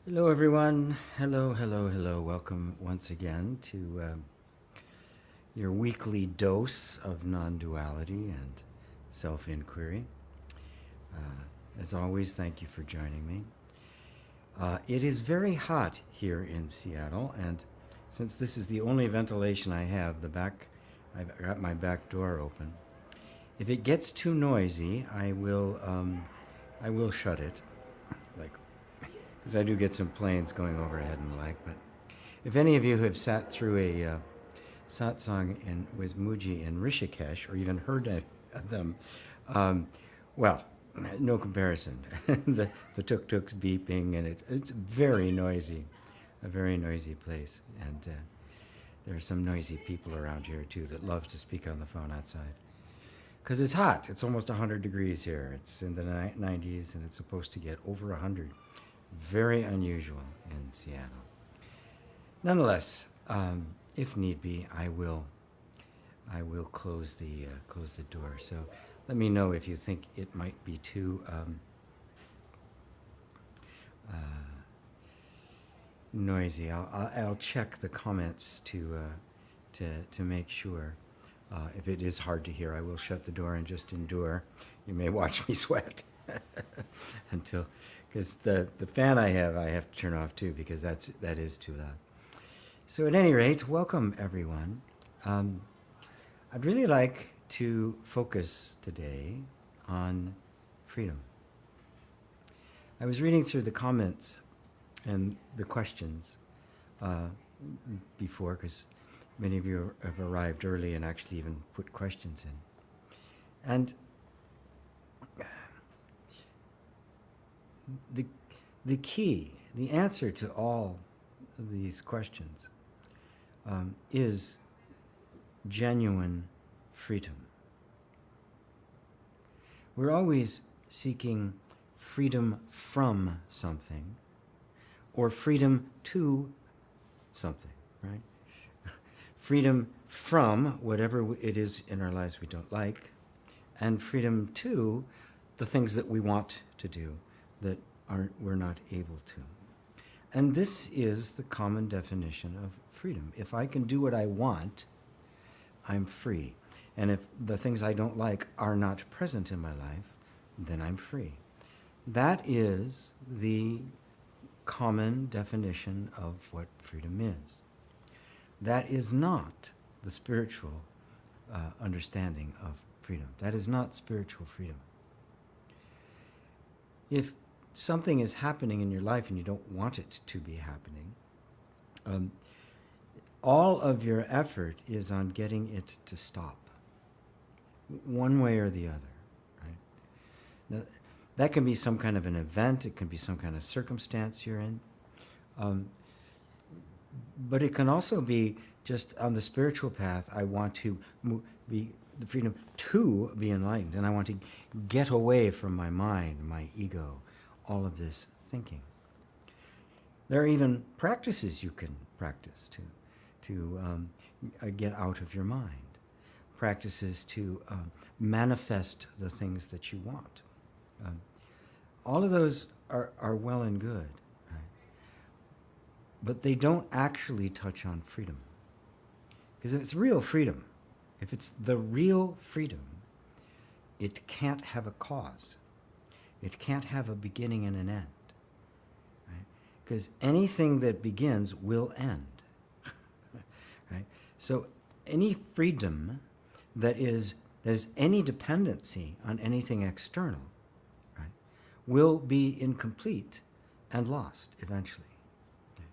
Hello, everyone. Hello, hello, hello. Welcome once again to your weekly dose of non duality and self inquiry. As always, thank you for joining me. It is very hot here in Seattle, and since this is the only ventilation I have, I've got my back door open. If it gets too noisy, I will shut it, like because I do get some planes going overhead and the like. But if any of you have sat through a satsang with Muji in Rishikesh, or even heard of them, um, well, no comparison. The tuk-tuk's beeping, and it's very noisy, a very noisy place. And there are some noisy people around here too that love to speak on the phone outside. Because it's hot. It's almost 100 degrees here. It's in the 90s, and it's supposed to get over 100. Very unusual in Seattle. Nonetheless, if need be, I will close the door. So let me know if you think it might be too noisy. I'll check the comments to make sure. If it is hard to hear, I will shut the door and just endure. You may watch me sweat until, because the fan I have to turn off too, because that is too loud. So at any rate, welcome everyone. I'd really like to focus today on freedom. I was reading through the comments and the questions before, because many of you have arrived early and actually even put questions in. And the key, the answer to all of these questions is genuine freedom. We're always seeking freedom from something or freedom to something, right? Freedom from whatever it is in our lives we don't like, and freedom to the things that we want to do that we're not able to. And this is the common definition of freedom. If I can do what I want, I'm free. And if the things I don't like are not present in my life, then I'm free. That is the common definition of what freedom is. That is not the spiritual understanding of freedom. That is not spiritual freedom. If something is happening in your life and you don't want it to be happening, all of your effort is on getting it to stop, one way or the other, right? Now, that can be some kind of an event, it can be some kind of circumstance you're in, but it can also be just on the spiritual path. I want to be the freedom to be enlightened, and I want to get away from my mind, my ego, all of this thinking. There are even practices you can practice to get out of your mind. Practices to manifest the things that you want. All of those are well and good, right? But they don't actually touch on freedom. Because if it's real freedom, if it's the real freedom, it can't have a cause. It can't have a beginning and an end. Right? Because anything that begins will end. Right? So any freedom there's any dependency on anything external, right, will be incomplete and lost eventually. Okay?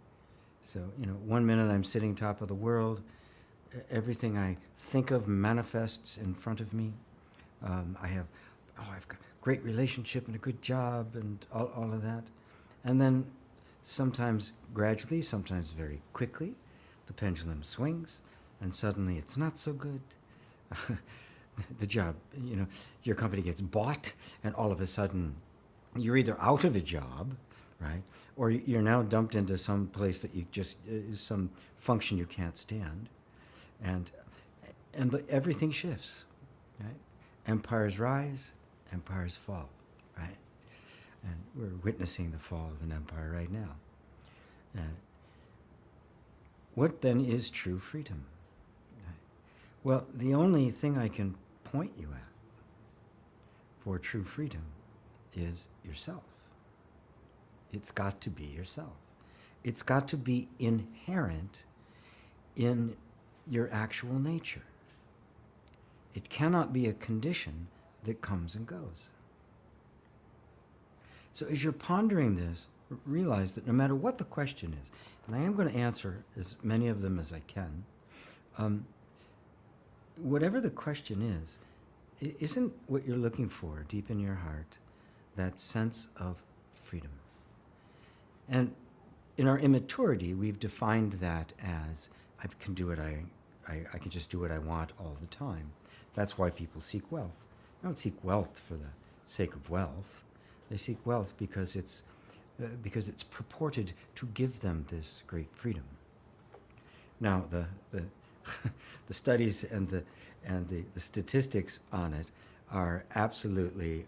So, 1 minute I'm sitting top of the world, everything I think of manifests in front of me. I've got a great relationship and a good job and all of that. And then sometimes gradually, sometimes very quickly, the pendulum swings, and suddenly it's not so good. The job, your company gets bought, and all of a sudden you're either out of a job, right, or you're now dumped into some place that you just some function you can't stand, and everything shifts, right? Empires rise, empires fall, right? And we're witnessing the fall of an empire right now. What then is true freedom? Well, the only thing I can point you at for true freedom is yourself. It's got to be yourself. It's got to be inherent in your actual nature. It cannot be a condition that comes and goes. So as you're pondering this, realize that no matter what the question is, and I am going to answer as many of them as I can, whatever the question is, isn't what you're looking for deep in your heart that sense of freedom? And in our immaturity, we've defined that as I can do what I can just do what I want all the time. That's why people seek wealth. They don't seek wealth for the sake of wealth. They seek wealth because it's purported to give them this great freedom. Now, the the studies and the statistics on it are absolutely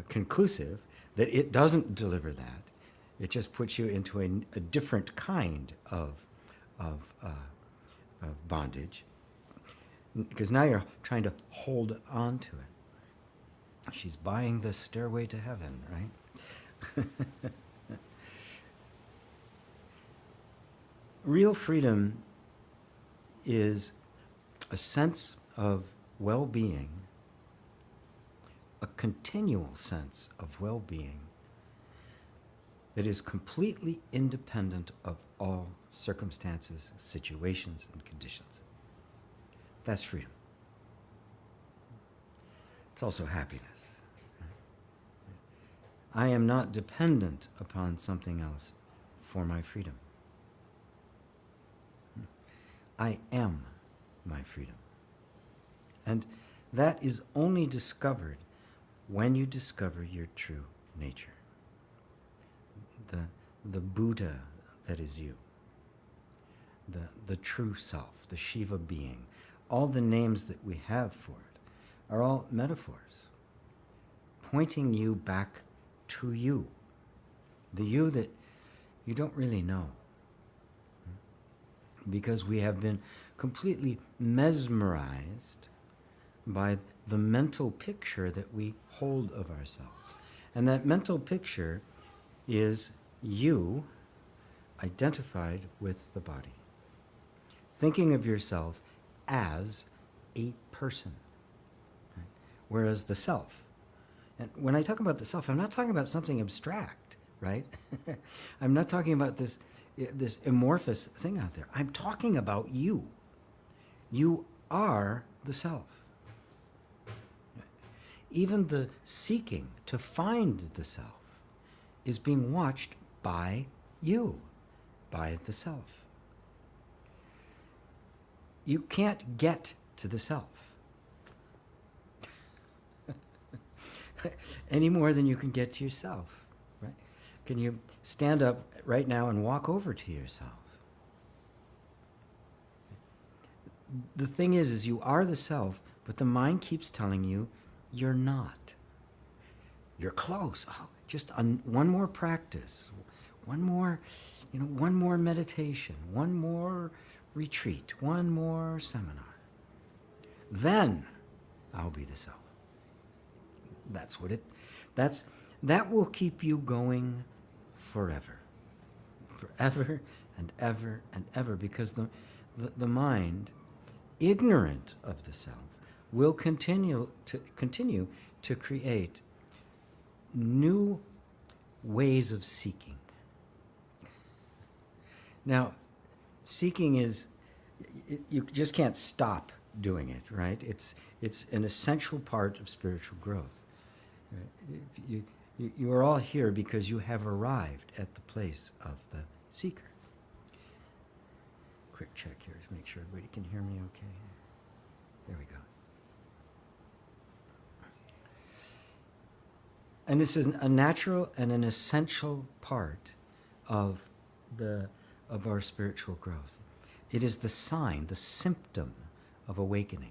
conclusive that it doesn't deliver that. It just puts you into a different kind of bondage, because now you're trying to hold on to it. She's buying the stairway to heaven, right? Real freedom is a sense of well-being, a continual sense of well-being that is completely independent of all circumstances, situations, and conditions. That's freedom. It's also happiness. I am not dependent upon something else for my freedom. I am my freedom. And that is only discovered when you discover your true nature. The Buddha that is you. The true self, the Shiva being. All the names that we have for it are all metaphors, pointing you back to you, the you that you don't really know, because we have been completely mesmerized by the mental picture that we hold of ourselves. And that mental picture is you identified with the body, thinking of yourself as a person, right? Whereas the self, and when I talk about the self, I'm not talking about something abstract, right? I'm not talking about this amorphous thing out there. I'm talking about you. You are the self. Even the seeking to find the self is being watched by you, by the self. You can't get to the self any more than you can get to yourself, right? Can you stand up right now and walk over to yourself? The thing is you are the self, but the mind keeps telling you you're not. You're close. Oh, just one more practice, one more meditation, one more retreat, one more seminar. Then I'll be the self. That will keep you going forever. Forever and ever and ever, because the mind, ignorant of the self, will continue to create new ways of seeking. Now, seeking is, you just can't stop doing it, right? It's an essential part of spiritual growth. Right? You are all here because you have arrived at the place of the seeker. Quick check here to make sure everybody can hear me okay. There we go. And this is a natural and an essential part of our spiritual growth. It is the sign, the symptom of awakening.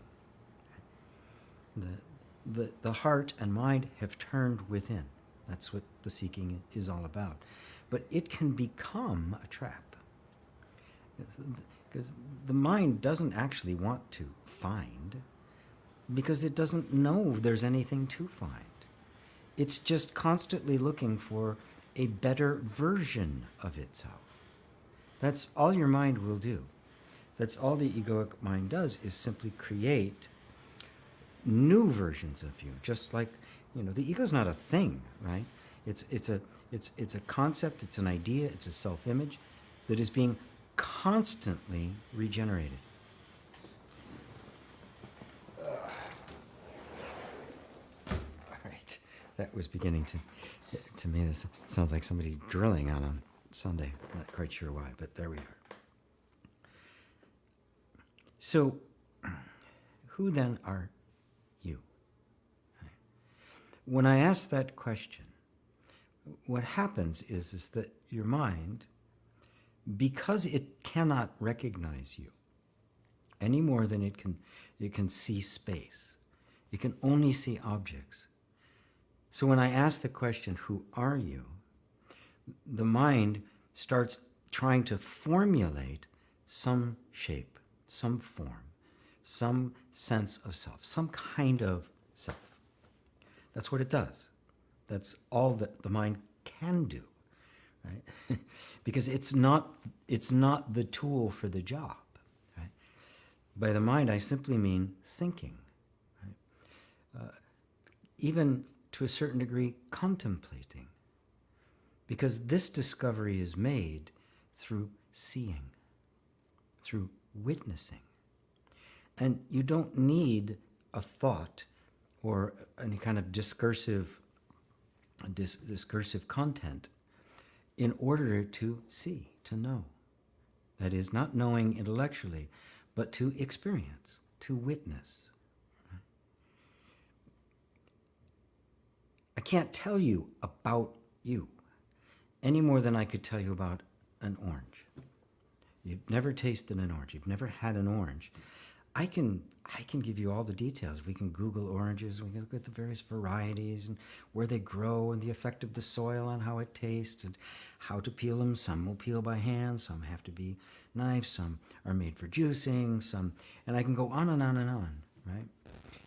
The heart and mind have turned within. That's what the seeking is all about. but it can become a trap. Because the mind doesn't actually want to find, because it doesn't know there's anything to find. It's just constantly looking for a better version of itself. That's all your mind will do. That's all the egoic mind does, is simply create new versions of you. Just like, the ego's not a thing, right? It's a concept, it's an idea, it's a self-image that is being constantly regenerated. All right, that was beginning to me, this sounds like somebody drilling on a Sunday. Not quite sure why, but there we are. So, who then are you? When I ask that question, what happens is that your mind, because it cannot recognize you any more than it can see space. It can only see objects. So when I ask the question, who are you? The mind starts trying to formulate some shape, some form, some sense of self, some kind of self. That's what it does. That's all that the mind can do, right? Because it's not the tool for the job, right? By the mind, I simply mean thinking, right? Even to a certain degree, contemplating. Because this discovery is made through seeing, through witnessing. And you don't need a thought or any kind of discursive content in order to see, to know. That is, not knowing intellectually, but to experience, to witness. I can't tell you about you any more than I could tell you about an orange. You've never tasted an orange. You've never had an orange. I can give you all the details. We can Google oranges. We can look at the various varieties and where they grow and the effect of the soil on how it tastes and how to peel them. Some will peel by hand. Some have to be knives. Some are made for juicing. And I can go on and on and on, right?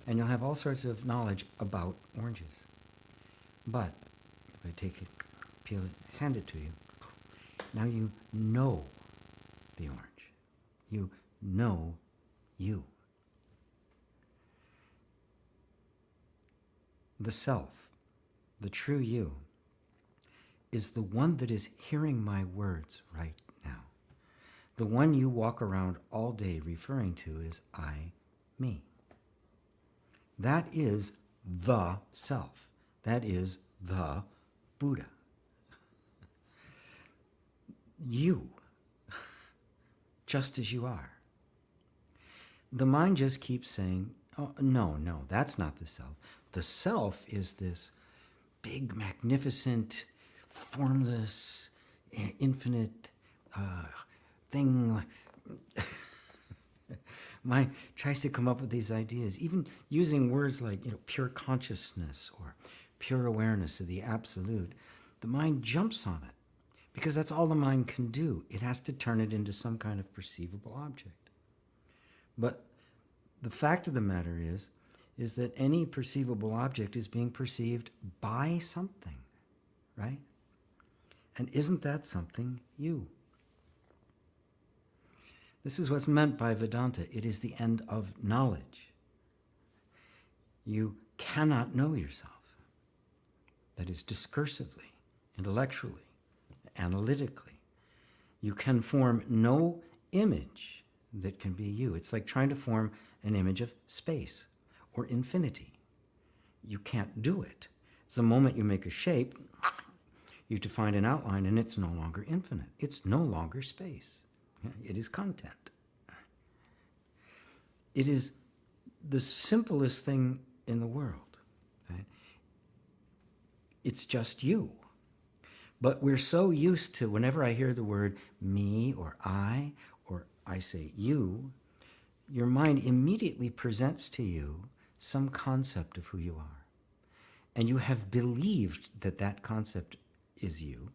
And you'll have all sorts of knowledge about oranges. But if I take it, peel it, hand it to you, now you know the orange. You know you. The self, the true you, is the one that is hearing my words right now. The one you walk around all day referring to is I, me. That is the self. That is the Buddha. You, just as you are. The mind just keeps saying, oh, no, that's not the self. The self is this big, magnificent, formless, infinite thing. Mind tries to come up with these ideas, even using words like, pure consciousness or pure awareness of the absolute. The mind jumps on it because that's all the mind can do. It has to turn it into some kind of perceivable object. But the fact of the matter is that any perceivable object is being perceived by something, right? And isn't that something you? This is what's meant by Vedanta. It is the end of knowledge. You cannot know yourself. That is, discursively, intellectually, analytically. You can form no image that can be you. It's like trying to form an image of space or infinity. You can't do it. The moment you make a shape, you define an outline, and it's no longer infinite. It's no longer space. It is content. It is the simplest thing in the world. Right? It's just you. But we're so used to, whenever I hear the word me or I say you, your mind immediately presents to you some concept of who you are. And you have believed that that concept is you.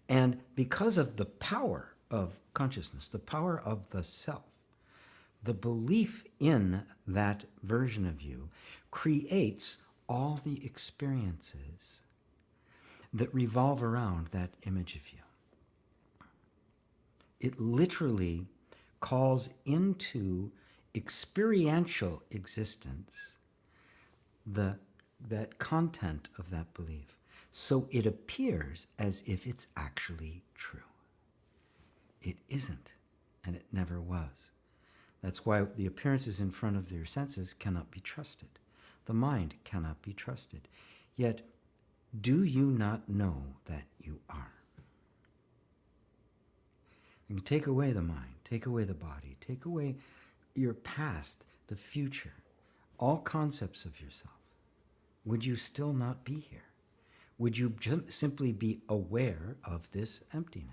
And because of the power of consciousness, the power of the self, the belief in that version of you creates all the experiences that revolve around that image of you. It literally calls into experiential existence that content of that belief. So it appears as if it's actually true. It isn't, and it never was. That's why the appearances in front of your senses cannot be trusted. The mind cannot be trusted. Yet, do you not know that you are? And take away the mind, take away the body, take away your past, the future, all concepts of yourself. Would you still not be here? Would you simply be aware of this emptiness?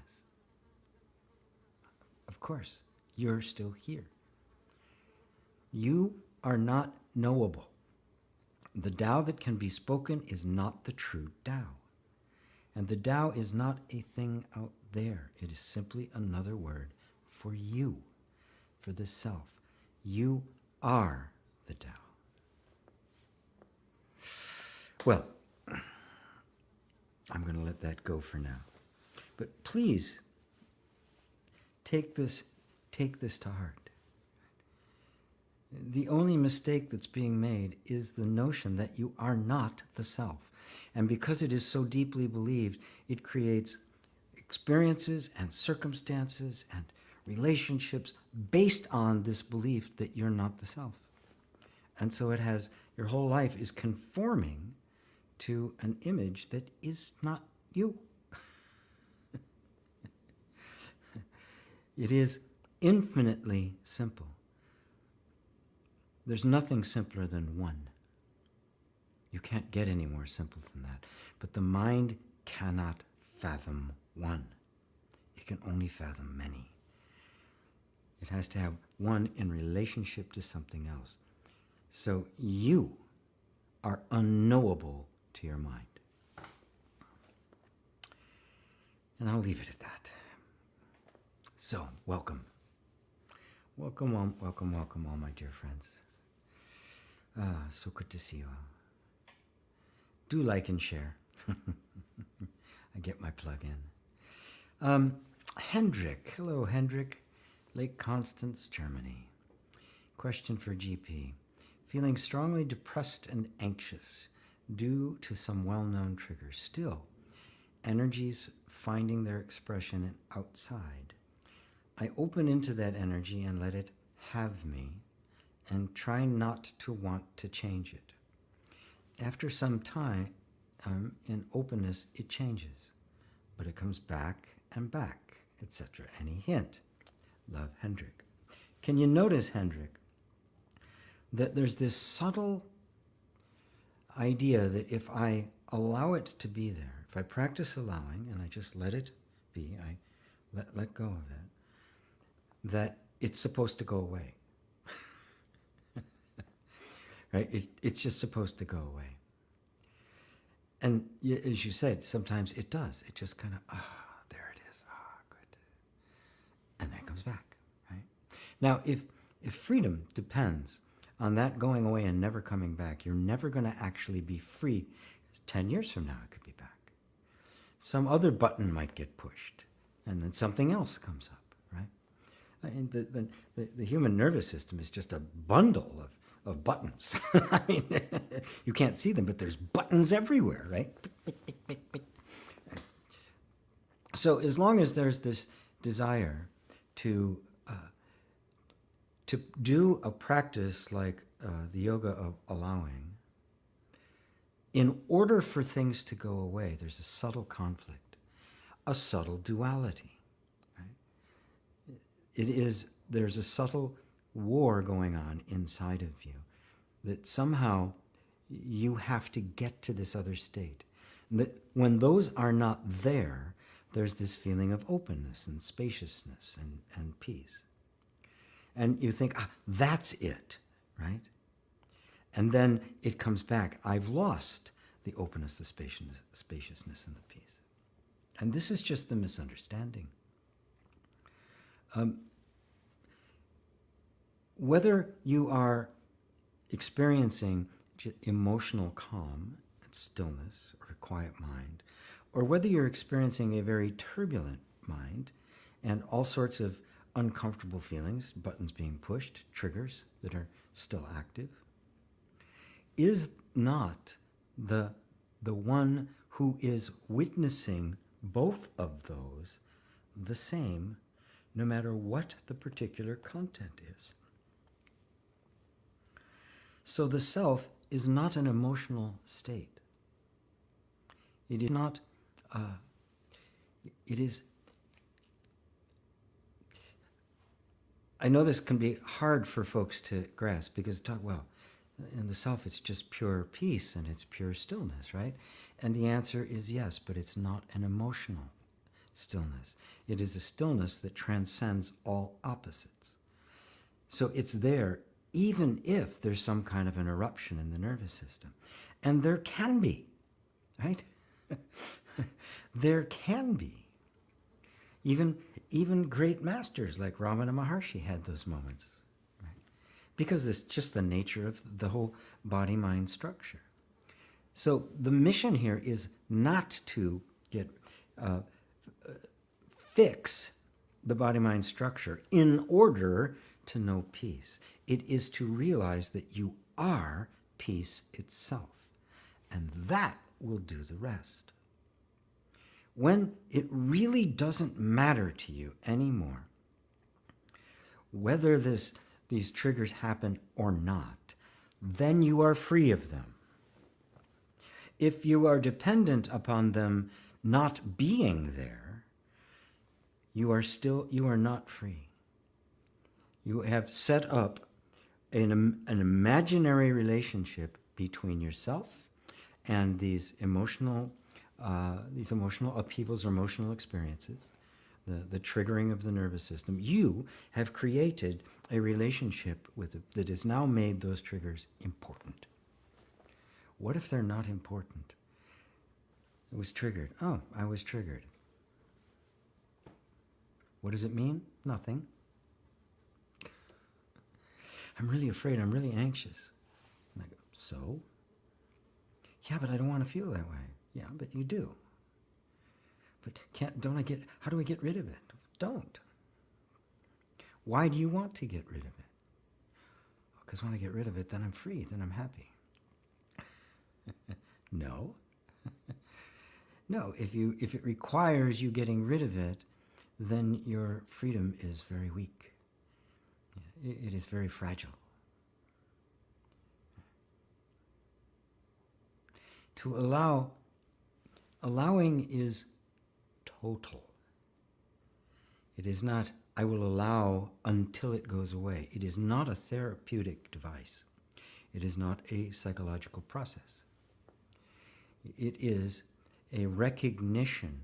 Of course, you're still here. You are not knowable. The Tao that can be spoken is not the true Tao. And the Tao is not a thing out there. It is simply another word for you, for the self. You are the Tao. Well, I'm going to let that go for now. But please take this to heart. The only mistake that's being made is the notion that you are not the self. And because it is so deeply believed, it creates experiences and circumstances and relationships based on this belief that you're not the self. And so it has, your whole life is conforming to an image that is not you. It is infinitely simple. There's nothing simpler than one. You can't get any more simple than that. But the mind cannot fathom one. It can only fathom many. It has to have one in relationship to something else. So you are unknowable to your mind. And I'll leave it at that. So, welcome. Welcome, all my dear friends. So good to see you all. Do like and share. I get my plug in. Hendrik. Hello, Hendrik. Lake Constance, Germany. Question for GP. Feeling strongly depressed and anxious due to some well-known triggers. Still, energies finding their expression outside. I open into that energy and let it have me and try not to want to change it. After some time, in openness, it changes, but it comes back and back, etc. Any hint? Love, Hendrik. Can you notice, Hendrik, that there's this subtle idea that if I allow it to be there, if I practice allowing and I just let it be, I let go of it, that it's supposed to go away. Right? It's just supposed to go away. And as you said, sometimes it does. It just kind of, there it is. Good. And then it comes back, right? Now, if freedom depends on that going away and never coming back, you're never going to actually be free. 10 years from now, it could be back. Some other button might get pushed, and then something else comes up, right? I mean, the human nervous system is just a bundle of buttons. I mean, you can't see them, but there's buttons everywhere, right? So as long as there's this desire to do a practice like the yoga of allowing, in order for things to go away, there's a subtle conflict, a subtle duality. Right? There's a subtle war going on inside of you that somehow you have to get to this other state. That when those are not there, there's this feeling of openness and spaciousness and peace. And you think, that's it, right? And then it comes back. I've lost the openness, the spaciousness, and the peace. And this is just the misunderstanding. Whether you are experiencing emotional calm and stillness or a quiet mind, or whether you're experiencing a very turbulent mind and all sorts of uncomfortable feelings, buttons being pushed, triggers that are still active, is not the one who is witnessing both of those the same, no matter what the particular content is? So the self is not an emotional state. It is not, it is, I know this can be hard for folks to grasp because in the self it's just pure peace and it's pure stillness, right? And the answer is yes, but it's not an emotional stillness. It is a stillness that transcends all opposites. So it's there even if there's some kind of an eruption in the nervous system. And there can be, right? There can be. Even great masters like Ramana Maharshi had those moments, right? Because it's just the nature of the whole body-mind structure. So the mission here is not to fix the body-mind structure in order to know peace. It is to realize that you are peace itself, and that will do the rest. When it really doesn't matter to you anymore whether these triggers happen or not, then you are free of them. If you are dependent upon them not being there, you are not free. You have set up an imaginary relationship between yourself and these emotional upheavals or emotional experiences, the triggering of the nervous system. You have created a relationship with it that has now made those triggers important. What if they're not important? It was triggered. Oh, I was triggered. What does it mean? Nothing. I'm really afraid. I'm really anxious. And I go, so? Yeah, but I don't want to feel that way. Yeah, but you do. But how do I get rid of it? Don't. Why do you want to get rid of it? Because when I get rid of it, then I'm free, then I'm happy. No. No, if it requires you getting rid of it, then your freedom is very weak. It is very fragile. Allowing is total. It is not, I will allow until it goes away. It is not a therapeutic device. It is not a psychological process. It is a recognition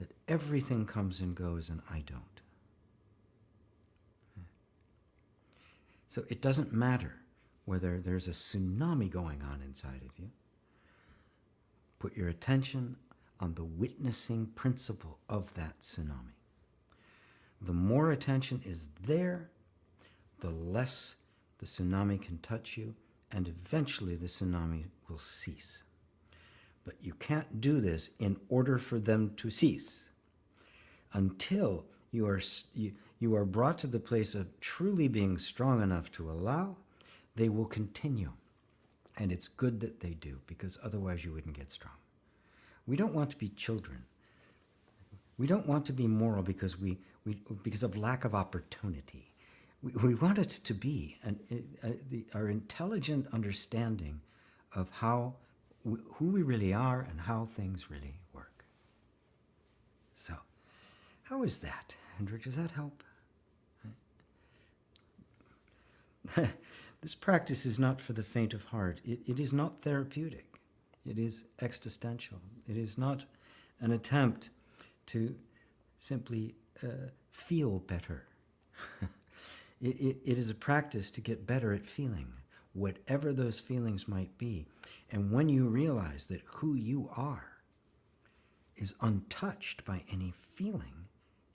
that everything comes and goes and I don't. So it doesn't matter whether there's a tsunami going on inside of you. Put your attention on the witnessing principle of that tsunami. The more attention is there, the less the tsunami can touch you, and eventually the tsunami will cease. But you can't do this in order for them to cease. Until you are brought to the place of truly being strong enough to allow, they will continue. And it's good that they do, because otherwise you wouldn't get strong. We don't want to be children. We don't want to be moral because of lack of opportunity. We want it to be our intelligent understanding of who we really are and how things really work. So, how is that, Hendrik? Does that help? This practice is not for the faint of heart. It is not therapeutic. It is existential. It is not an attempt to simply feel better. It is a practice to get better at feeling, whatever those feelings might be. And when you realize that who you are is untouched by any feeling,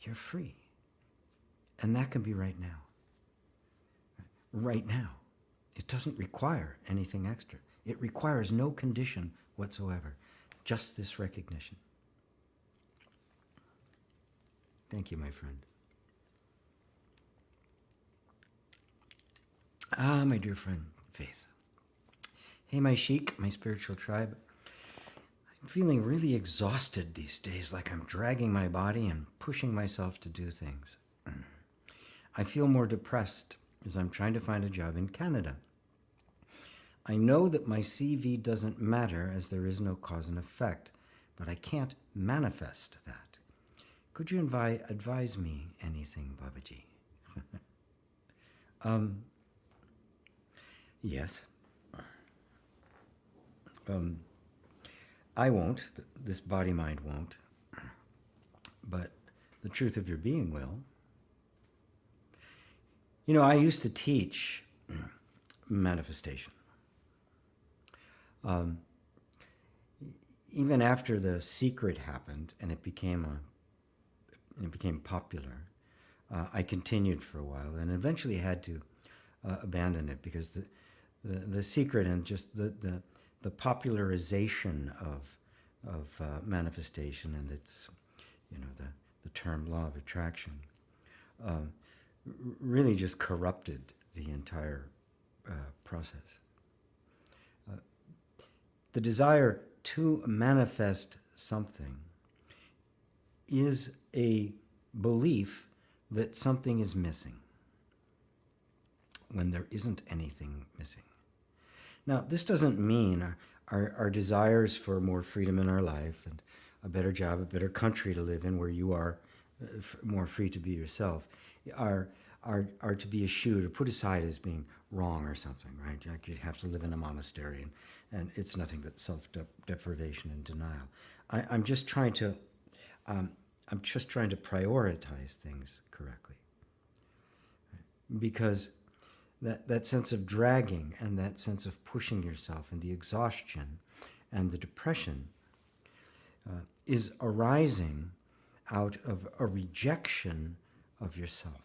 you're free. And that can be right now. Right now. It doesn't require anything extra. It requires no condition whatsoever. Just this recognition. Thank you, my friend. Ah, my dear friend, Faith. Hey, my sheik, my spiritual tribe. I'm feeling really exhausted these days, like I'm dragging my body and pushing myself to do things. I feel more depressed as I'm trying to find a job in Canada. I know that my CV doesn't matter as there is no cause and effect, but I can't manifest that. Could you advise me anything, Babaji? Yes. I won't. This body-mind won't. But the truth of your being will. You know, I used to teach manifestation. Even after The Secret happened and it became popular, I continued for a while and eventually had to abandon it because the Secret and just the popularization of manifestation and its, the term law of attraction really just corrupted the entire process. The desire to manifest something is a belief that something is missing when there isn't anything missing. Now, this doesn't mean our desires for more freedom in our life and a better job, a better country to live in where you are more free to be yourself are to be eschewed or put aside as being wrong or something, right? Like you have to live in a monastery and it's nothing but self-deprivation and denial. I'm just trying to prioritize things correctly, because that sense of dragging and that sense of pushing yourself and the exhaustion and the depression is arising out of a rejection of yourself,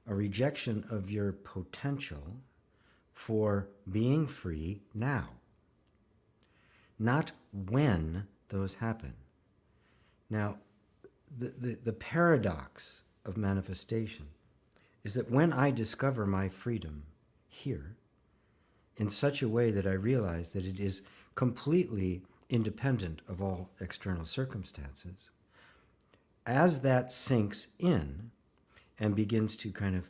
a rejection of your potential for being free now, not when those happen. Now, the paradox of manifestation is that when I discover my freedom here, in such a way that I realize that it is completely independent of all external circumstances, as that sinks in and begins to kind of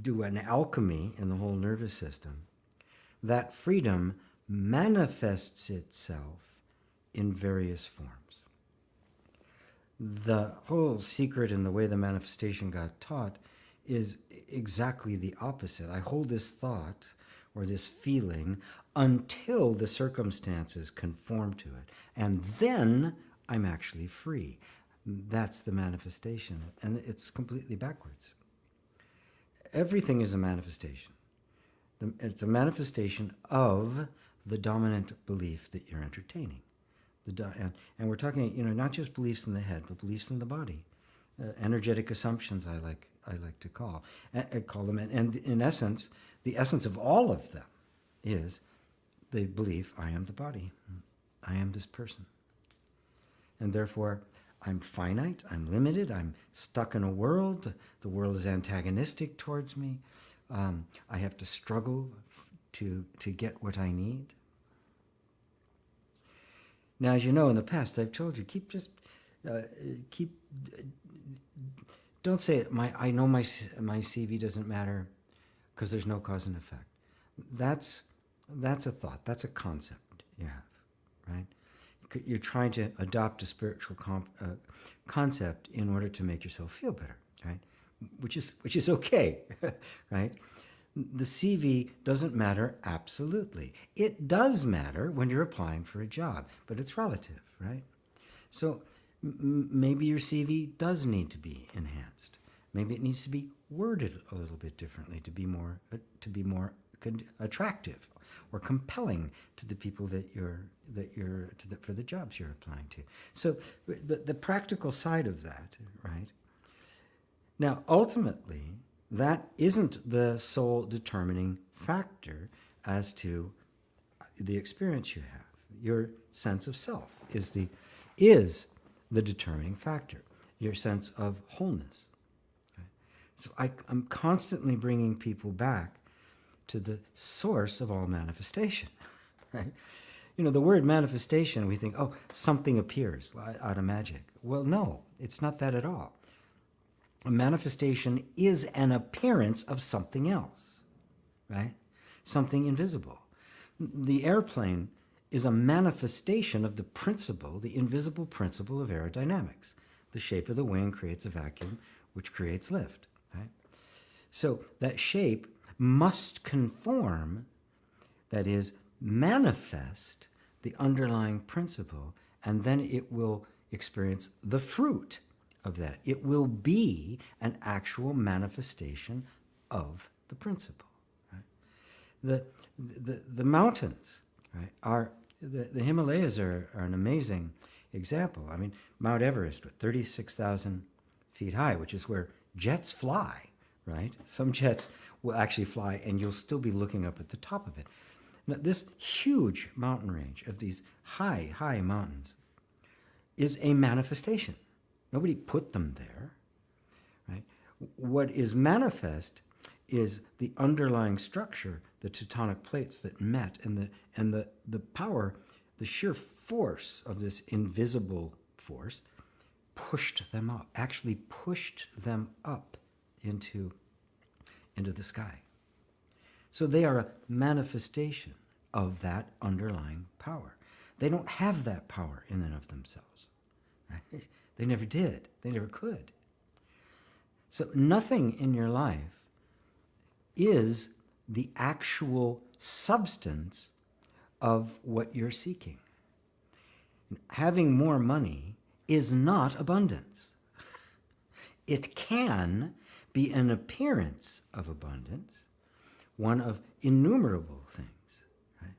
do an alchemy in the whole nervous system, that freedom manifests itself in various forms. The whole secret in the way the manifestation got taught is exactly the opposite. I hold this thought or this feeling until the circumstances conform to it, and then I'm actually free. That's the manifestation, and it's completely backwards. Everything is a manifestation. It's a manifestation of the dominant belief that you're entertaining. And we're talking, not just beliefs in the head, but beliefs in the body. Energetic assumptions, I like to call them. And in essence, the essence of all of them is the belief, I am the body. I am this person. And therefore, I'm finite, I'm limited, I'm stuck in a world. The world is antagonistic towards me. I have to struggle to get what I need. Now, as you know, in the past, I've told you, don't say I know my CV doesn't matter because there's no cause and effect. That's a thought. That's a concept you have, right? You're trying to adopt a spiritual concept in order to make yourself feel better, right? Which is okay, right? The CV doesn't matter absolutely. It does matter when you're applying for a job, but it's relative, right? So maybe your CV does need to be enhanced. Maybe it needs to be worded a little bit differently to be more attractive. or compelling to the people for the jobs you're applying to. So the practical side of that, right? Now, ultimately, that isn't the sole determining factor as to the experience you have. Your sense of self is the determining factor. Your sense of wholeness. Right? So I'm constantly bringing people back to the source of all manifestation. Right? You know, the word manifestation, we think, oh, something appears out of magic. Well, no, it's not that at all. A manifestation is an appearance of something else, right? Something invisible. The airplane is a manifestation of the principle, the invisible principle of aerodynamics. The shape of the wing creates a vacuum, which creates lift, right? So that shape must conform, that is, manifest the underlying principle, and then it will experience the fruit of that. It will be an actual manifestation of the principle. Right? The mountains, right, are the Himalayas are an amazing example. I mean, Mount Everest, 36,000 feet high, which is where jets fly, right? Some jets will actually fly, and you'll still be looking up at the top of it. Now, this huge mountain range of these high, high mountains is a manifestation. Nobody put them there, right? What is manifest is the underlying structure, the tectonic plates that met, and the power, the sheer force of this invisible force pushed them up, actually pushed them up into the sky. So they are a manifestation of that underlying power. They don't have that power in and of themselves. Right? They never did. They never could. So nothing in your life is the actual substance of what you're seeking. Having more money is not abundance. It can be an appearance of abundance, one of innumerable things, right?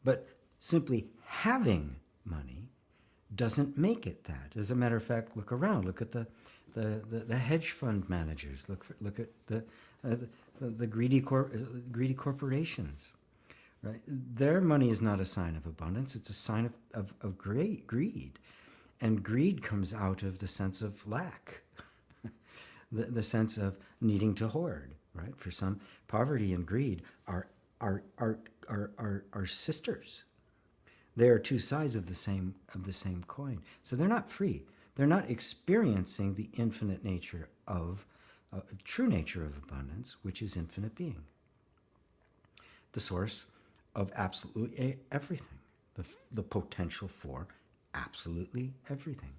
But simply having money doesn't make it that. As a matter of fact, look around. Look at the hedge fund managers. Look at the greedy corporations. Right? Their money is not a sign of abundance. It's a sign of greed. And greed comes out of the sense of lack, the sense of needing to hoard. Right? For some, poverty and greed are sisters. They are two sides of the same coin. So they're not free. They're not experiencing the infinite nature of true nature of abundance, which is infinite being, the source of absolutely everything, the potential for absolutely everything.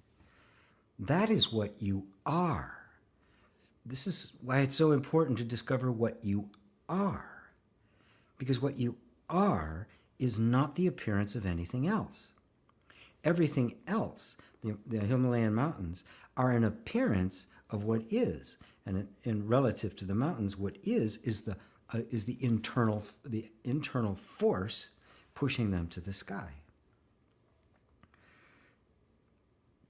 That is what you are. This is why it's so important to discover what you are, because what you are is not the appearance of anything else. Everything else, the Himalayan mountains, are an appearance of what is, and in relative to the mountains, what is the internal force pushing them to the sky.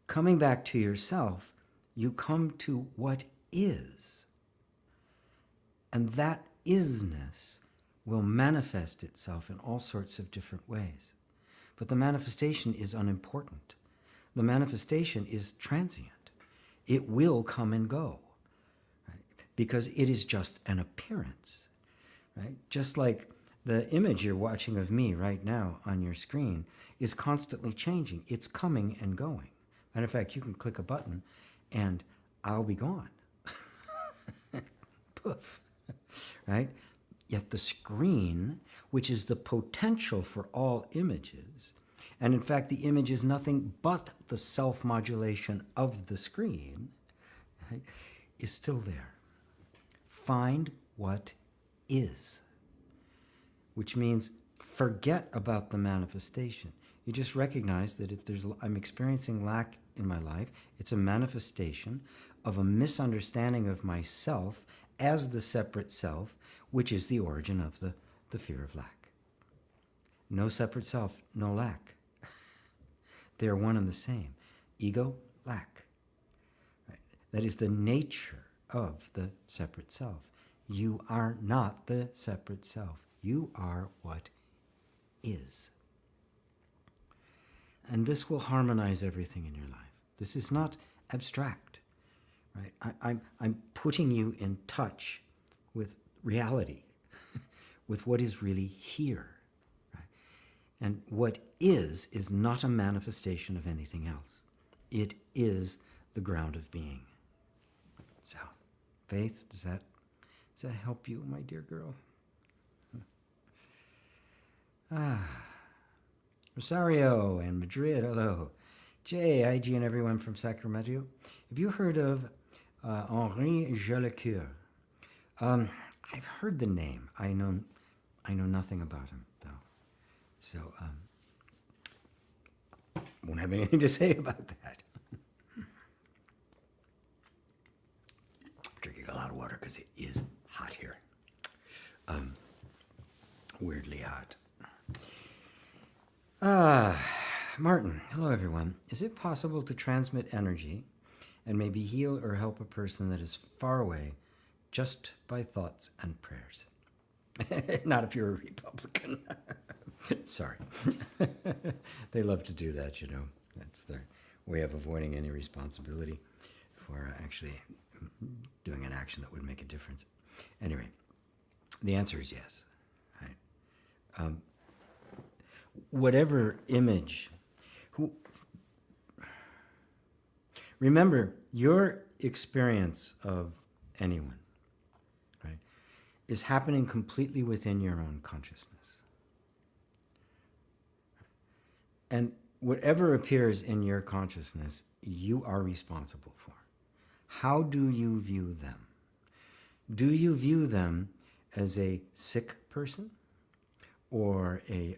Coming back to yourself, you come to what is, and that isness will manifest itself in all sorts of different ways. But the manifestation is unimportant. The manifestation is transient. It will come and go, right? Because it is just an appearance. Right? Just like the image you're watching of me right now on your screen is constantly changing. It's coming and going. Matter of fact, you can click a button and I'll be gone. Poof. Right? Yet the screen, which is the potential for all images, and in fact the image is nothing but the self-modulation of the screen, right, is still there. Find what is, which means forget about the manifestation. You just recognize that if I'm experiencing lack in my life, it's a manifestation of a misunderstanding of myself as the separate self, which is the origin of the fear of lack. No separate self, no lack. They are one and the same. Ego, lack. Right? That is the nature of the separate self. You are not the separate self. You are what is. And this will harmonize everything in your life. This is not abstract. Right? I'm putting you in touch with reality, with what is really here. Right? And what is not a manifestation of anything else. It is the ground of being. So, Faith, does that help you, my dear girl? Rosario and Madrid, hello. Jay, IG, and everyone from Sacramento. Have you heard of Henri Jolicoeur? I've heard the name. I know nothing about him, though. So, won't have anything to say about that. Drinking a lot of water because it is hot here. Weirdly hot. Martin, hello everyone. Is it possible to transmit energy and maybe heal or help a person that is far away just by thoughts and prayers? Not if you're a Republican. Sorry. They love to do that, you know. That's their way of avoiding any responsibility for actually doing an action that would make a difference. Anyway, the answer is yes. Right? Whatever image, remember, your experience of anyone, right, is happening completely within your own consciousness. And whatever appears in your consciousness, you are responsible for. How do you view them? Do you view them as a sick person, or a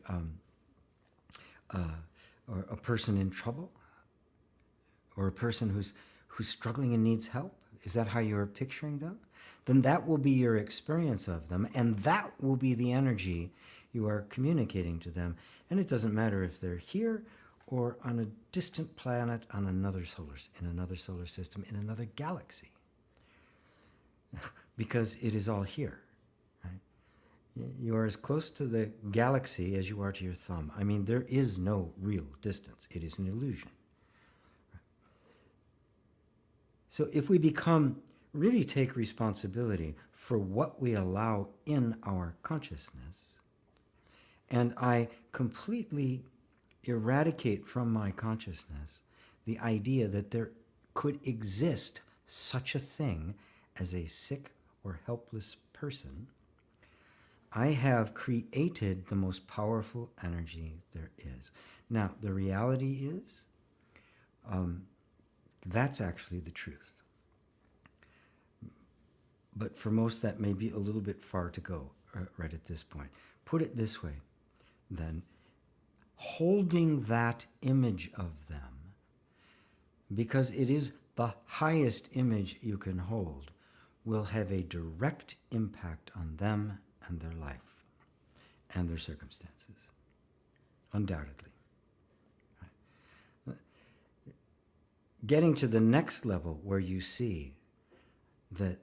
person in trouble, or a person who's struggling and needs help? Is that how you're picturing them? Then that will be your experience of them, and that will be the energy you are communicating to them. And it doesn't matter if they're here or on a distant planet, on another in another solar system, in another galaxy, because it is all here. Right? You are as close to the galaxy as you are to your thumb. I mean, there is no real distance. It is an illusion. So if we really take responsibility for what we allow in our consciousness, and I completely eradicate from my consciousness the idea that there could exist such a thing as a sick or helpless person, I have created the most powerful energy there is. Now, the reality is, that's actually the truth. But for most, that may be a little bit far to go right at this point. Put it this way, then. Holding that image of them, because it is the highest image you can hold, will have a direct impact on them and their life and their circumstances, undoubtedly. Right? Getting to the next level where you see that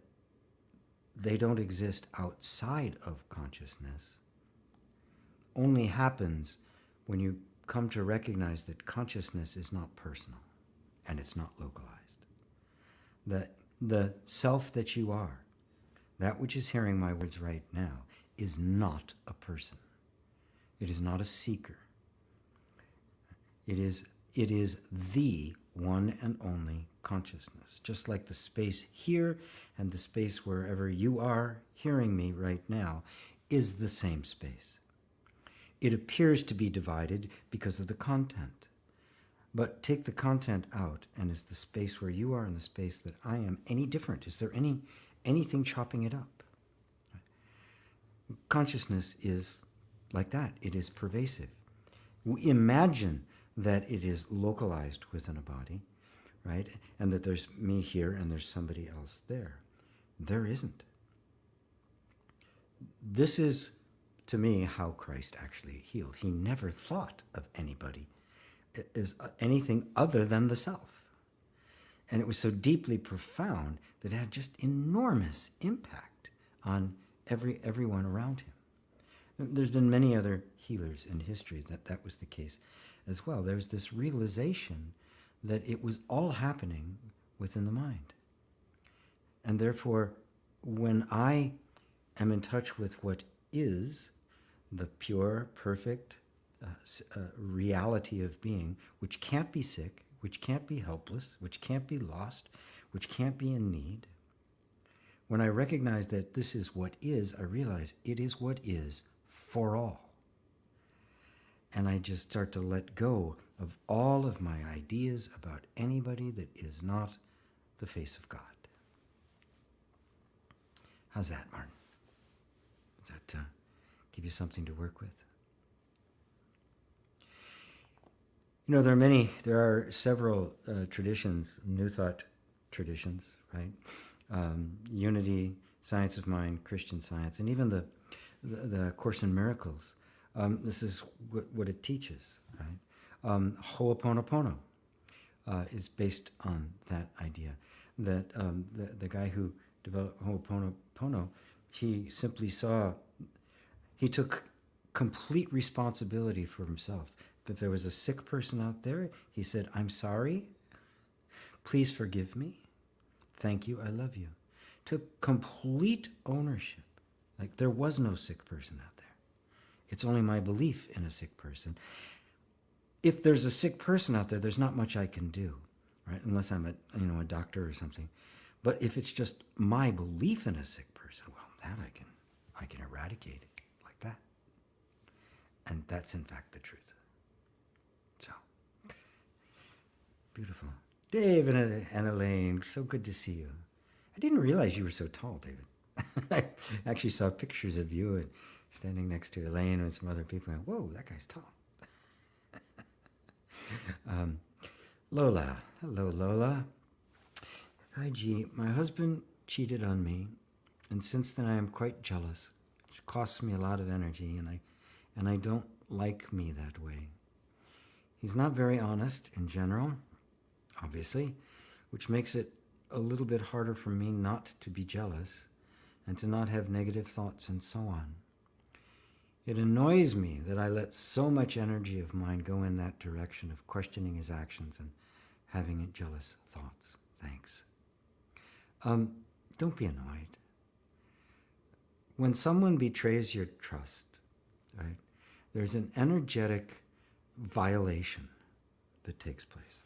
they don't exist outside of consciousness only happens when you come to recognize that consciousness is not personal and it's not localized. That the self that you are, that which is hearing my words right now, is not a person. It is not a seeker. It is the one and only consciousness. Just like the space here and the space wherever you are hearing me right now is the same space. It appears to be divided because of the content. But take the content out, and is the space where you are and the space that I am any different? Is there anything chopping it up? Consciousness is like that. It is pervasive. We imagine that it is localized within a body, right? And that there's me here and there's somebody else there. There isn't. This is to me, how Christ actually healed. He never thought of anybody as anything other than the self. And it was so deeply profound that it had just enormous impact on everyone around him. There's been many other healers in history that was the case as well. There's this realization that it was all happening within the mind. And therefore, when I am in touch with what is the pure, perfect reality of being, which can't be sick, which can't be helpless, which can't be lost, which can't be in need, when I recognize that this is what is, I realize it is what is for all. And I just start to let go of all of my ideas about anybody that is not the face of God. How's that, Martin? Does that give you something to work with? You know, there are several traditions, New Thought traditions, right? Unity, Science of Mind, Christian Science, and even the Course in Miracles. This is what it teaches, right? Ho'oponopono is based on that idea. That the guy who developed Ho'oponopono, he took complete responsibility for himself. If there was a sick person out there, he said, "I'm sorry, please forgive me, thank you, I love you." Took complete ownership. Like there was no sick person out there. It's only my belief in a sick person. If there's a sick person out there, there's not much I can do, right? Unless I'm a doctor or something. But if it's just my belief in a sick person, well, that I can eradicate it like that. And that's in fact the truth. So, beautiful. Dave and Elaine, so good to see you. I didn't realize you were so tall, David. I actually saw pictures of you and standing next to Elaine and some other people. And whoa, that guy's tall. Lola. Hello, Lola. Hi, G. My husband cheated on me, and since then I am quite jealous. It costs me a lot of energy, and I don't like me that way. He's not very honest in general, obviously, which makes it a little bit harder for me not to be jealous and to not have negative thoughts and so on. It annoys me that I let so much energy of mine go in that direction of questioning his actions and having jealous thoughts. Thanks. Don't be annoyed. When someone betrays your trust, right, there's an energetic violation that takes place.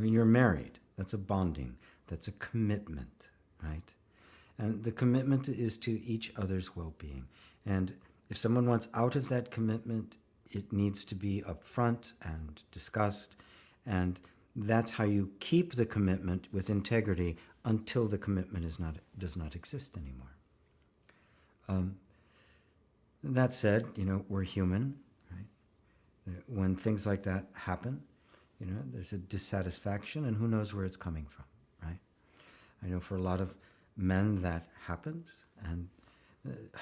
You're married. That's a bonding. That's a commitment, right? And the commitment is to each other's well-being. And if someone wants out of that commitment, it needs to be upfront and discussed. And that's how you keep the commitment with integrity until the commitment does not exist anymore. That said, we're human, right? When things like that happen, there's a dissatisfaction, and who knows where it's coming from, right? I know for a lot of men that happens, and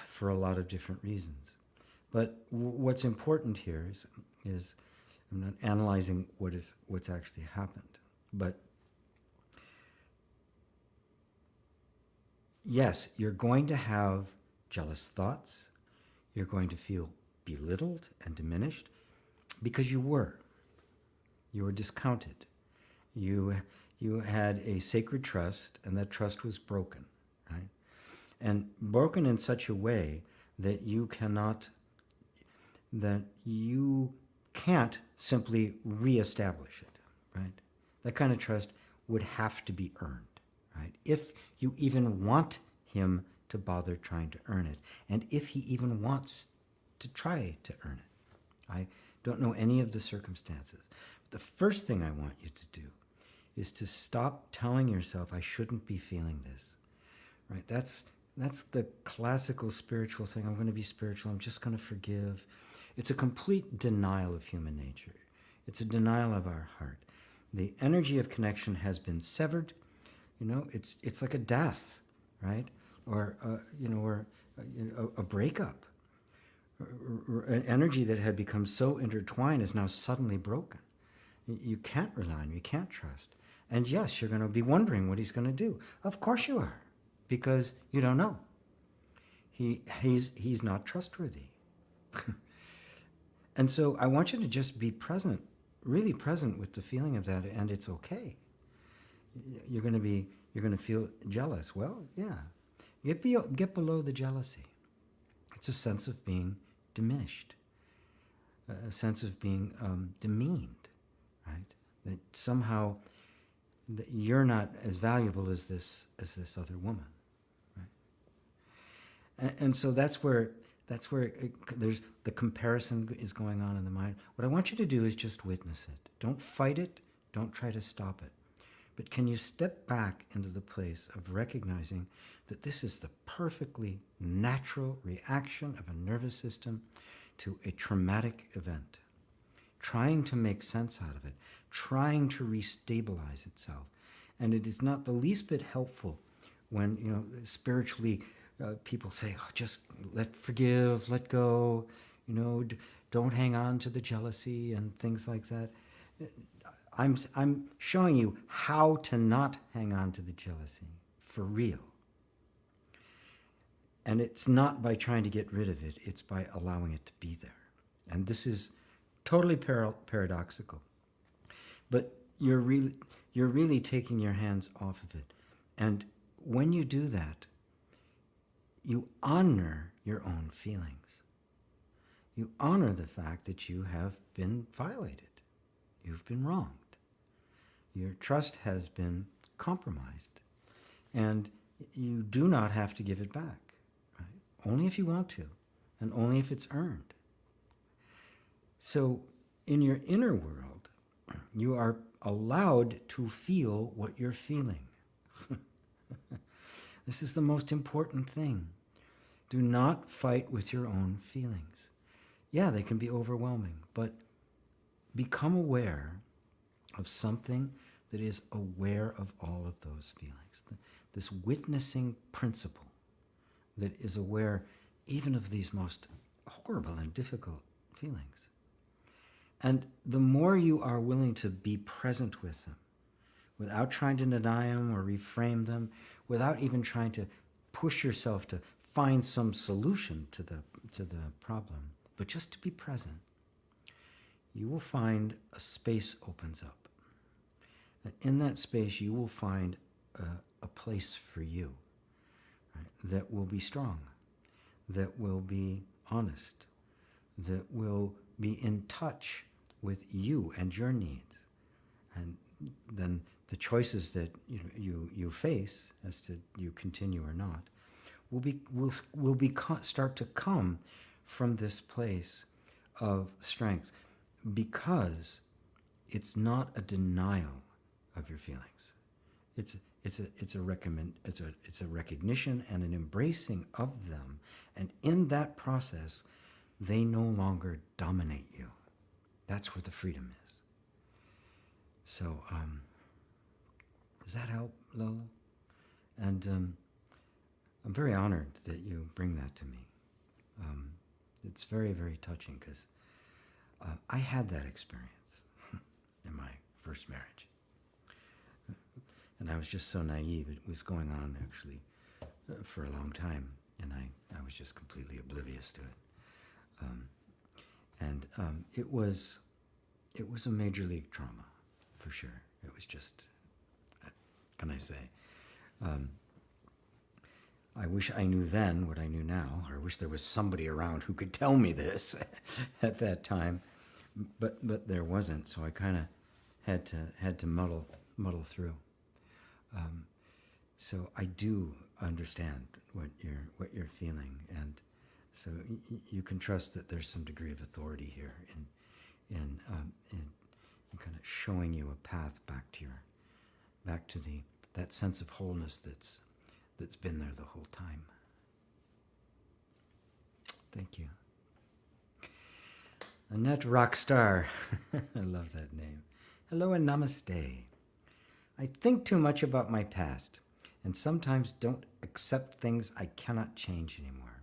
for a lot of different reasons. But what's important here is I'm not analyzing what's actually happened, but yes, you're going to have jealous thoughts. You're going to feel belittled and diminished because you were discounted. You had a sacred trust, and that trust was broken, right? And broken in such a way that you can't simply reestablish it, right? That kind of trust would have to be earned, right? If you even want him to bother trying to earn it, and if he even wants to try to earn it. I don't know any of the circumstances. The first thing I want you to do is to stop telling yourself, I shouldn't be feeling this, right? That's the classical spiritual thing. I'm going to be spiritual. I'm just going to forgive. It's a complete denial of human nature. It's a denial of our heart. The energy of connection has been severed. It's like a death, right? Or a breakup. An energy that had become so intertwined is now suddenly broken. You can't rely on him, you can't trust. And yes, you're going to be wondering what he's going to do. Of course you are, because you don't know. He's not trustworthy. And so I want you to just be present, really present with the feeling of that, and it's okay. You're going to feel jealous. Well, yeah. Get below the jealousy. It's a sense of being diminished, a sense of being demeaned, right? That somehow that you're not as valuable as this other woman, right? And so that's where there's the comparison is going on in the mind. What I want you to do is just witness it. Don't fight it. Don't try to stop it. But can you step back into the place of recognizing that this is the perfectly natural reaction of a nervous system to a traumatic event, trying to make sense out of it, trying to restabilize itself. And it is not the least bit helpful when, spiritually people say, oh, just forgive, let go, don't hang on to the jealousy and things like that. I'm showing you how to not hang on to the jealousy for real. And it's not by trying to get rid of it, it's by allowing it to be there. And this is totally paradoxical. But you're really taking your hands off of it. And when you do that, you honor your own feelings. You honor the fact that you have been violated. You've been wronged. Your trust has been compromised. And you do not have to give it back. Right? Only if you want to, and only if it's earned. So in your inner world, you are allowed to feel what you're feeling. This is the most important thing. Do not fight with your own feelings. Yeah, they can be overwhelming, but become aware of something that is aware of all of those feelings. This witnessing principle that is aware even of these most horrible and difficult feelings. And the more you are willing to be present with them, without trying to deny them or reframe them, without even trying to push yourself to find some solution to the problem, but just to be present, you will find a space opens up. And in that space, you will find a place for you, right, that will be strong, that will be honest, that will be in touch with you and your needs. And then the choices that you face as to you continue or not will start to come from this place of strength, because it's not a denial of your feelings. It's a recognition and an embracing of them, and in that process, they no longer dominate you. That's where the freedom is. So, does that help, Lola? And I'm very honored that you bring that to me. It's very, very touching, because I had that experience in my first marriage. And I was just so naive. It was going on, actually, for a long time, and I was just completely oblivious to it. It was a major league trauma, for sure. It was just, what can I say? I wish I knew then what I knew now, or I wish there was somebody around who could tell me this at that time, but there wasn't. So I kind of had to muddle through. So I do understand what you're feeling, and so you can trust that there's some degree of authority here in kind of showing you a path back to that sense of wholeness that's been there the whole time. Thank you. Annette Rockstar. I love that name. Hello and namaste. I think too much about my past and sometimes don't accept things I cannot change anymore.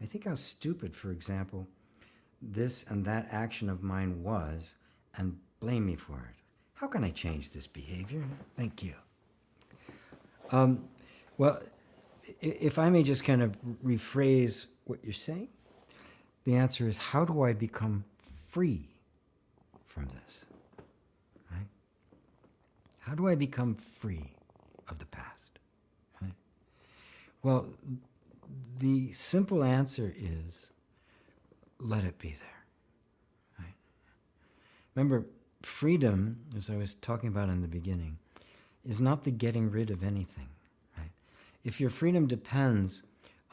I think how stupid, for example, this and that action of mine was, and blame me for it. How can I change this behavior? Thank you. Well, if I may just kind of rephrase what you're saying, the answer is, how do I become free from this? Right? How do I become free of the past? Right? Well, the simple answer is, let it be there. Right? Remember, freedom, as I was talking about in the beginning, is not the getting rid of anything. Right? If your freedom depends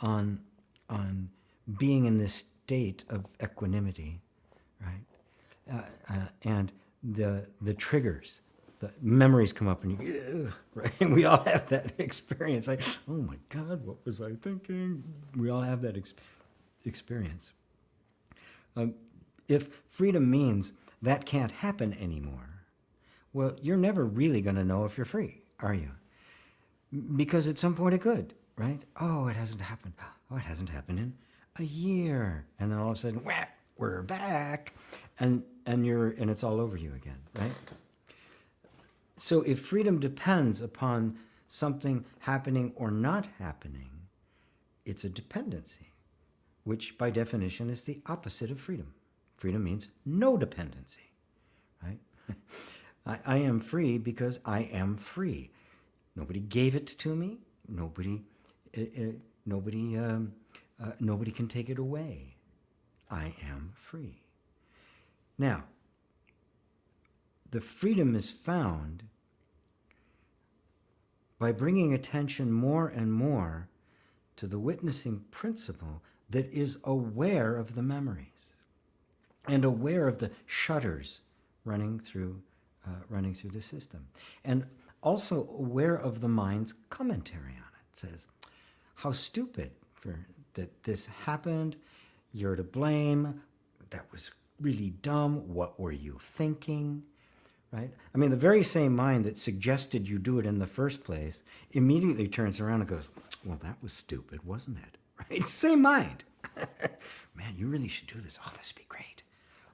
on being in this state of equanimity, right, and the triggers, the memories come up, and you, right, and we all have that experience. Like, oh my God, what was I thinking? We all have that experience. If freedom means that can't happen anymore, well, you're never really going to know if you're free, are you? Because at some point it could, right? Oh, it hasn't happened. Oh, it hasn't happened in a year. And then all of a sudden, whack, we're back. And it's all over you again, right? So if freedom depends upon something happening or not happening, it's a dependency, which by definition is the opposite of freedom. Freedom means no dependency, right? I am free because I am free. Nobody gave it to me. Nobody can take it away. I am free. Now, the freedom is found by bringing attention more and more to the witnessing principle that is aware of the memories and aware of the shutters running through the system, and also aware of the mind's commentary on it. It says, how stupid that this happened, you're to blame, that was really dumb, what were you thinking, right? I mean, the very same mind that suggested you do it in the first place immediately turns around and goes, well, that was stupid, wasn't it? Right? Same mind. Man, you really should do this. Oh, this would be great.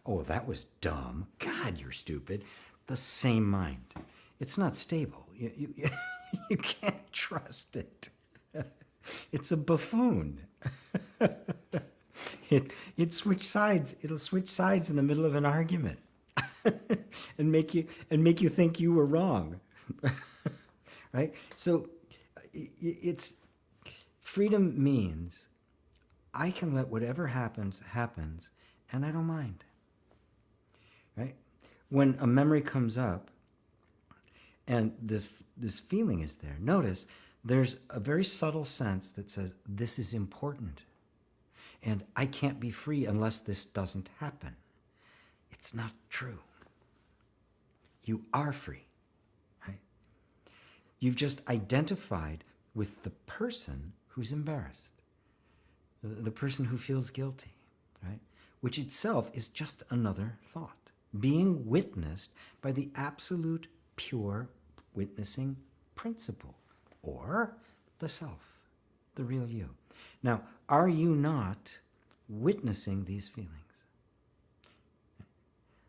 Oh, that was dumb. God, you're stupid. The same mind. It's not stable. You can't trust it. It's a buffoon. It'll switch sides in the middle of an argument and make you think you were wrong. Right? So it's freedom means I can let whatever happens, and I don't mind. Right? When a memory comes up and this feeling is there, notice there's a very subtle sense that says, this is important. And I can't be free unless this doesn't happen. It's not true. You are free. Right? You've just identified with the person who's embarrassed, the person who feels guilty, right? Which itself is just another thought, being witnessed by the absolute pure witnessing principle, or the self, the real you. Now, are you not witnessing these feelings?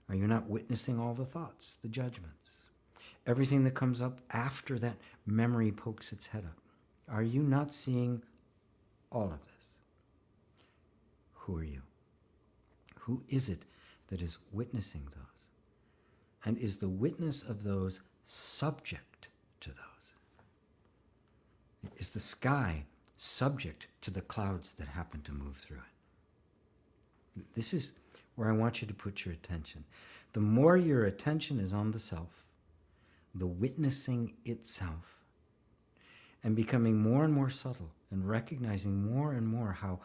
Are you not witnessing all the thoughts, the judgments, everything that comes up after that memory pokes its head up? Are you not seeing all of this? Who are you? Who is it that is witnessing those? And is the witness of those subject to those? Is the sky subject to the clouds that happen to move through it? This is where I want you to put your attention. The more your attention is on the self, the witnessing itself, and becoming more and more subtle and recognizing more and more how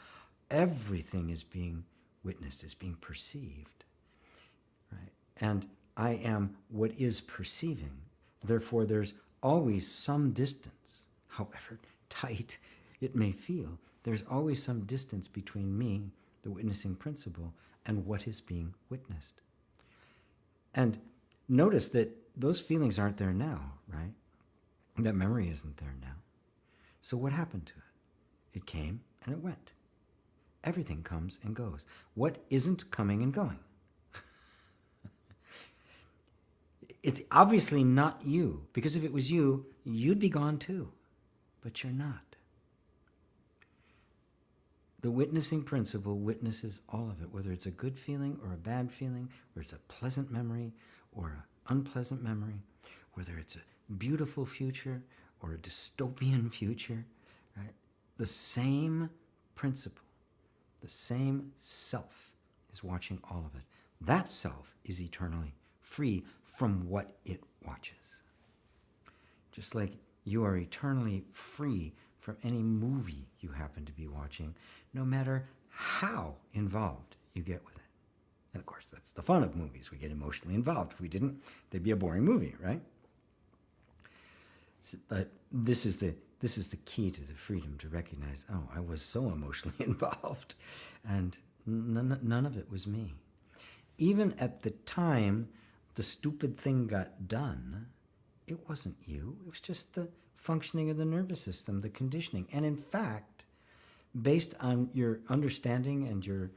everything is being witnessed, is being perceived, right? And I am what is perceiving. Therefore, there's always some distance, however tight it may feel. There's always some distance between me, the witnessing principle, and what is being witnessed. And notice that those feelings aren't there now, right? That memory isn't there now. So what happened to it? It came and it went. everything comes and goes. What isn't coming and going? It's obviously not you, because if it was you, you'd be gone too. But you're not. The witnessing principle witnesses all of it, whether it's a good feeling or a bad feeling, whether it's a pleasant memory or an unpleasant memory, whether it's a beautiful future or a dystopian future, right? The same principle, the same self is watching all of it. That self is eternally free from what it watches. Just like you are eternally free from any movie you happen to be watching, no matter how involved you get with it. And of course, that's the fun of movies. We get emotionally involved. If we didn't, they'd be a boring movie, right? But this is the key to the freedom to recognize, oh, I was so emotionally involved, and none of it was me. Even at the time the stupid thing got done, it wasn't you. It was just the functioning of the nervous system, the conditioning. And in fact, based on your understanding and your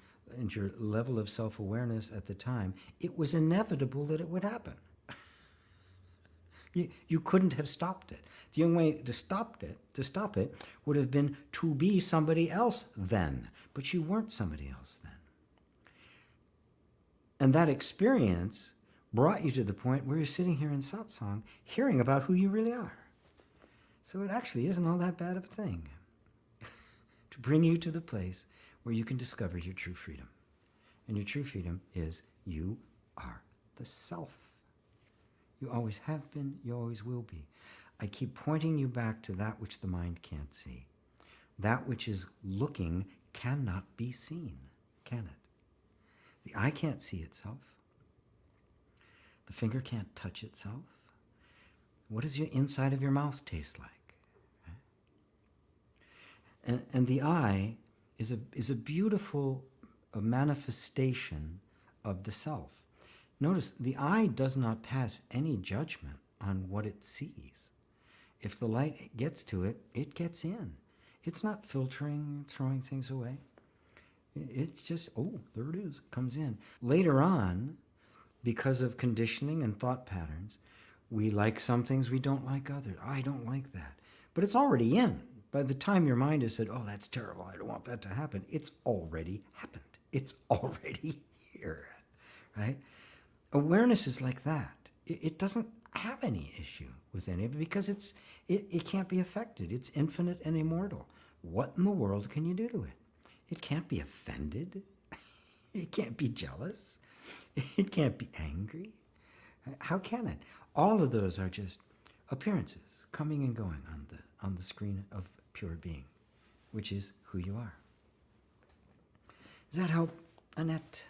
level of self-awareness at the time, it was inevitable that it would happen. You couldn't have stopped it. The only way to stop it would have been to be somebody else then. But you weren't somebody else then. And that experience brought you to the point where you're sitting here in satsang, hearing about who you really are. So it actually isn't all that bad of a thing to bring you to the place where you can discover your true freedom. And your true freedom is you are the self. You always have been, you always will be. I keep pointing you back to that which the mind can't see. That which is looking cannot be seen, can it? The eye can't see itself. The finger can't touch itself. What does your inside of your mouth taste like? Right? And the eye is a beautiful manifestation of the self. Notice, the eye does not pass any judgment on what it sees. If the light gets to it, it gets in. It's not filtering, throwing things away. It's just, oh, there it is, comes in. Later on, because of conditioning and thought patterns, we like some things, we don't like others. I don't like that. But it's already in. By the time your mind has said, oh, that's terrible, I don't want that to happen, it's already happened. It's already here, right? Awareness is like that. It doesn't have any issue with any of it because it can't be affected. It's infinite and immortal. What in the world can you do to it? It can't be offended. It can't be jealous. It can't be angry. How can it? All of those are just appearances coming and going on the screen of pure being, which is who you are. Does that help, Annette?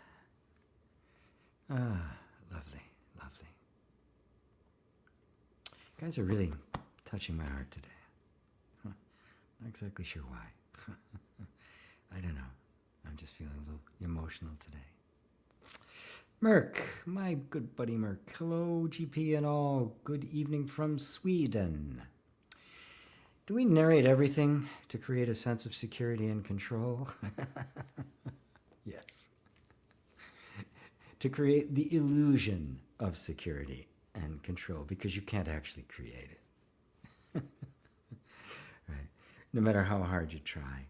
Lovely, lovely. You guys are really touching my heart today. Not exactly sure why. I don't know. I'm just feeling a little emotional today. Merck, my good buddy Merck. Hello, GP and all. Good evening from Sweden. Do we narrate everything to create a sense of security and control? Yes. To create the illusion of security and control, because you can't actually create it. Right? No matter how hard you try,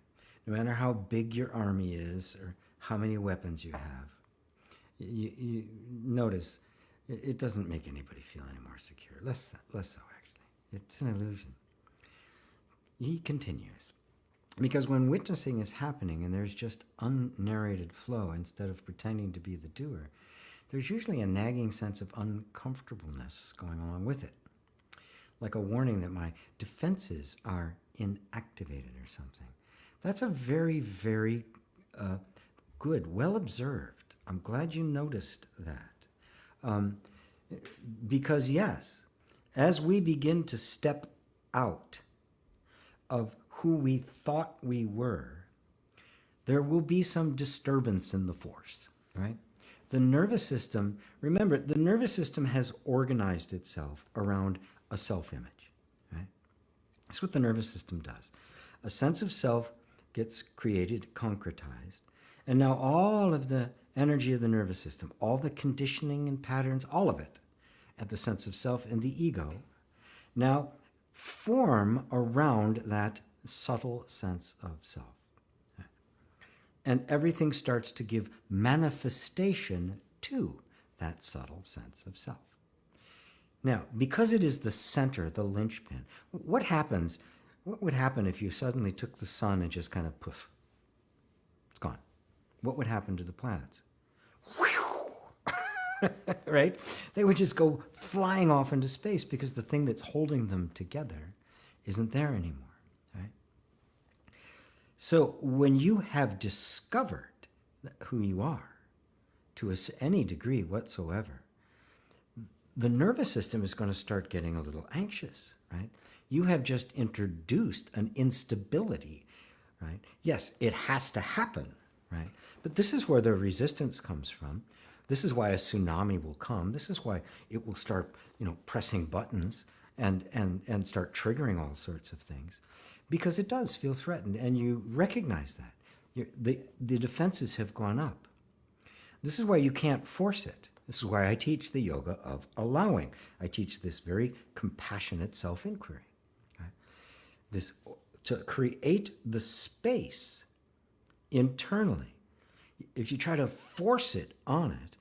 no matter how big your army is or how many weapons you have, you notice it doesn't make anybody feel any more secure. Less so, actually. It's an illusion. He continues. Because when witnessing is happening and there's just unnarrated flow instead of pretending to be the doer, there's usually a nagging sense of uncomfortableness going along with it. Like a warning that my defenses are inactivated or something. That's a very, very good, well observed. I'm glad you noticed that. Because yes, as we begin to step out of who we thought we were, there will be some disturbance in the force, right? The nervous system, remember, the nervous system has organized itself around a self-image, right? That's what the nervous system does. A sense of self gets created, concretized. And now all of the energy of the nervous system, all the conditioning and patterns, all of it, at the sense of self and the ego, now form around that subtle sense of self. And everything starts to give manifestation to that subtle sense of self. Now, because it is the center, the linchpin, what would happen if you suddenly took the sun and just kind of poof, it's gone? What would happen to the planets? Right? They would just go flying off into space because the thing that's holding them together isn't there anymore, right? So when you have discovered who you are to any degree whatsoever, the nervous system is going to start getting a little anxious, right? You have just introduced an instability, right? Yes, it has to happen, right? But this is where the resistance comes from. This is why a tsunami will come. This is why it will start, pressing buttons and start triggering all sorts of things, because it does feel threatened, and you recognize that. The defenses have gone up. This is why you can't force it. This is why I teach the yoga of allowing. I teach this very compassionate self-inquiry. Right? This, to create the space internally. If you try to force it on it,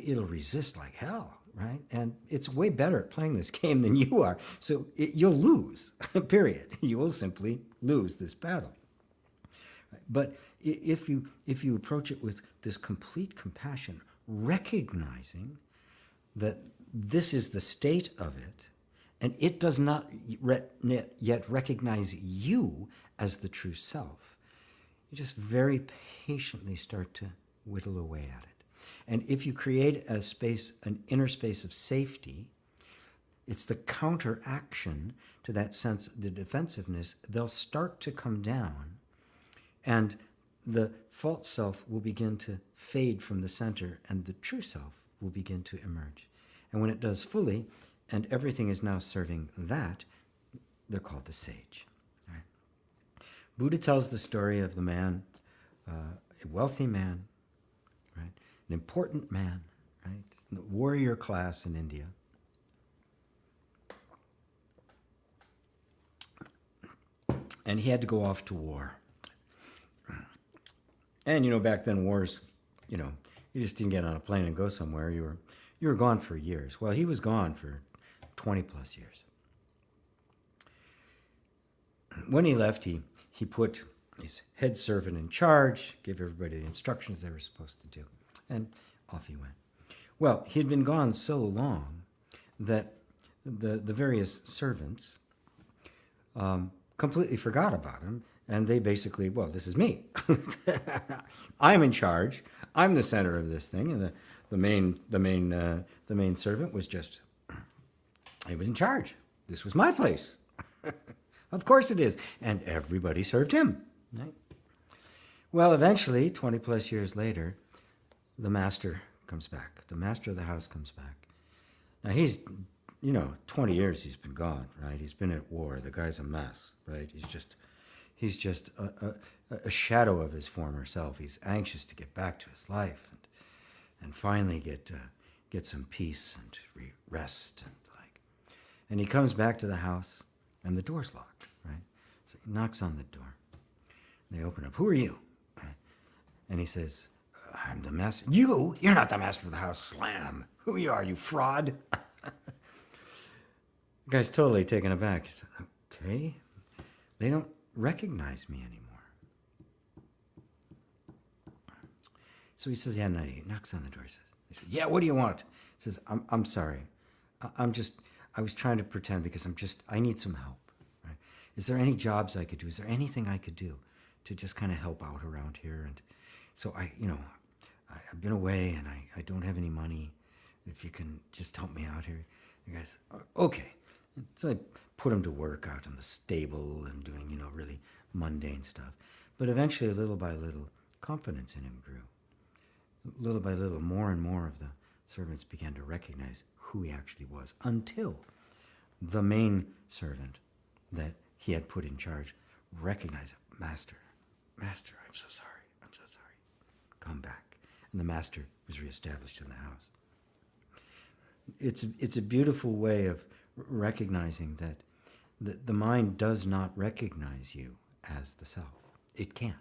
it'll resist like hell, right? And it's way better at playing this game than you are. So you'll lose, period. You will simply lose this battle. But if you approach it with this complete compassion, recognizing that this is the state of it, and it does not yet recognize you as the true self, you just very patiently start to whittle away at it. And if you create a space, an inner space of safety, it's the counteraction to that sense, the defensiveness. They'll start to come down, and the false self will begin to fade from the center, and the true self will begin to emerge. And when it does fully, and everything is now serving that, they're called the sage. Right? Buddha tells the story of the man, a wealthy man, right? An important man, right? The warrior class in India. And he had to go off to war. And back then wars, you just didn't get on a plane and go somewhere. You were gone for years. Well, he was gone for 20 plus years. When he left, he put his head servant in charge, gave everybody the instructions they were supposed to do, and off he went. Well, he had been gone so long that the various servants completely forgot about him. And they basically, this is me. I'm in charge. I'm the center of this thing. And the main servant was just, he was in charge. This was my place. Of course it is. And everybody served him. Right? Well, eventually, 20 plus years later, the master comes back. The master of the house comes back. Now he's, 20 years he's been gone, right? He's been at war. The guy's a mess, right? He's just a shadow of his former self. He's anxious to get back to his life and finally get some peace and rest and he comes back to the house and the door's locked, right? So he knocks on the door. And they open up. Who are you? And he says, I'm the master. You're not the master of the house. Slam. Who you are, you fraud? The guy's totally taken aback. He said, okay. They don't recognize me anymore. So he says, no, he knocks on the door. He says, yeah, what do you want? He says, I'm sorry. I was trying to pretend because I need some help. Right? Is there any jobs I could do? Is there anything I could do to just kind of help out around here? And so I've been away and I don't have any money. If you can just help me out here. The guy said, okay. So I put him to work out in the stable and doing, really mundane stuff. But eventually, little by little, confidence in him grew. Little by little, more and more of the servants began to recognize who he actually was, until the main servant that he had put in charge recognized, Master, Master, I'm so sorry. I'm so sorry. Come back. And the master was reestablished in the house. It's a beautiful way of recognizing that the mind does not recognize you as the self. It can't.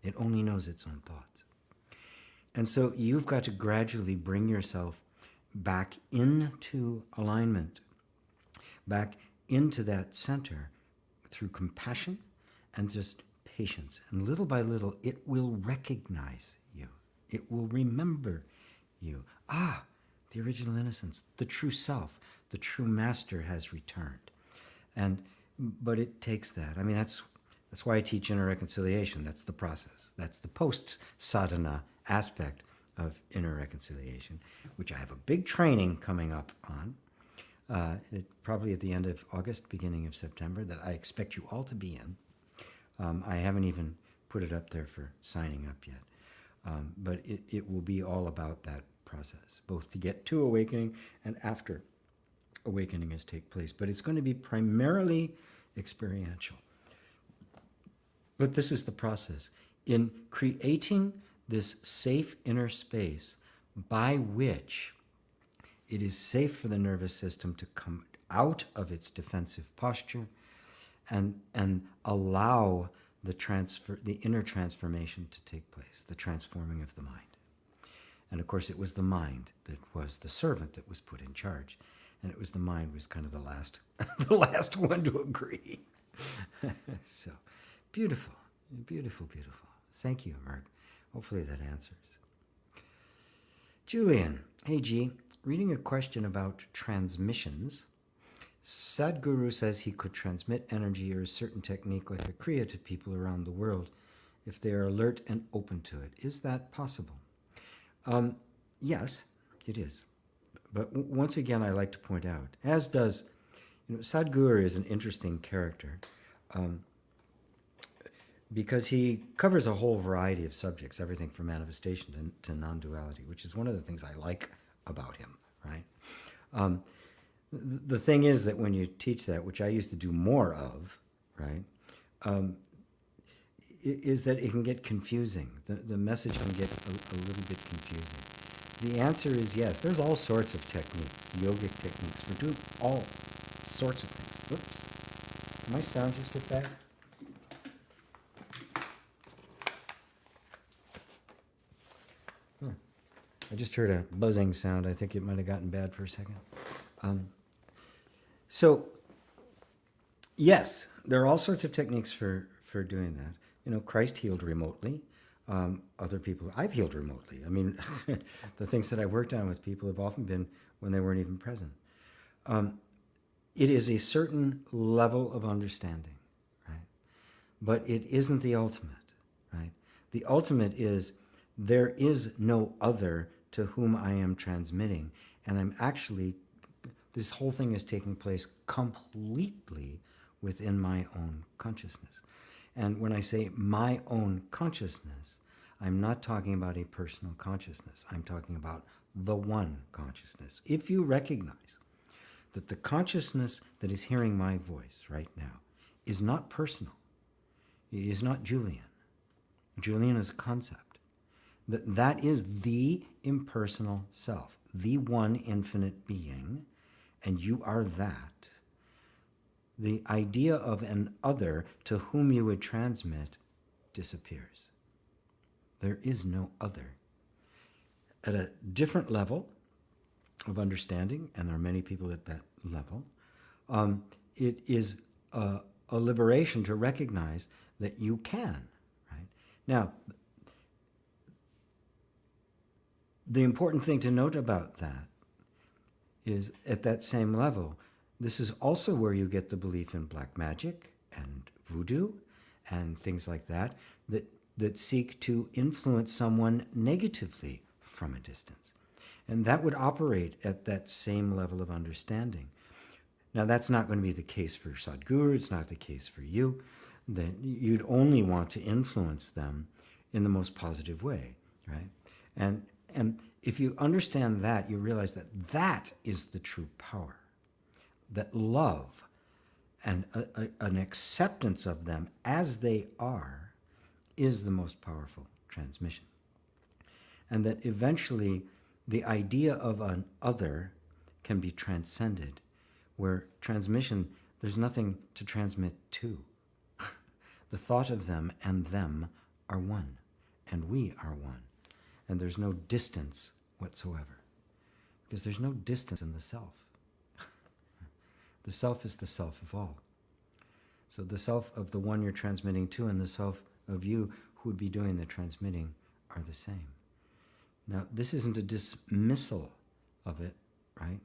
It only knows its own thoughts. And so you've got to gradually bring yourself back into alignment, back into that center through compassion and just patience. And little by little, it will recognize you. It will remember you. Ah, the original innocence, the true self, the true master has returned. But it takes that. I mean, that's why I teach inner reconciliation. That's the process. That's the post-sadhana aspect of inner reconciliation, which I have a big training coming up on, probably at the end of August, beginning of September, that I expect you all to be in. I haven't even put it up there for signing up yet. But it will be all about that process, both to get to awakening and after awakening has taken place. But it's going to be primarily experiential. But this is the process. In creating this safe inner space by which it is safe for the nervous system to come out of its defensive posture and allow the inner transformation to take place, the transforming of the mind. And of course, it was the mind that was the servant that was put in charge. And it was the mind was kind of the last, the last one to agree. So, beautiful, beautiful, beautiful. Thank you, Mark. Hopefully that answers. Julian, hey G, reading a question about transmissions. Sadhguru says he could transmit energy or a certain technique like a kriya to people around the world if they are alert and open to it. Is that possible? Yes, it is. But once again, I like to point out, as does, Sadhguru is an interesting character because he covers a whole variety of subjects, everything from manifestation to non-duality, which is one of the things I like about him, right? The thing is that when you teach that, which I used to do more of, right, is that it can get confusing. The message can get a little bit confusing. The answer is yes. There's all sorts of techniques, yogic techniques for doing all sorts of things. Whoops. Did my sound just get bad? I just heard a buzzing sound. I think it might have gotten bad for a second. So, yes, there are all sorts of techniques for doing that. Christ healed remotely. Other people, I've healed remotely. I mean, the things that I've worked on with people have often been when they weren't even present. It is a certain level of understanding, right? But it isn't the ultimate, right? The ultimate is there is no other to whom I am transmitting, and I'm actually, this whole thing is taking place completely within my own consciousness. And when I say my own consciousness, I'm not talking about a personal consciousness. I'm talking about the one consciousness. If you recognize that the consciousness that is hearing my voice right now is not personal, it is not Julian. Julian is a concept. That is the impersonal self, the one infinite being, and you are that. The idea of an other to whom you would transmit disappears. There is no other. At a different level of understanding, and there are many people at that level, it is a liberation to recognize that you can. Right? Now, the important thing to note about that is at that same level, this is also where you get the belief in black magic and voodoo and things like that seek to influence someone negatively from a distance. And that would operate at that same level of understanding. Now, that's not going to be the case for Sadhguru. It's not the case for you. That you'd only want to influence them in the most positive way, right? And if you understand that, you realize that that is the true power. That love and an acceptance of them as they are is the most powerful transmission. And that eventually the idea of an other can be transcended, where transmission, there's nothing to transmit to. The thought of them and them are one, and we are one. And there's no distance whatsoever, because there's no distance in the self. The self is the self of all. So the self of the one you're transmitting to and the self of you who would be doing the transmitting are the same. Now, this isn't a dismissal of it, right?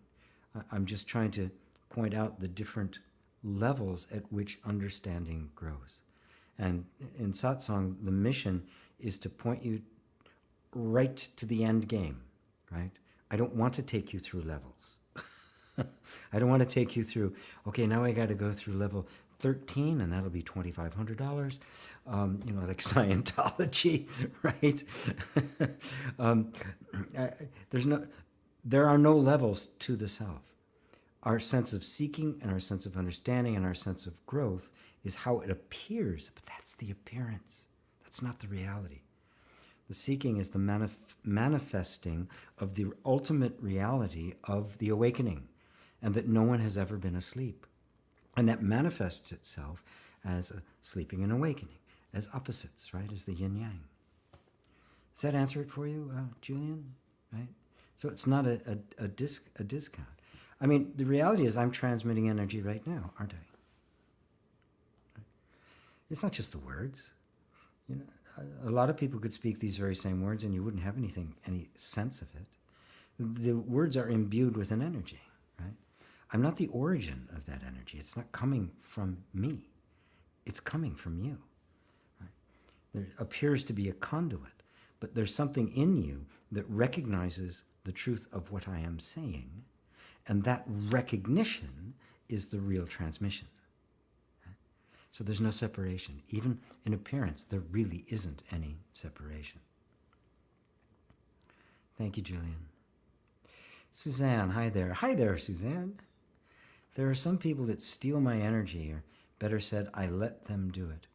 I'm just trying to point out the different levels at which understanding grows. And in Satsang, the mission is to point you right to the end game, right? I don't want to take you through levels. I don't want to take you through, okay, now I got to go through level 13 and that'll be $2,500, like Scientology, right? There are no levels to the self. Our sense of seeking and our sense of understanding and our sense of growth is how it appears, but that's the appearance. That's not the reality. The seeking is the manifesting of the ultimate reality of the awakening, and that no one has ever been asleep. And that manifests itself as a sleeping and awakening, as opposites, right, as the yin-yang. Does that answer it for you, Julian? Right? So it's not a discount. I mean, the reality is I'm transmitting energy right now, aren't I? Right? It's not just the words. You know, a lot of people could speak these very same words and you wouldn't have any sense of it. The words are imbued with an energy, right? I'm not the origin of that energy. It's not coming from me. It's coming from you. Right? There appears to be a conduit, but there's something in you that recognizes the truth of what I am saying, and that recognition is the real transmission. Right? So there's no separation. Even in appearance, there really isn't any separation. Thank you, Julian. Suzanne, hi there. Hi there, Suzanne. There are some people that steal my energy, or better said, I let them do it.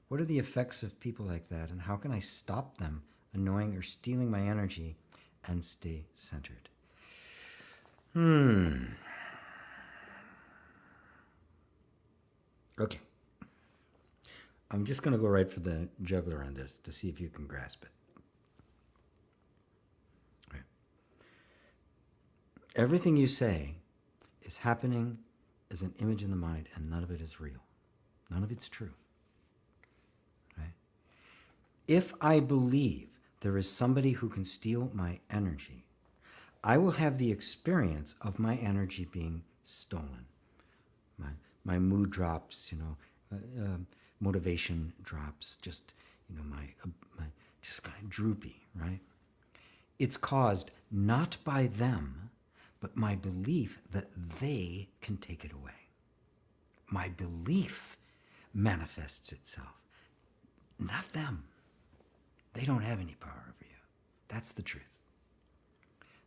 What are the effects of people like that, and how can I stop them annoying or stealing my energy and stay centered? Okay. I'm just going to go right for the jugular on this to see if you can grasp it. Right. Everything you say is happening as an image in the mind, and none of it is real. None of it's true. Right? If I believe there is somebody who can steal my energy, I will have the experience of my energy being stolen. My mood drops, motivation drops, just, my just kind of droopy, right? It's caused not by them, but my belief that they can take it away. My belief manifests itself, not them. They don't have any power over you. That's the truth.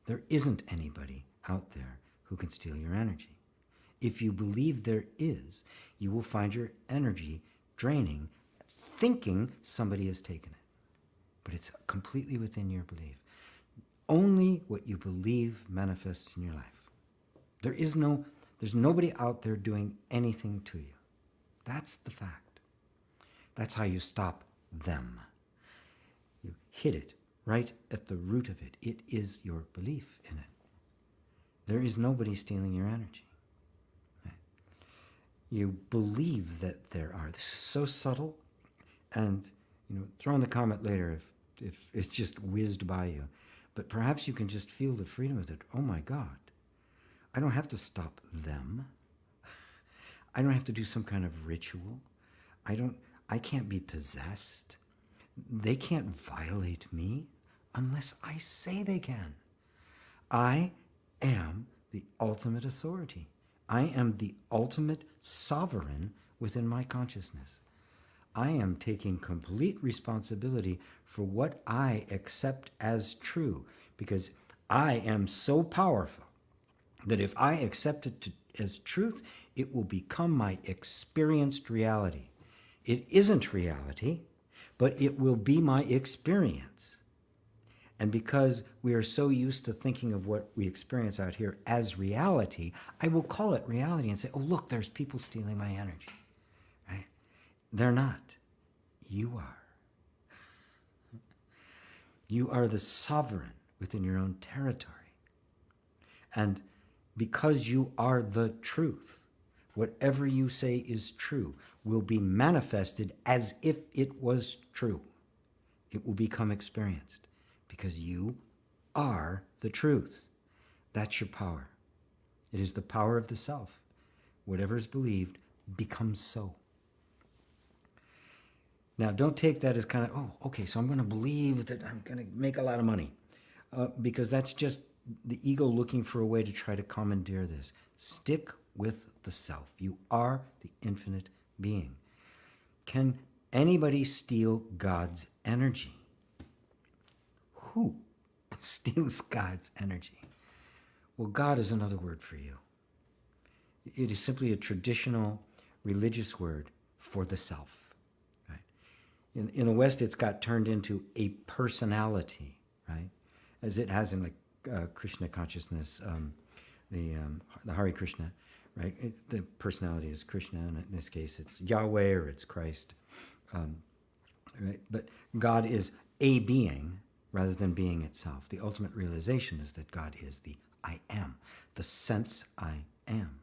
There isn't anybody out there who can steal your energy. If you believe there is, you will find your energy draining, thinking somebody has taken it. But it's completely within your belief. Only what you believe manifests in your life. There's nobody out there doing anything to you. That's the fact. That's how you stop them. You hit it right at the root of it. It is your belief in it. There is nobody stealing your energy. Right? You believe that there are. This is so subtle. And throw in the comment later if it's just whizzed by you. But perhaps you can just feel the freedom of it. Oh my God, I don't have to stop them. I don't have to do some kind of ritual. I can't be possessed. They can't violate me unless I say they can. I am the ultimate authority. I am the ultimate sovereign within my consciousness. I am taking complete responsibility for what I accept as true, because I am so powerful that if I accept it as truth, it will become my experienced reality. It isn't reality, but it will be my experience. And because we are so used to thinking of what we experience out here as reality, I will call it reality and say, oh, look, there's people stealing my energy. Right? They're not. You are. You are the sovereign within your own territory. And because you are the truth, whatever you say is true will be manifested as if it was true. It will become experienced because you are the truth. That's your power. It is the power of the self. Whatever is believed becomes so. Now, don't take that as kind of, oh, okay, so I'm going to believe that I'm going to make a lot of money. Because that's just the ego looking for a way to try to commandeer this. Stick with the self. You are the infinite being. Can anybody steal God's energy? Who steals God's energy? Well, God is another word for you. It is simply a traditional religious word for the self. Right? In the West, it's got turned into a personality, right? As it has in like Krishna consciousness, the Hare Krishna, right? The personality is Krishna, and in this case, it's Yahweh or it's Christ. Right? But God is a being rather than being itself. The ultimate realization is that God is the I am, the sense I am.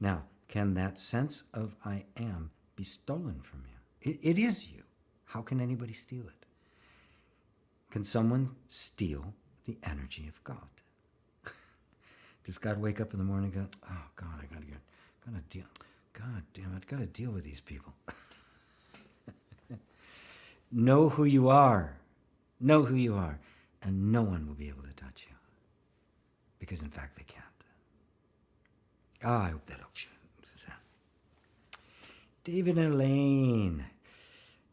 Now, can that sense of I am be stolen from you? It is you. How can anybody steal it? Can someone steal the energy of God? Does God wake up in the morning and go, oh God, gotta deal. God damn it, gotta deal with these people. Know who you are. Know who you are. And no one will be able to touch you. Because in fact they can't. I hope that helps you. David and Elaine.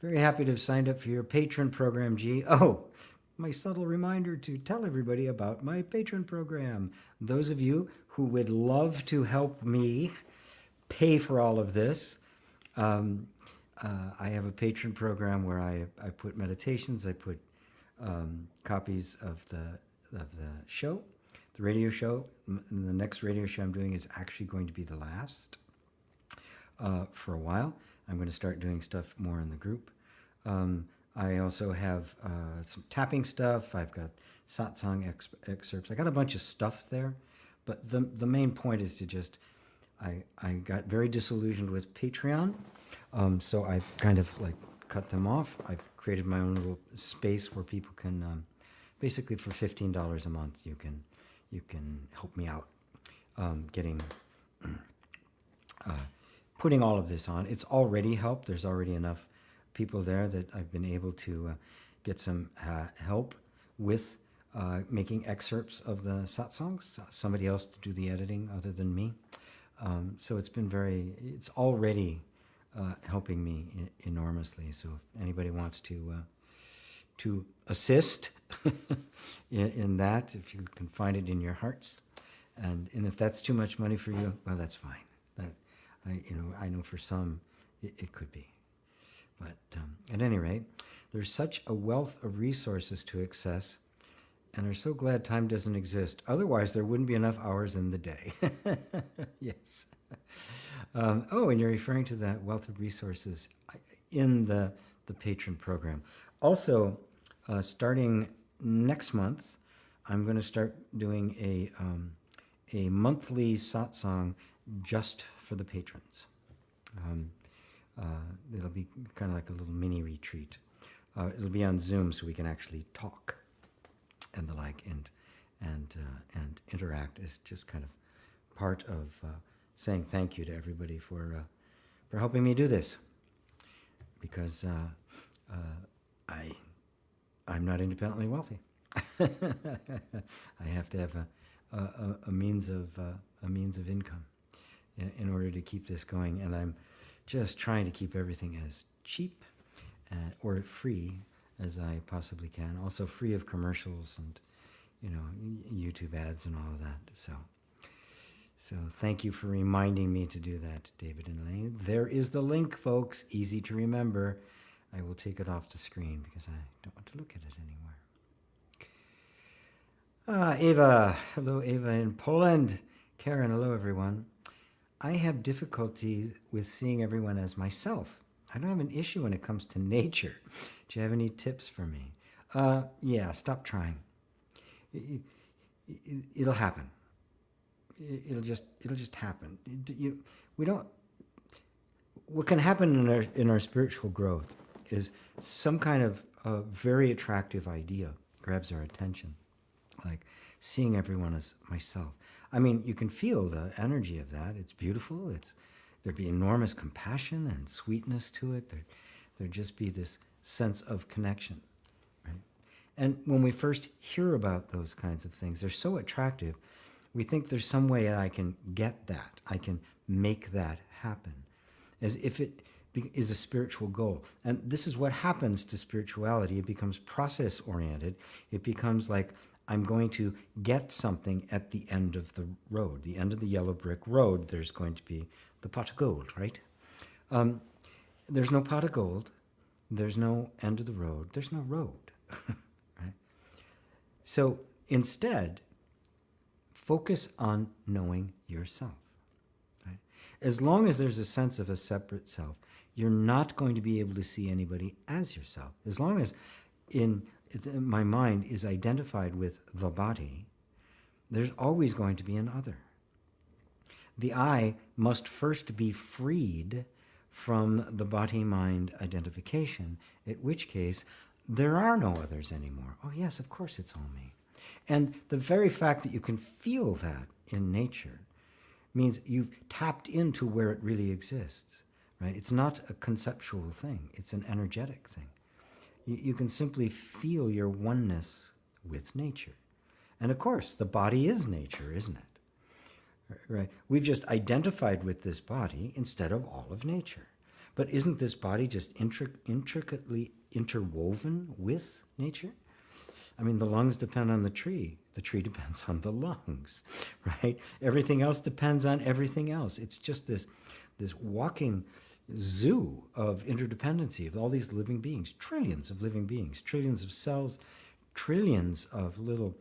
Very happy to have signed up for your patron program, G. Oh, my subtle reminder to tell everybody about my patron program. Those of you who would love to help me pay for all of this, I have a patron program where I put meditations, I put copies of the show, the radio show. And the next radio show I'm doing is actually going to be the last for a while. I'm going to start doing stuff more in the group. I also have some tapping stuff. I've got satsang excerpts. I got a bunch of stuff there. But the main point is to just, I got very disillusioned with Patreon. So I've kind of like cut them off. I've created my own little space where people can, basically for $15 a month, you can help me out getting, putting all of this on. It's already helped. There's already enough people there that I've been able to get some help with making excerpts of the satsangs, somebody else to do the editing other than me. So it's already helping me enormously. So if anybody wants to assist in that, if you can find it in your hearts, and if that's too much money for you, well, that's fine. I know for some it could be. But at any rate, there's such a wealth of resources to access, and are so glad time doesn't exist. Otherwise, there wouldn't be enough hours in the day. Yes. And you're referring to that wealth of resources in the patron program. Also, starting next month, I'm going to start doing a monthly satsang just for the patrons. It'll be kind of like a little mini retreat. It'll be on Zoom, so we can actually talk and the like, and interact. Is just kind of part of saying thank you to everybody for helping me do this, because I'm not independently wealthy. I have to have a means of income in order to keep this going, and I'm just trying to keep everything as cheap or free as I possibly can. Also free of commercials and YouTube ads and all of that. So thank you for reminding me to do that, David and Elaine. There is the link, folks. Easy to remember. I will take it off the screen because I don't want to look at it anymore. Ava. Hello, Ava in Poland. Karen, hello, everyone. I have difficulty with seeing everyone as myself. I don't have an issue when it comes to nature. Do you have any tips for me? Yeah, stop trying. It'll happen. It'll just happen. We don't. What can happen in our spiritual growth is some kind of very attractive idea grabs our attention, like seeing everyone as myself. I mean, you can feel the energy of that. It's beautiful. There'd be enormous compassion and sweetness to it. There'd just be this sense of connection, right? And when we first hear about those kinds of things, they're so attractive. We think there's some way I can get that. I can make that happen, as if it is a spiritual goal. And this is what happens to spirituality. It becomes process-oriented. It becomes like, I'm going to get something at the end of the road. The end of the yellow brick road, there's going to be the pot of gold, right? There's no pot of gold. There's no end of the road. There's no road, right? So instead, focus on knowing yourself, right? As long as there's a sense of a separate self, you're not going to be able to see anybody as yourself. As long as my mind is identified with the body, there's always going to be an other. The I must first be freed from the body-mind identification, at which case there are no others anymore. Oh yes, of course it's all me. And the very fact that you can feel that in nature means you've tapped into where it really exists, right? It's not a conceptual thing, it's an energetic thing. You can simply feel your oneness with nature. And of course, the body is nature, isn't it? Right? We've just identified with this body instead of all of nature. But isn't this body just intricately interwoven with nature? I mean, the lungs depend on the tree depends on the lungs, right? Everything else depends on everything else. It's just this walking zoo of interdependency of all these living beings, trillions of living beings, trillions of cells, trillions of little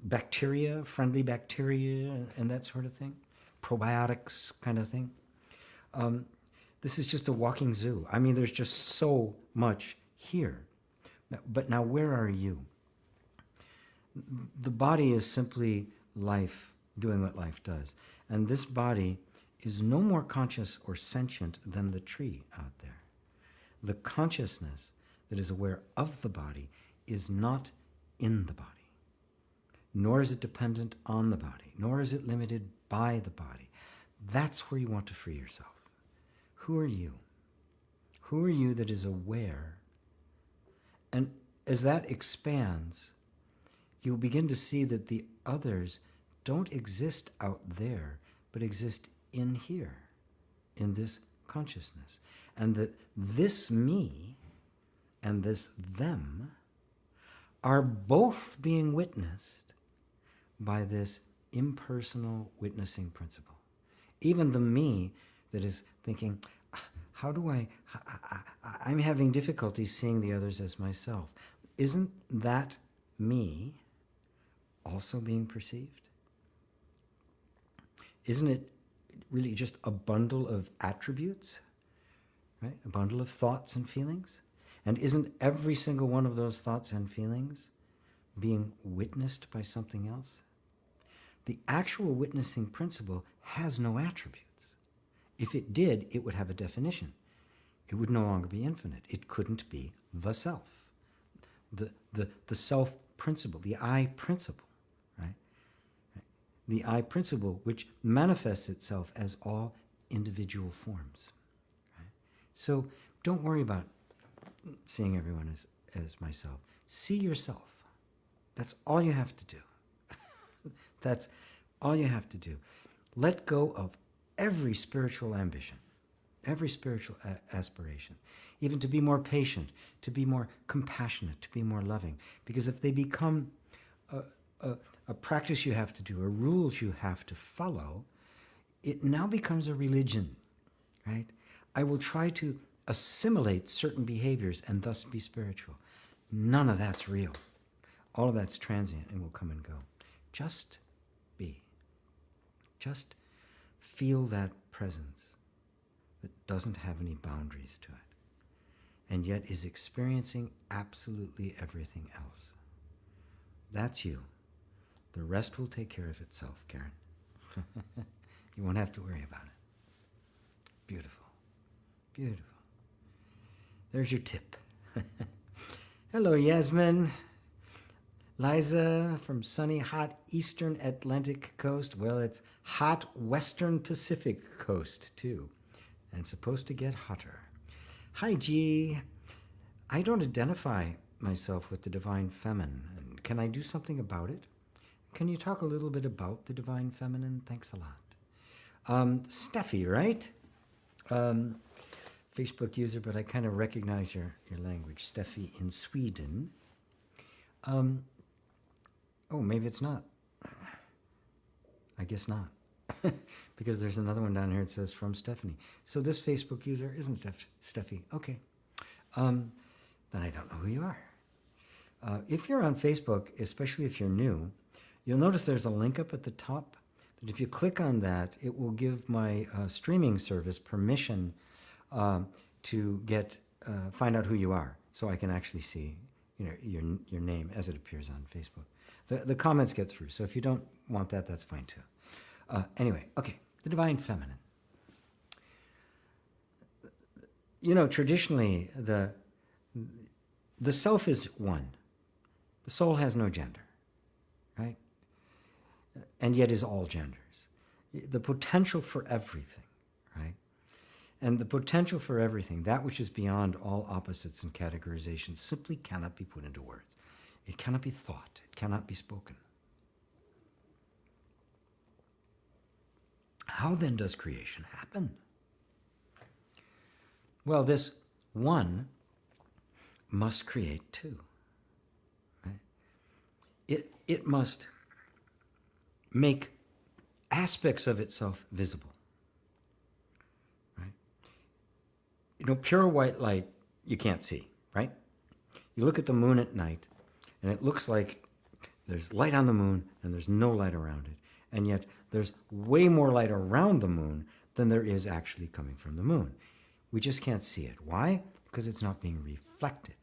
bacteria, friendly bacteria, and that sort of thing, probiotics kind of thing. This is just a walking zoo. I mean, there's just so much here. But now where are you? The body is simply life doing what life does. And this body is no more conscious or sentient than the tree out there. The consciousness that is aware of the body is not in the body, nor is it dependent on the body, nor is it limited by the body. That's where you want to free yourself. Who are you? Who are you that is aware? And as that expands, you'll begin to see that the others don't exist out there, but exist in here, in this consciousness. And that this me and this them are both being witnessed by this impersonal witnessing principle. Even the me that is thinking, how do I'm having difficulty seeing the others as myself. Isn't that me also being perceived? Isn't it really just a bundle of attributes, right? A bundle of thoughts and feelings? And isn't every single one of those thoughts and feelings being witnessed by something else? The actual witnessing principle has no attributes. If it did, it would have a definition. It would no longer be infinite. It couldn't be the self. The self principle, the I principle, right? The I principle, which manifests itself as all individual forms. Right? So don't worry about seeing everyone as myself. See yourself. That's all you have to do. That's all you have to do. Let go of every spiritual ambition, every spiritual aspiration, even to be more patient, to be more compassionate, to be more loving. Because if they become a practice you have to do, or rules you have to follow, it now becomes a religion, right? I will try to assimilate certain behaviors and thus be spiritual. None of that's real. All of that's transient and will come and go. Just be. Just feel that presence that doesn't have any boundaries to it, and yet is experiencing absolutely everything else. That's you. The rest will take care of itself, Karen. You won't have to worry about it. Beautiful. Beautiful. There's your tip. Hello, Yasmin. Liza from sunny, hot eastern Atlantic coast. Well, it's hot western Pacific coast, too. And supposed to get hotter. Hi, G. I don't identify myself with the divine feminine. Can I do something about it? Can you talk a little bit about the divine feminine? Thanks a lot. Steffi, right? Facebook user, but I kind of recognize your language. Steffi in Sweden. Oh, maybe it's not. I guess not. Because there's another one down here that says from Stephanie. So this Facebook user isn't Steffi. Okay. Then I don't know who you are. If you're on Facebook, especially if you're new, you'll notice there's a link up at the top. That if you click on that, it will give my streaming service permission to find out who you are, so I can actually see your name as it appears on Facebook. The comments get through, so if you don't want that, that's fine too. Anyway, okay, the divine feminine. Traditionally, the self is one. The soul has no gender, right? And yet is all genders. The potential for everything, right? And the potential for everything, that which is beyond all opposites and categorizations, simply cannot be put into words. It cannot be thought. It cannot be spoken. How then does creation happen? Well, this one must create two. Right? It must make aspects of itself visible. Right? Pure white light you can't see, right? You look at the moon at night, and it looks like there's light on the moon and there's no light around it. And yet there's way more light around the moon than there is actually coming from the moon. We just can't see it. Why? Because it's not being reflected.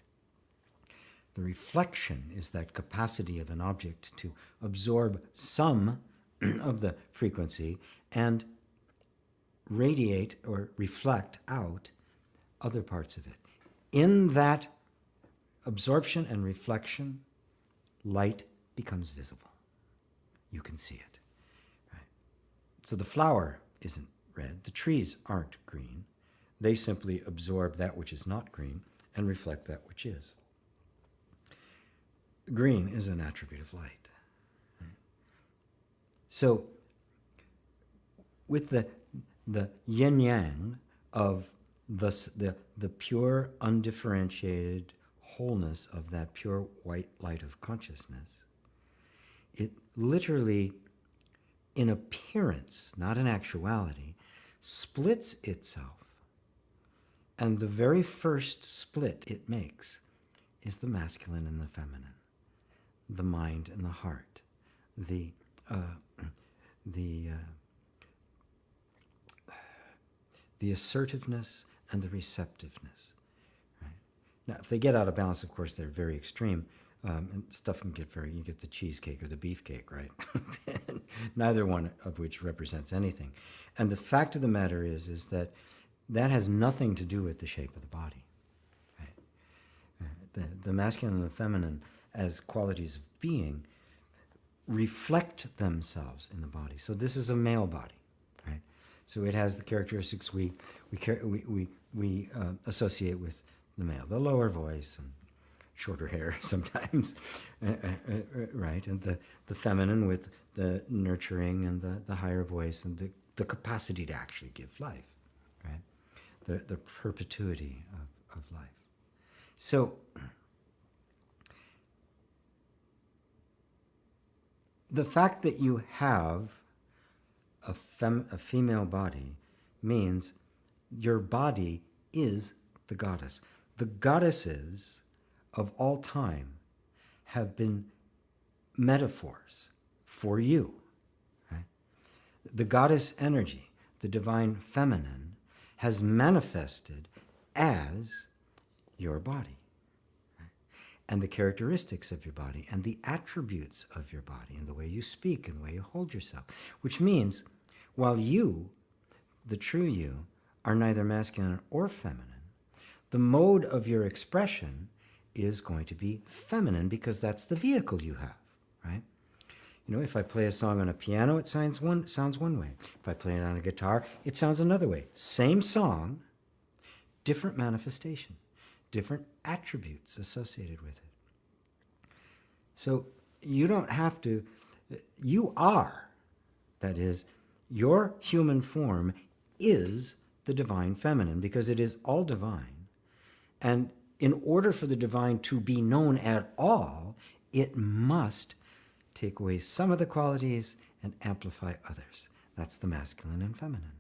The reflection is that capacity of an object to absorb some of the frequency and radiate or reflect out other parts of it. In that absorption and reflection, light becomes visible. You can see it. Right? So the flower isn't red. The trees aren't green. They simply absorb that which is not green and reflect that which is. Green is an attribute of light. Right? So with the yin-yang of the pure, undifferentiated wholeness of that pure white light of consciousness, it literally, in appearance, not in actuality, splits itself. And the very first split it makes is the masculine and the feminine, the mind and the heart, the assertiveness and the receptiveness. Right? Now, if they get out of balance, of course, they're very extreme. And stuff can get you get the cheesecake or the beefcake, right? Neither one of which represents anything. And the fact of the matter is that has nothing to do with the shape of the body. Right? The masculine and the feminine, as qualities of being, reflect themselves in the body. So this is a male body, right? So it has the characteristics we associate with the male, the lower voice and shorter hair sometimes, right? And the feminine with the nurturing and the higher voice and the capacity to actually give life, right? The perpetuity of life. So the fact that you have a female body means your body is the goddess. The goddesses of all time have been metaphors for you. Right? The goddess energy, the divine feminine, has manifested as your body. Right? And the characteristics of your body, and the attributes of your body, and the way you speak, and the way you hold yourself. Which means, while you, the true you, are neither masculine or feminine, the mode of your expression is going to be feminine, because that's the vehicle you have, right? You know, if I play a song on a piano, it sounds one way. If I play it on a guitar, it sounds another way. Same song, different manifestation, different attributes associated with it. So you don't have to, you are, that is, your human form is the divine feminine, because it is all divine. And in order for the divine to be known at all, it must take away some of the qualities and amplify others. That's the masculine and feminine.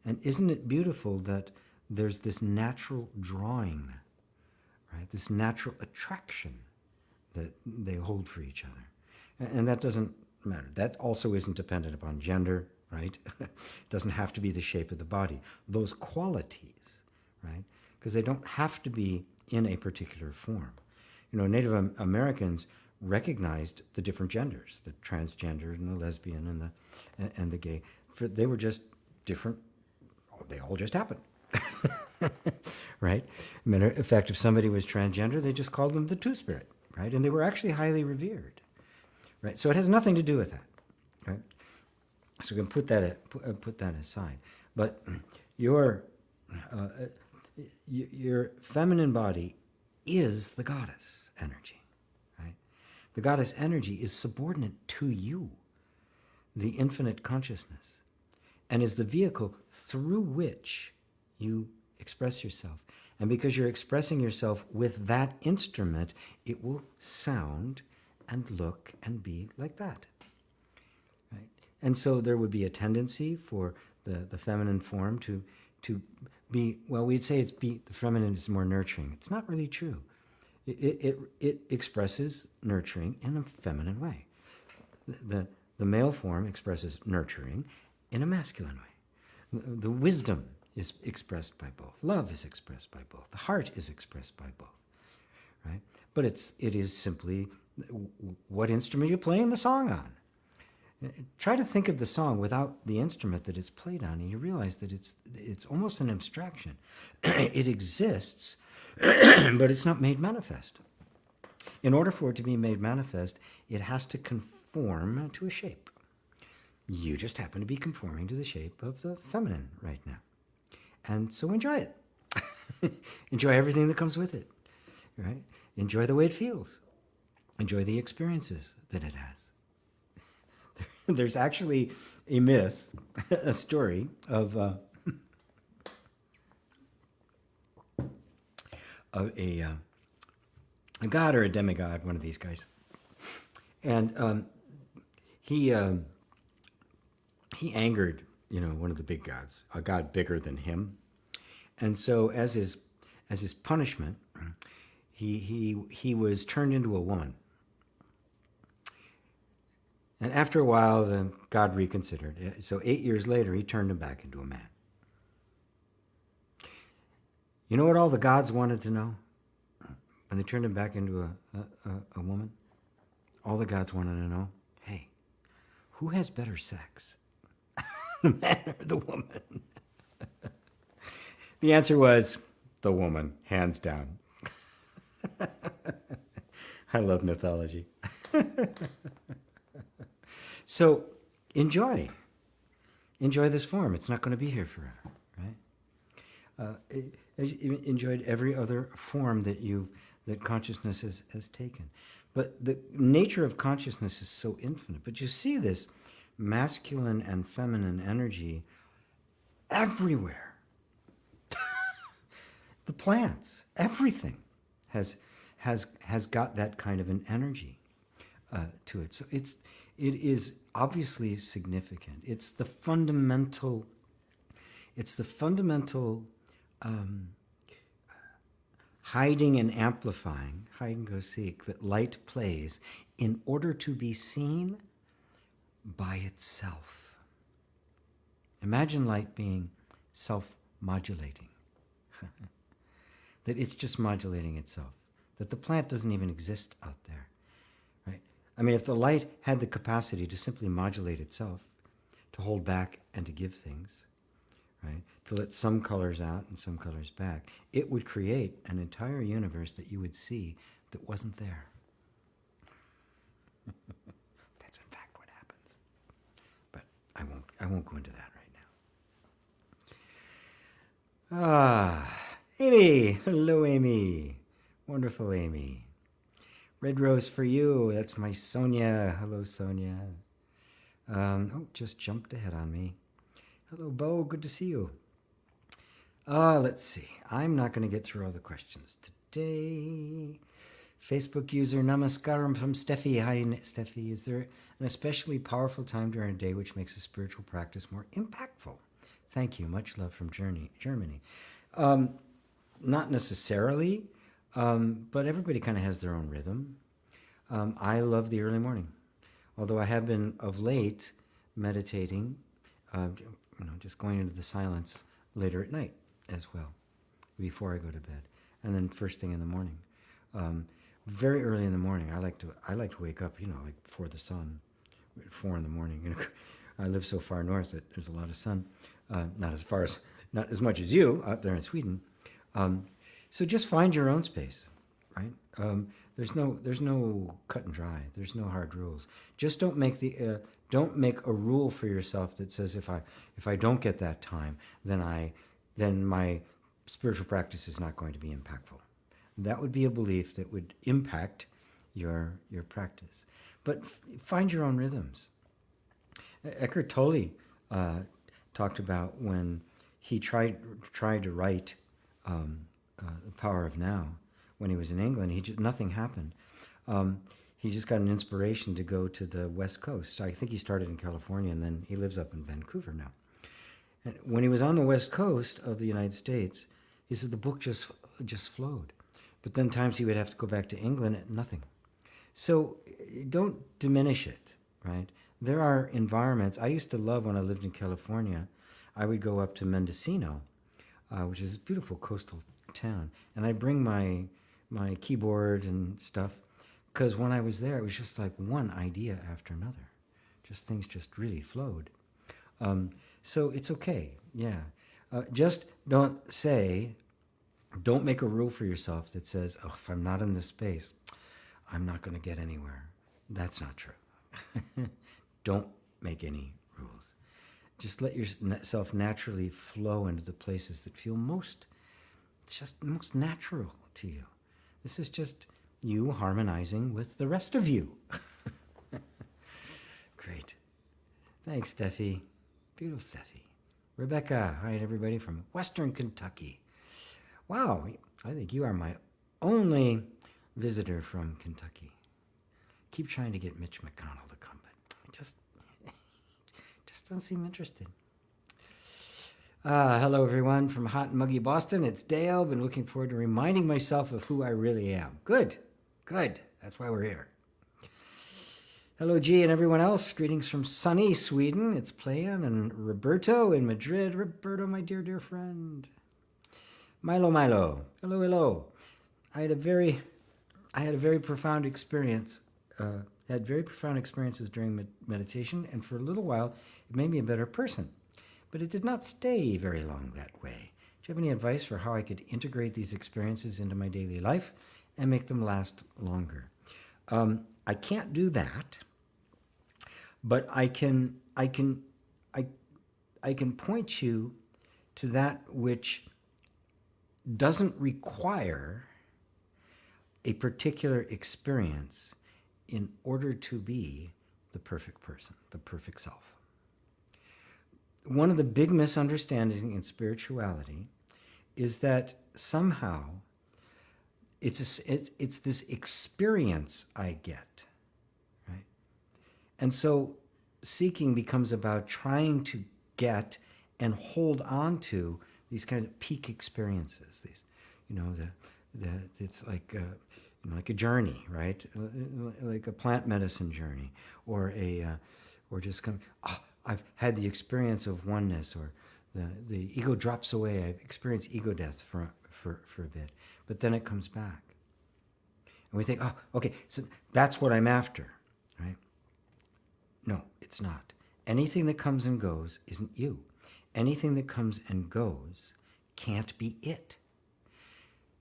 And isn't it beautiful that there's this natural drawing, right? This natural attraction that they hold for each other. And that doesn't matter. That also isn't dependent upon gender, right? It doesn't have to be the shape of the body. Those qualities, right? Because they don't have to be in a particular form. You know, Native Americans recognized the different genders, the transgender and the lesbian and the gay. They were just different. They all just happened, right? Matter of fact, if somebody was transgender, they just called them the Two-Spirit, right? And they were actually highly revered, right? So it has nothing to do with that, right? So we can put that aside. But your feminine body is the goddess energy, right? The goddess energy is subordinate to you, the infinite consciousness, and is the vehicle through which you express yourself. And because you're expressing yourself with that instrument, it will sound and look and be like that. Right? And so there would be a tendency for the feminine form to be, well, we'd say the feminine is more nurturing. It's not really true. It expresses nurturing in a feminine way. The male form expresses nurturing in a masculine way. The wisdom is expressed by both. Love is expressed by both. The heart is expressed by both, right? But it is simply what instrument you're playing the song on. Try to think of the song without the instrument that it's played on, and you realize that it's almost an abstraction. It exists, but it's not made manifest. In order for it to be made manifest, it has to conform to a shape. You just happen to be conforming to the shape of the feminine right now. And so enjoy it. Enjoy everything that comes with it, right? Enjoy the way it feels. Enjoy the experiences that it has. There's actually a myth, a story of a god or a demigod, one of these guys. And he angered, one of the big gods, a god bigger than him. And so as his punishment, he was turned into a woman. And after a while, the god reconsidered. So 8 years later, he turned him back into a man. You know what all the gods wanted to know when they turned him back into a woman? All the gods wanted to know, hey, who has better sex? The man or the woman? The answer was the woman, hands down. I love mythology. So enjoy this form. It's not going to be here forever, right? Enjoyed every other form that consciousness has taken. But the nature of consciousness is so infinite. But you see this masculine and feminine energy everywhere. The plants, everything has got that kind of an energy to it. So it is obviously significant. It's the fundamental hiding and amplifying, hide and go seek, that light plays in order to be seen by itself. Imagine light being self-modulating, that it's just modulating itself, that the plant doesn't even exist out there, right? I mean, if the light had the capacity to simply modulate itself, to hold back and to give things, right, to let some colors out and some colors back, it would create an entire universe that you would see that wasn't there. That's in fact what happens. But I won't go into that right now. Amy. Hello, Amy. Wonderful, Amy. Red rose for you. That's my Sonia. Hello, Sonia. Just jumped ahead on me. Hello, Bo. Good to see you. Let's see. I'm not going to get through all the questions today. Facebook user Namaskaram from Steffi. Hi, Steffi. Is there an especially powerful time during a day which makes a spiritual practice more impactful? Thank you. Much love from Germany. Not necessarily, but everybody kind of has their own rhythm. I love the early morning, although I have been of late meditating, just going into the silence later at night as well, before I go to bed, and then first thing in the morning. Very early in the morning, I like to wake up, like before the sun, at 4 in the morning. I live so far north that there's a lot of sun. Not as much as you out there in Sweden. So just find your own space, right? There's no cut and dry. There's no hard rules. Just don't make a rule for yourself that says if I don't get that time, then my spiritual practice is not going to be impactful. That would be a belief that would impact your practice. But find your own rhythms. Eckhart Tolle talked about when he tried to write The Power of Now when he was in England. Nothing happened. He just got an inspiration to go to the West Coast. I think he started in California, and then he lives up in Vancouver now. And when he was on the West Coast of the United States, he said the book just flowed. But then times he would have to go back to England, nothing. So don't diminish it, right? There are environments. I used to love when I lived in California, I would go up to Mendocino, which is a beautiful coastal town, and I'd bring my keyboard and stuff, because when I was there, it was just like one idea after another. Things just really flowed. So it's okay, yeah. Just don't make a rule for yourself that says, if I'm not in this space, I'm not going to get anywhere. That's not true. Don't make any rules. Just let yourself naturally flow into the places that feel most natural to you. This is just you harmonizing with the rest of you. Great. Thanks, Steffi. Beautiful Steffi. Rebecca, hi everybody from Western Kentucky. Wow, I think you are my only visitor from Kentucky. Keep trying to get Mitch McConnell to come, but just doesn't seem interested. Hello everyone from hot and muggy Boston. It's Dale. Been looking forward to reminding myself of who I really am. Good. That's why we're here. Hello G and everyone else. Greetings from sunny Sweden. It's Playan and Roberto in Madrid. Roberto, my dear friend. Milo. Hello. I had a very profound experience. Had very profound experiences during meditation, and for a little while, it made me a better person. But it did not stay very long that way. Do you have any advice for how I could integrate these experiences into my daily life and make them last longer? I can't do that, but I can point you to that which doesn't require a particular experience in order to be the perfect person, the perfect self. One of the big misunderstandings in spirituality is that somehow it's this experience I get, right? And so seeking becomes about trying to get and hold on to these kind of peak experiences, these, It's like a journey, right? Like a plant medicine journey, or or just come. Oh, I've had the experience of oneness, or the ego drops away. I've experienced ego death for a bit, but then it comes back, and we think, oh, okay, so that's what I'm after, right? No, it's not. Anything that comes and goes isn't you. Anything that comes and goes can't be it.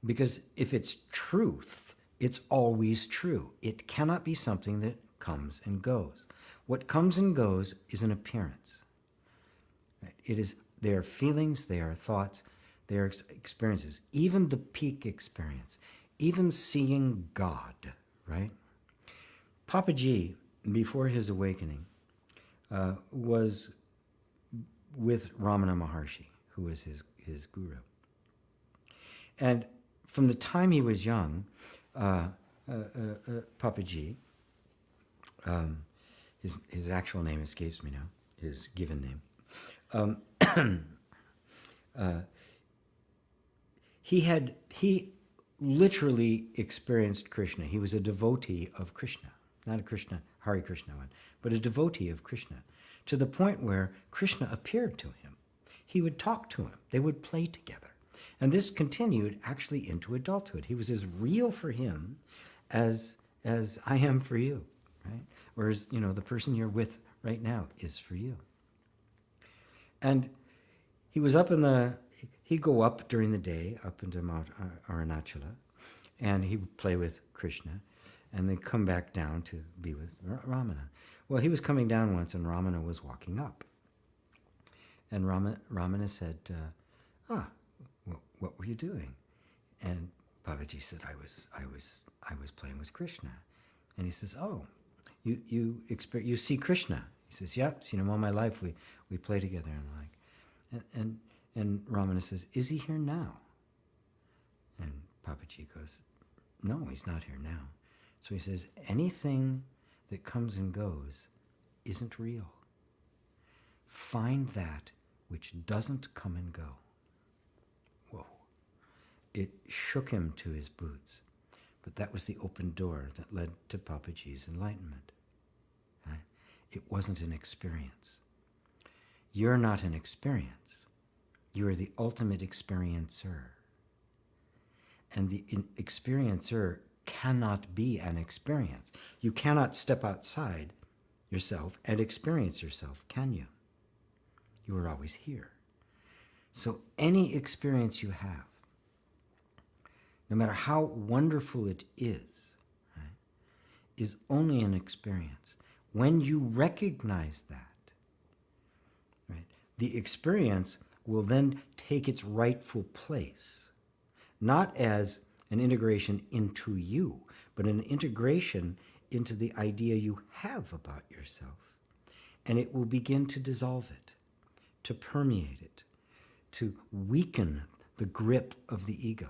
Because if it's truth, it's always true. It cannot be something that comes and goes. What comes and goes is an appearance. Right? They are feelings, they are thoughts, they are experiences. Even the peak experience, even seeing God, right? Papaji, before his awakening, was with Ramana Maharshi, who was his guru. And from the time he was young, Papaji, his actual name escapes me now, his given name, he literally experienced Krishna. He was a devotee of Krishna, not a Krishna, Hare Krishna one, but a devotee of Krishna, to the point where Krishna appeared to him. He would talk to him. They would play together. And this continued actually into adulthood. He was as real for him as I am for you, right? Whereas, the person you're with right now is for you. And he was he'd go up during the day, up into Mount Arunachala, and he would play with Krishna, and then come back down to be with Ramana. Well, he was coming down once, and Ramana was walking up. And Ramana said, what were you doing? And Babaji said, I was playing with Krishna. And he says, oh, you see Krishna? He says, yeah, seen him all my life. We play together and like. And Ramana says, is he here now? And Babaji goes, no, he's not here now. So he says, anything that comes and goes isn't real. Find that which doesn't come and go. Whoa. It shook him to his boots. But that was the open door that led to Papaji's enlightenment. Right? It wasn't an experience. You're not an experience. You are the ultimate experiencer. And the experiencer cannot be an experience. You cannot step outside yourself and experience yourself, can you? You are always here. So any experience you have, no matter how wonderful it is, right, is only an experience. When you recognize that, right, the experience will then take its rightful place, not as an integration into you, but an integration into the idea you have about yourself. And it will begin to dissolve it, to permeate it, to weaken the grip of the ego.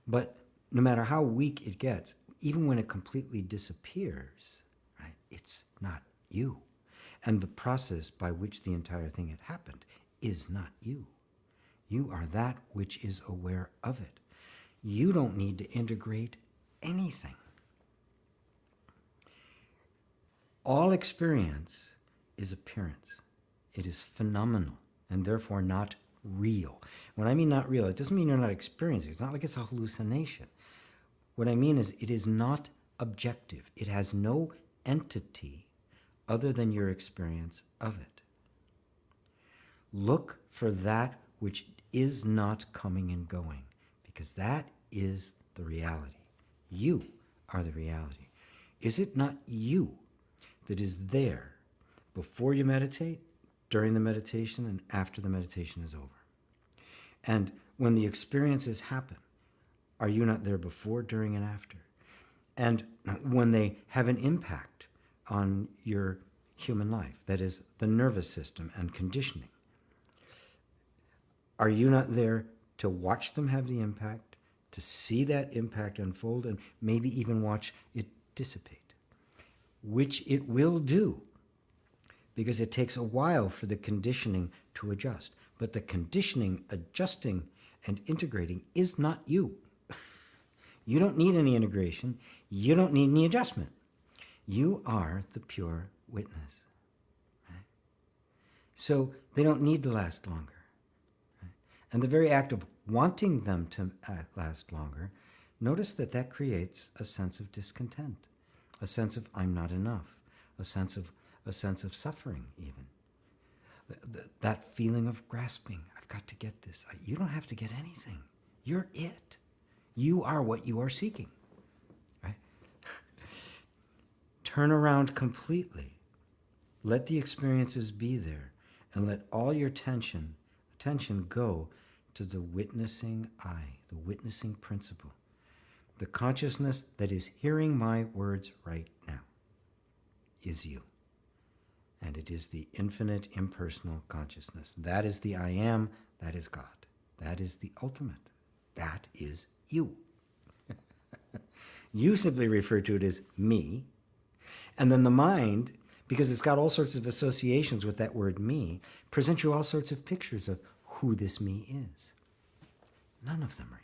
But no matter how weak it gets, even when it completely disappears, right, it's not you. And the process by which the entire thing had happened is not you. You are that which is aware of it. You don't need to integrate anything. All experience is appearance. It is phenomenal and therefore not real. When I mean not real, it doesn't mean you're not experiencing. It's not like it's a hallucination. What I mean is it is not objective. It has no entity other than your experience of it. Look for that which is not coming and going, because that is the reality. You are the reality. Is it not you that is there before you meditate, during the meditation, and after the meditation is over? And when the experiences happen, are you not there before, during, and after? And when they have an impact on your human life, that is the nervous system and conditioning, are you not there to watch them have the impact, to see that impact unfold, and maybe even watch it dissipate? Which it will do, because it takes a while for the conditioning to adjust. But the conditioning, adjusting, and integrating is not you. You don't need any integration. You don't need any adjustment. You are the pure witness. Right? So they don't need to last longer. Right? And the very act of wanting them to last longer, notice that that creates a sense of discontent, a sense of I'm not enough, a sense of suffering even. That feeling of grasping, I've got to get this. You don't have to get anything. You're it. You are what you are seeking. Right? Turn around completely. Let the experiences be there, and let all your attention go to the witnessing eye, the witnessing principle, the consciousness that is hearing my words right now is you. And it is the infinite impersonal consciousness. That is the I am, that is God. That is the ultimate. That is you. You simply refer to it as me. And then the mind, because it's got all sorts of associations with that word me, presents you all sorts of pictures of who this me is. None of them are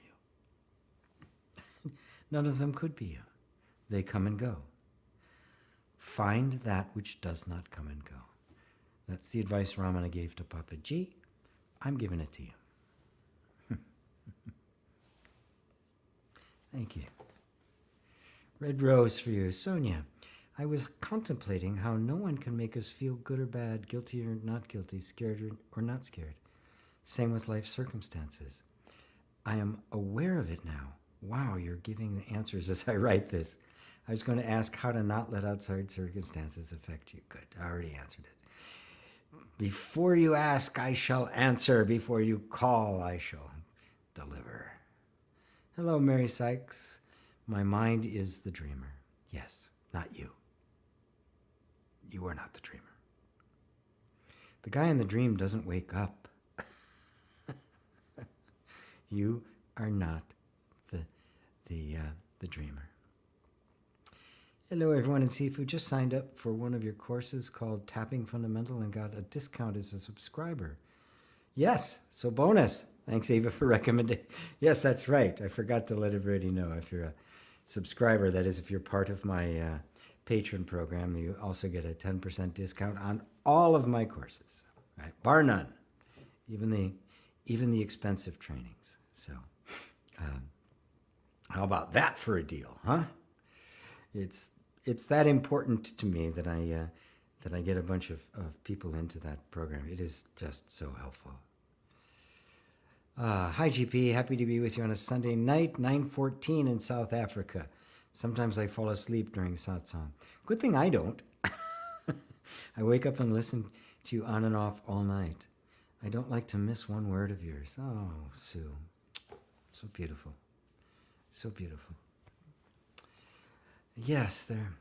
you. None of them could be you. They come and go. Find that which does not come and go. That's the advice Ramana gave to Papaji. I'm giving it to you. Thank you. Red rose for you. Sonia, I was contemplating how no one can make us feel good or bad, guilty or not guilty, scared or not scared. Same with life circumstances. I am aware of it now. Wow, you're giving the answers as I write this. I was going to ask how to not let outside circumstances affect you. Good, I already answered it. Before you ask, I shall answer. Before you call, I shall deliver. Hello, Mary Sykes. My mind is the dreamer. Yes, not you. You are not the dreamer. The guy in the dream doesn't wake up. You are not the dreamer. Hello, everyone in Seafood. Just signed up for one of your courses called Tapping Fundamental and got a discount as a subscriber. Yes, so bonus. Thanks, Ava, for recommending. Yes, that's right. I forgot to let everybody know. If you're a subscriber, that is, if you're part of my patron program, you also get a 10% discount on all of my courses, right? Bar none, even the expensive trainings. So, how about that for a deal, huh? It's that important to me that I get a bunch of people into that program. It is just so helpful. Hi, GP. Happy to be with you on a Sunday night, 9:14 in South Africa. Sometimes I fall asleep during satsang. Good thing I don't. I wake up and listen to you on and off all night. I don't like to miss one word of yours. Oh, Sue. So beautiful. So beautiful. Yes, there.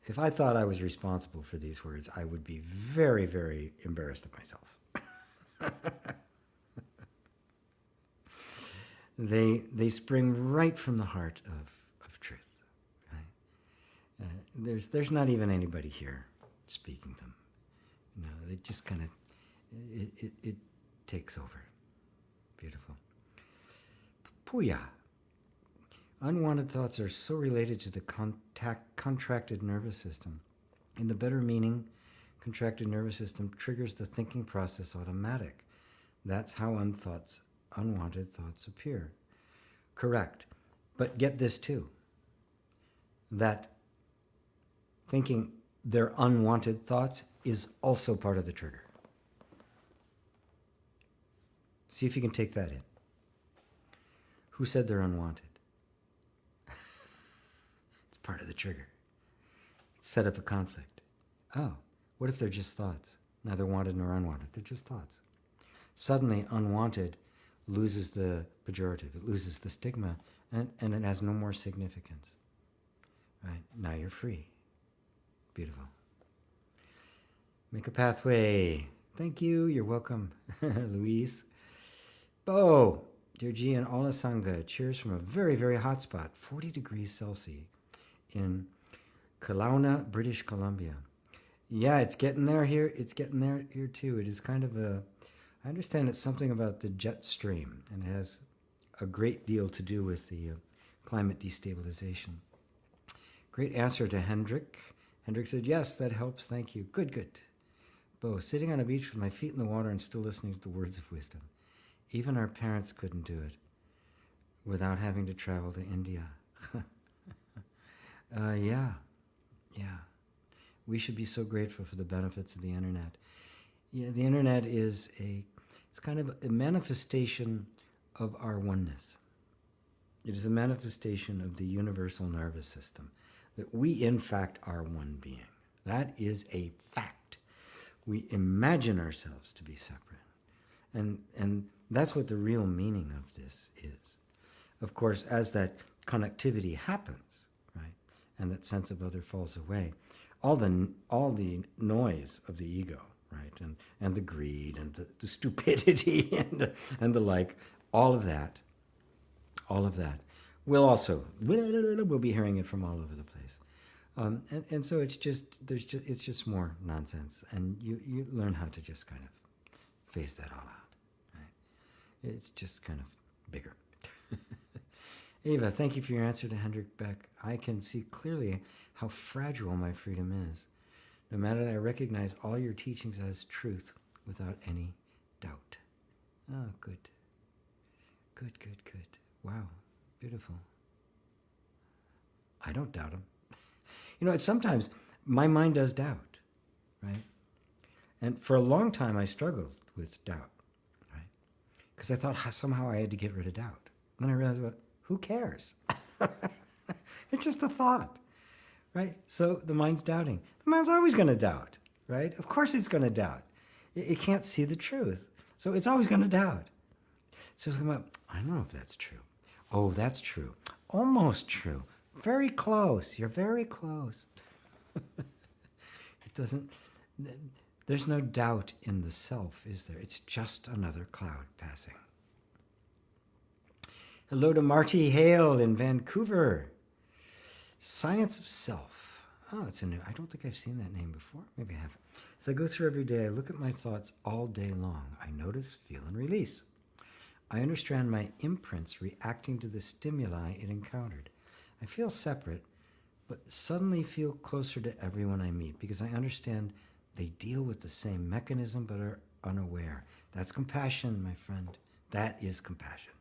If I thought I was responsible for these words, I would be very, very embarrassed of myself. They spring right from the heart of truth. Right? There's not even anybody here speaking them. You know, they just kind of, it takes over. Beautiful. Puya. Unwanted thoughts are so related to the contracted nervous system. In the better meaning, contracted nervous system triggers the thinking process automatic. That's how unwanted thoughts appear. Correct. But get this too, that thinking they're unwanted thoughts is also part of the trigger. See if you can take that in. Who said they're unwanted? It's part of the trigger. Set up a conflict. Oh, what if they're just thoughts? Neither wanted nor unwanted. They're just thoughts. Suddenly, unwanted loses the pejorative. It loses the stigma, and it has no more significance. Right? Now you're free. Beautiful. Make a pathway. Thank you. You're welcome, Louise. Bo, dear G and all Sangha, cheers from a very, very hot spot, 40 degrees Celsius in Kelowna, British Columbia. Yeah, it's getting there here. It's getting there here too. It is kind of a I understand it's something about the jet stream, and it has a great deal to do with the climate destabilization. Great answer to Hendrik. Hendrik said, yes, that helps, thank you. Good, good. Bo, sitting on a beach with my feet in the water and still listening to the words of wisdom. Even our parents couldn't do it without having to travel to India. Yeah. We should be so grateful for the benefits of the internet. Yeah, the internet is it's kind of a manifestation of our oneness. It is a manifestation of the universal nervous system, that we in fact are one being. That is a fact. We imagine ourselves to be separate. And that's what the real meaning of this is. Of course, as that connectivity happens, right, and that sense of other falls away, all the noise of the ego, right, and the greed and the stupidity and the like, all of that we'll be hearing it from all over the place. And so it's just more nonsense, and you learn how to just kind of phase that all out, right? It's just kind of bigger. Eva, thank you for your answer to Hendrik Beck. I can see clearly how fragile my freedom is, no matter that I recognize all your teachings as truth without any doubt. Oh, good. Good. Wow, beautiful. I don't doubt them. It's sometimes my mind does doubt, right? And for a long time I struggled with doubt, right? Because I thought somehow I had to get rid of doubt. Then I realized, well, who cares? It's just a thought, right? So the mind's doubting. The mind's always going to doubt, right? Of course it's going to doubt. It can't see the truth. So it's always going to doubt. So it's about, I don't know if that's true. Oh, that's true. Almost true. Very close. You're very close. It doesn't, there's no doubt in the self, is there? It's just another cloud passing. Hello to Marty Hale in Vancouver. Science of Self. Oh, it's a new, I don't think I've seen that name before. Maybe I have. As I go through every day, I look at my thoughts all day long. I notice, feel, and release. I understand my imprints reacting to the stimuli it encountered. I feel separate, but suddenly feel closer to everyone I meet because I understand they deal with the same mechanism but are unaware. That's compassion, my friend. That is compassion.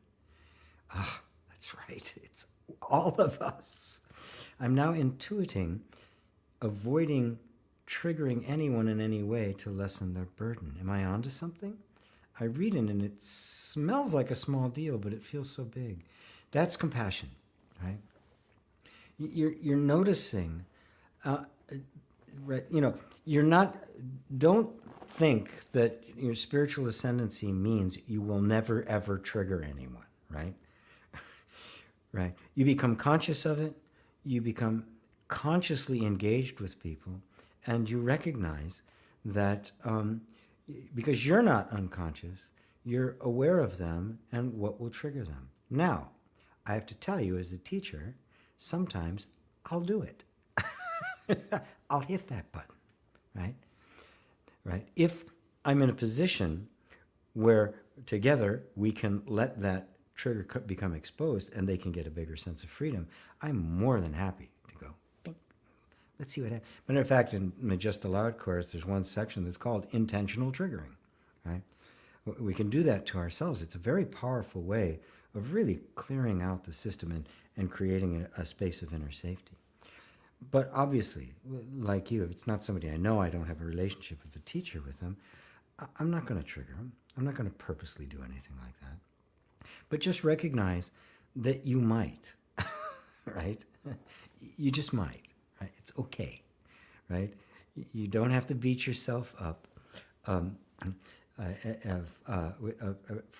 Ah, that's right. It's all of us. I'm now intuiting, avoiding triggering anyone in any way to lessen their burden. Am I onto something? I read it and it smells like a small deal, but it feels so big. That's compassion, right? You're noticing, right? You're not. Don't think that your spiritual ascendancy means you will never ever trigger anyone, right? Right. You become conscious of it. You become consciously engaged with people, and you recognize that. Because you're not unconscious, you're aware of them and what will trigger them. Now, I have to tell you as a teacher, sometimes I'll do it. I'll hit that button, right? Right? If I'm in a position where together we can let that trigger become exposed and they can get a bigger sense of freedom, I'm more than happy to go, bing. Let's see what happens. But in fact, in the Just Allowed course, there's one section that's called intentional triggering, right? We can do that to ourselves. It's a very powerful way of really clearing out the system and creating a space of inner safety. But obviously, like you, if it's not somebody I know, I don't have a relationship with a teacher with them, I'm not going to trigger them. I'm not going to purposely do anything like that. But just recognize that you might, right? You just might. Right? It's okay, right? You don't have to beat yourself up for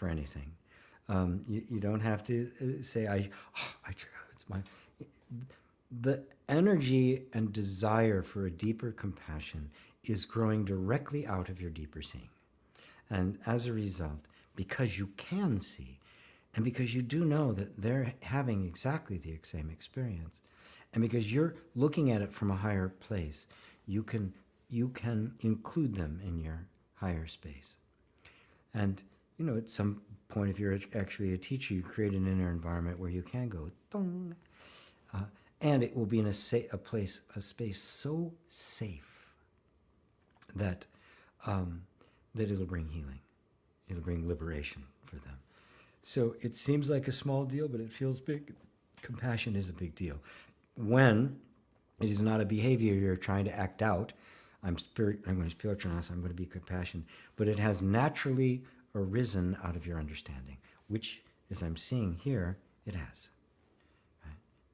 anything. You don't have to say, it's my... The energy and desire for a deeper compassion is growing directly out of your deeper seeing. And as a result, because you can see, and because you do know that they're having exactly the same experience, and because you're looking at it from a higher place, you can include them in your higher space. And, at some point, if you're actually a teacher, you create an inner environment where you can go, dong. And it will be in a space so safe that that it'll bring healing. It'll bring liberation for them. So it seems like a small deal, but it feels big. Compassion is a big deal. When it is not a behavior you're trying to act out, I'm going to spiritualize, I'm going to be compassionate, but it has naturally arisen out of your understanding, which, as I'm seeing here, it has.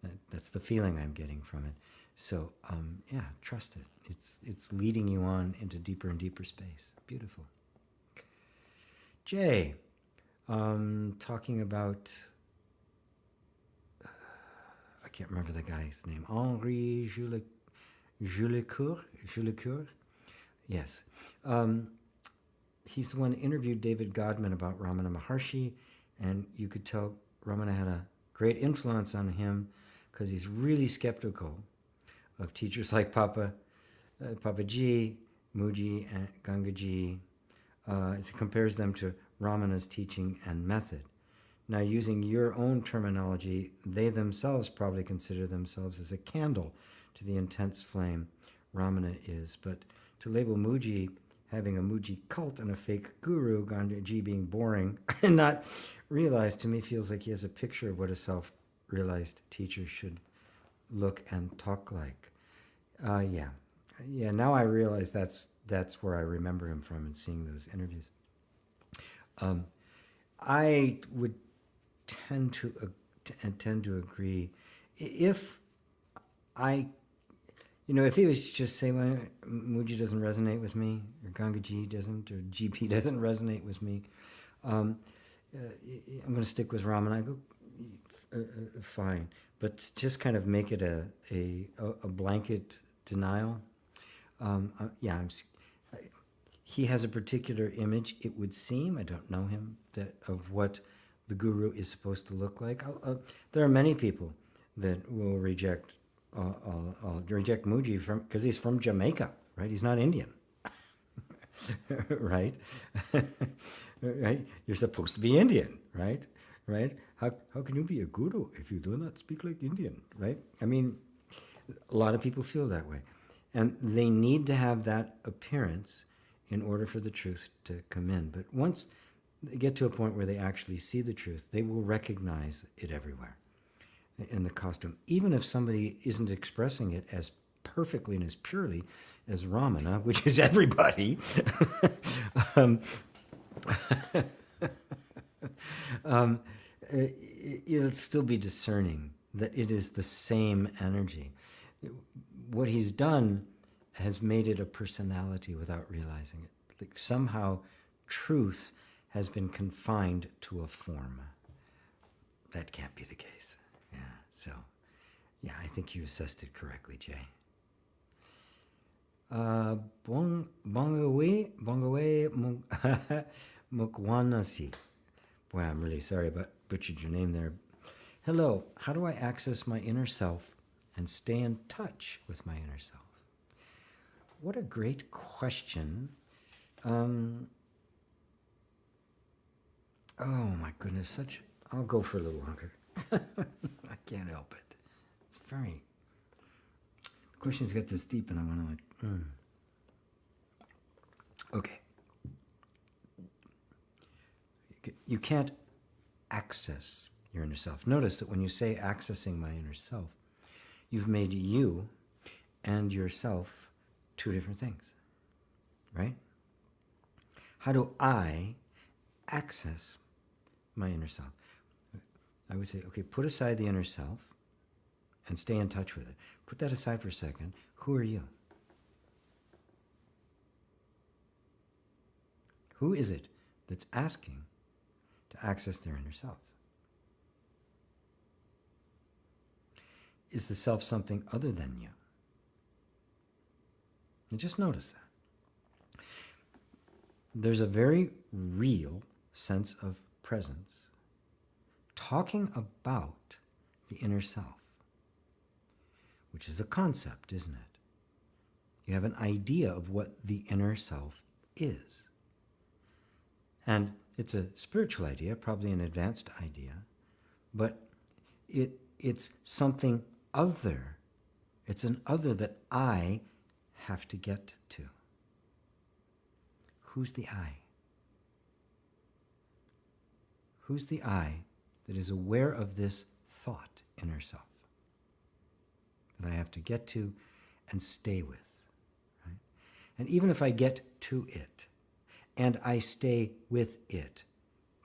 Right? That's the feeling I'm getting from it. So, trust it. It's leading you on into deeper and deeper space. Beautiful. Jay, talking about, I can't remember the guy's name, Henri Julecourt? Yes. He's the one who interviewed David Godman about Ramana Maharshi, and you could tell Ramana had a great influence on him because he's really skeptical of teachers like Papaji, Muji, and Gangaji. He compares them to Ramana's teaching and method. Now, using your own terminology, they themselves probably consider themselves as a candle to the intense flame Ramana is. But to label Muji having a Muji cult and a fake guru, Gangaji being boring and not realized, to me feels like he has a picture of what a self-realized teacher should look and talk like. Now I realize that's where I remember him from and seeing those interviews. I would tend to agree. If he was just saying, well, Muji doesn't resonate with me, or Gangaji doesn't, or GP doesn't resonate with me, I'm going to stick with Ramana. I go, fine, but just kind of make it a blanket denial. He has a particular image, it would seem, I don't know him, of what the guru is supposed to look like. There are many people that will reject Muji because he's from Jamaica, right? He's not Indian, right? Right? You're supposed to be Indian, right? Right? How can you be a guru if you do not speak like Indian, right? I mean, a lot of people feel that way. And they need to have that appearance in order for the truth to come in. But once they get to a point where they actually see the truth, they will recognize it everywhere in the costume. Even if somebody isn't expressing it as perfectly and as purely as Ramana, which is everybody, it'll still be discerning that it is the same energy. What he's done has made it a personality without realizing it. Like somehow truth has been confined to a form. That can't be the case. Yeah, so, I think you assessed it correctly, Jay. Bongawe Mukwanasi. Boy, I'm really sorry about butchered your name there. Hello, how do I access my inner self and stay in touch with my inner self? What a great question. Oh my goodness, I'll go for a little longer. I can't help it. It's the questions get this deep and I want to Okay. You can't access your inner self. Notice that when you say accessing my inner self, you've made you and yourself two different things, right? How do I access my inner self? I would say, okay, put aside the inner self and stay in touch with it. Put that aside for a second. Who are you? Who is it that's asking to access their inner self? Is the self something other than you? And just notice that. There's a very real sense of presence talking about the inner self, which is a concept, isn't it? You have an idea of what the inner self is. And it's a spiritual idea, probably an advanced idea, but it's something other. It's an other that I have to get to. Who's the I? Who's the I that is aware of this thought, inner self, that I have to get to and stay with? Right? And even if I get to it and I stay with it,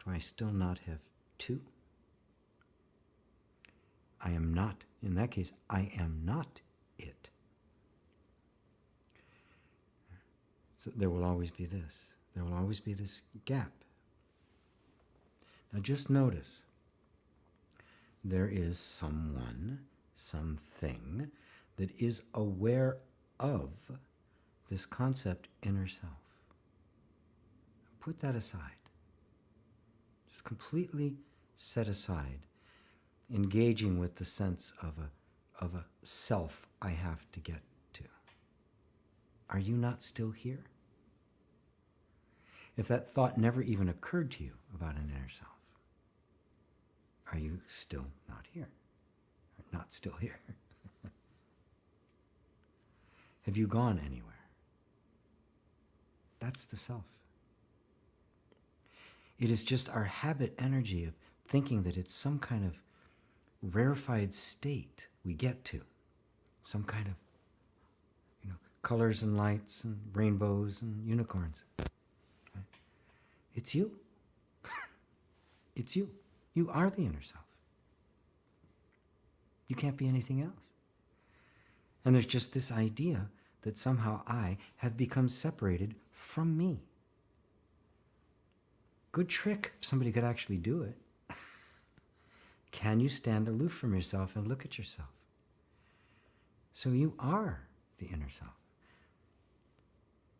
do I still not have two? I am not, in that case, I am not it. So there will always be this. There will always be this gap. Now just notice, there is someone, something that is aware of this concept, inner self. Put that aside. Just completely set aside engaging with the sense of a self I have to get to. Are you not still here? If that thought never even occurred to you about an inner self, are you still not here? Or not still here? Have you gone anywhere? That's the self. It is just our habit energy of thinking that it's some kind of rarefied state we get to. Some kind of, colors and lights and rainbows and unicorns. Right? It's you. It's you. You are the inner self. You can't be anything else. And there's just this idea that somehow I have become separated from me. Good trick if somebody could actually do it. Can you stand aloof from yourself and look at yourself? So you are the inner self.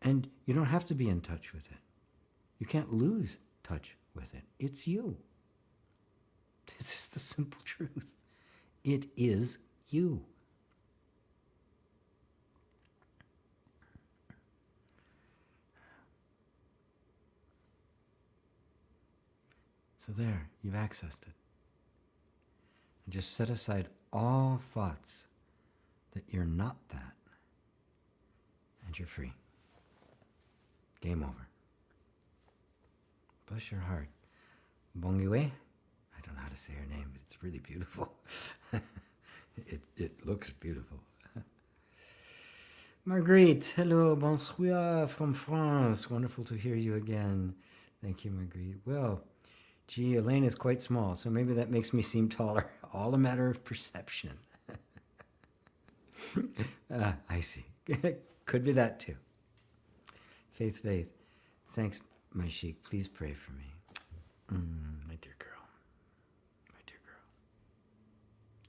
And you don't have to be in touch with it. You can't lose touch with it. It's you. This is the simple truth. It is you. So there, you've accessed it. And just set aside all thoughts that you're not that, and you're free. Game over. Bless your heart. Bongiwe? I don't know how to say her name, but it's really beautiful. It looks beautiful. Marguerite, hello, bonsoir from France. Wonderful to hear you again. Thank you, Marguerite. Well, gee, Elaine is quite small, so maybe that makes me seem taller. All a matter of perception. I see. Could be that too. Faith. Thanks, my sheik. Please pray for me. My dear girl. My dear girl.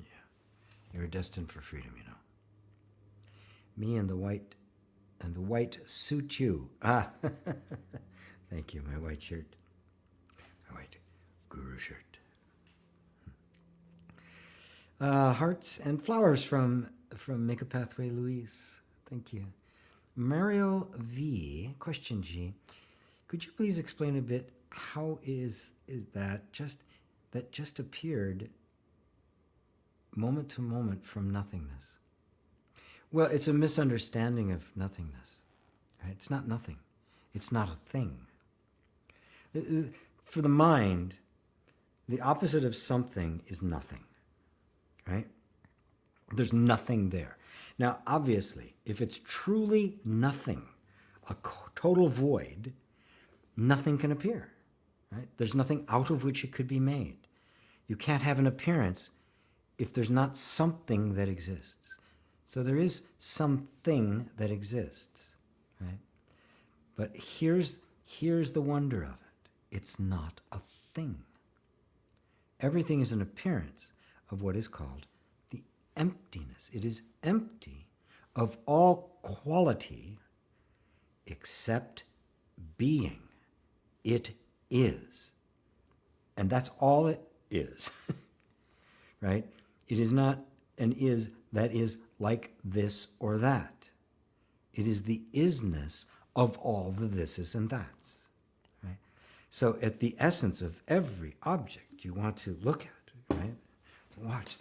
Yeah. You're destined for freedom, you know. Me and the white suit you. Ah. Thank you, my white shirt. My white guru shirt. Hearts and flowers from Make a Pathway, Louise. Thank you. Mario V, question G. Could you please explain a bit how is that just appeared moment to moment from nothingness? Well, it's a misunderstanding of nothingness. Right? It's not nothing. It's not a thing. For the mind, the opposite of something is nothing. Right? There's nothing there. Now, obviously, if it's truly nothing, a total void, nothing can appear. Right? There's nothing out of which it could be made. You can't have an appearance if there's not something that exists. So there is something that exists. Right? But here's the wonder of it. It's not a thing. Everything is an appearance of what is called the emptiness. It is empty of all quality except being. It is. And that's all it is. Right? It is not an is that is like this or that. It is the isness of all the thises and that's. Right? So at the essence of every object you want to look at, right? Watch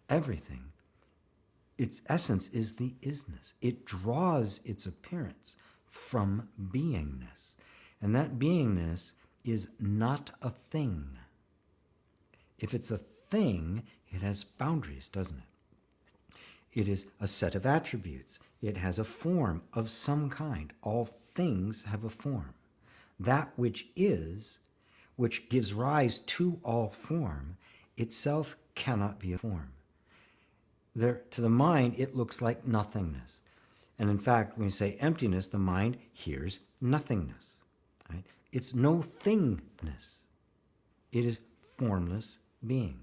everything. Its essence is the isness. It draws its appearance from beingness. And that beingness is not a thing. If it's a thing, it has boundaries, doesn't it? It is a set of attributes. It has a form of some kind. All things have a form. That which is, which gives rise to all form, itself cannot be a form. There, to the mind, it looks like nothingness. And in fact, when you say emptiness, the mind hears nothingness. Right? It's no thingness. It is formless being.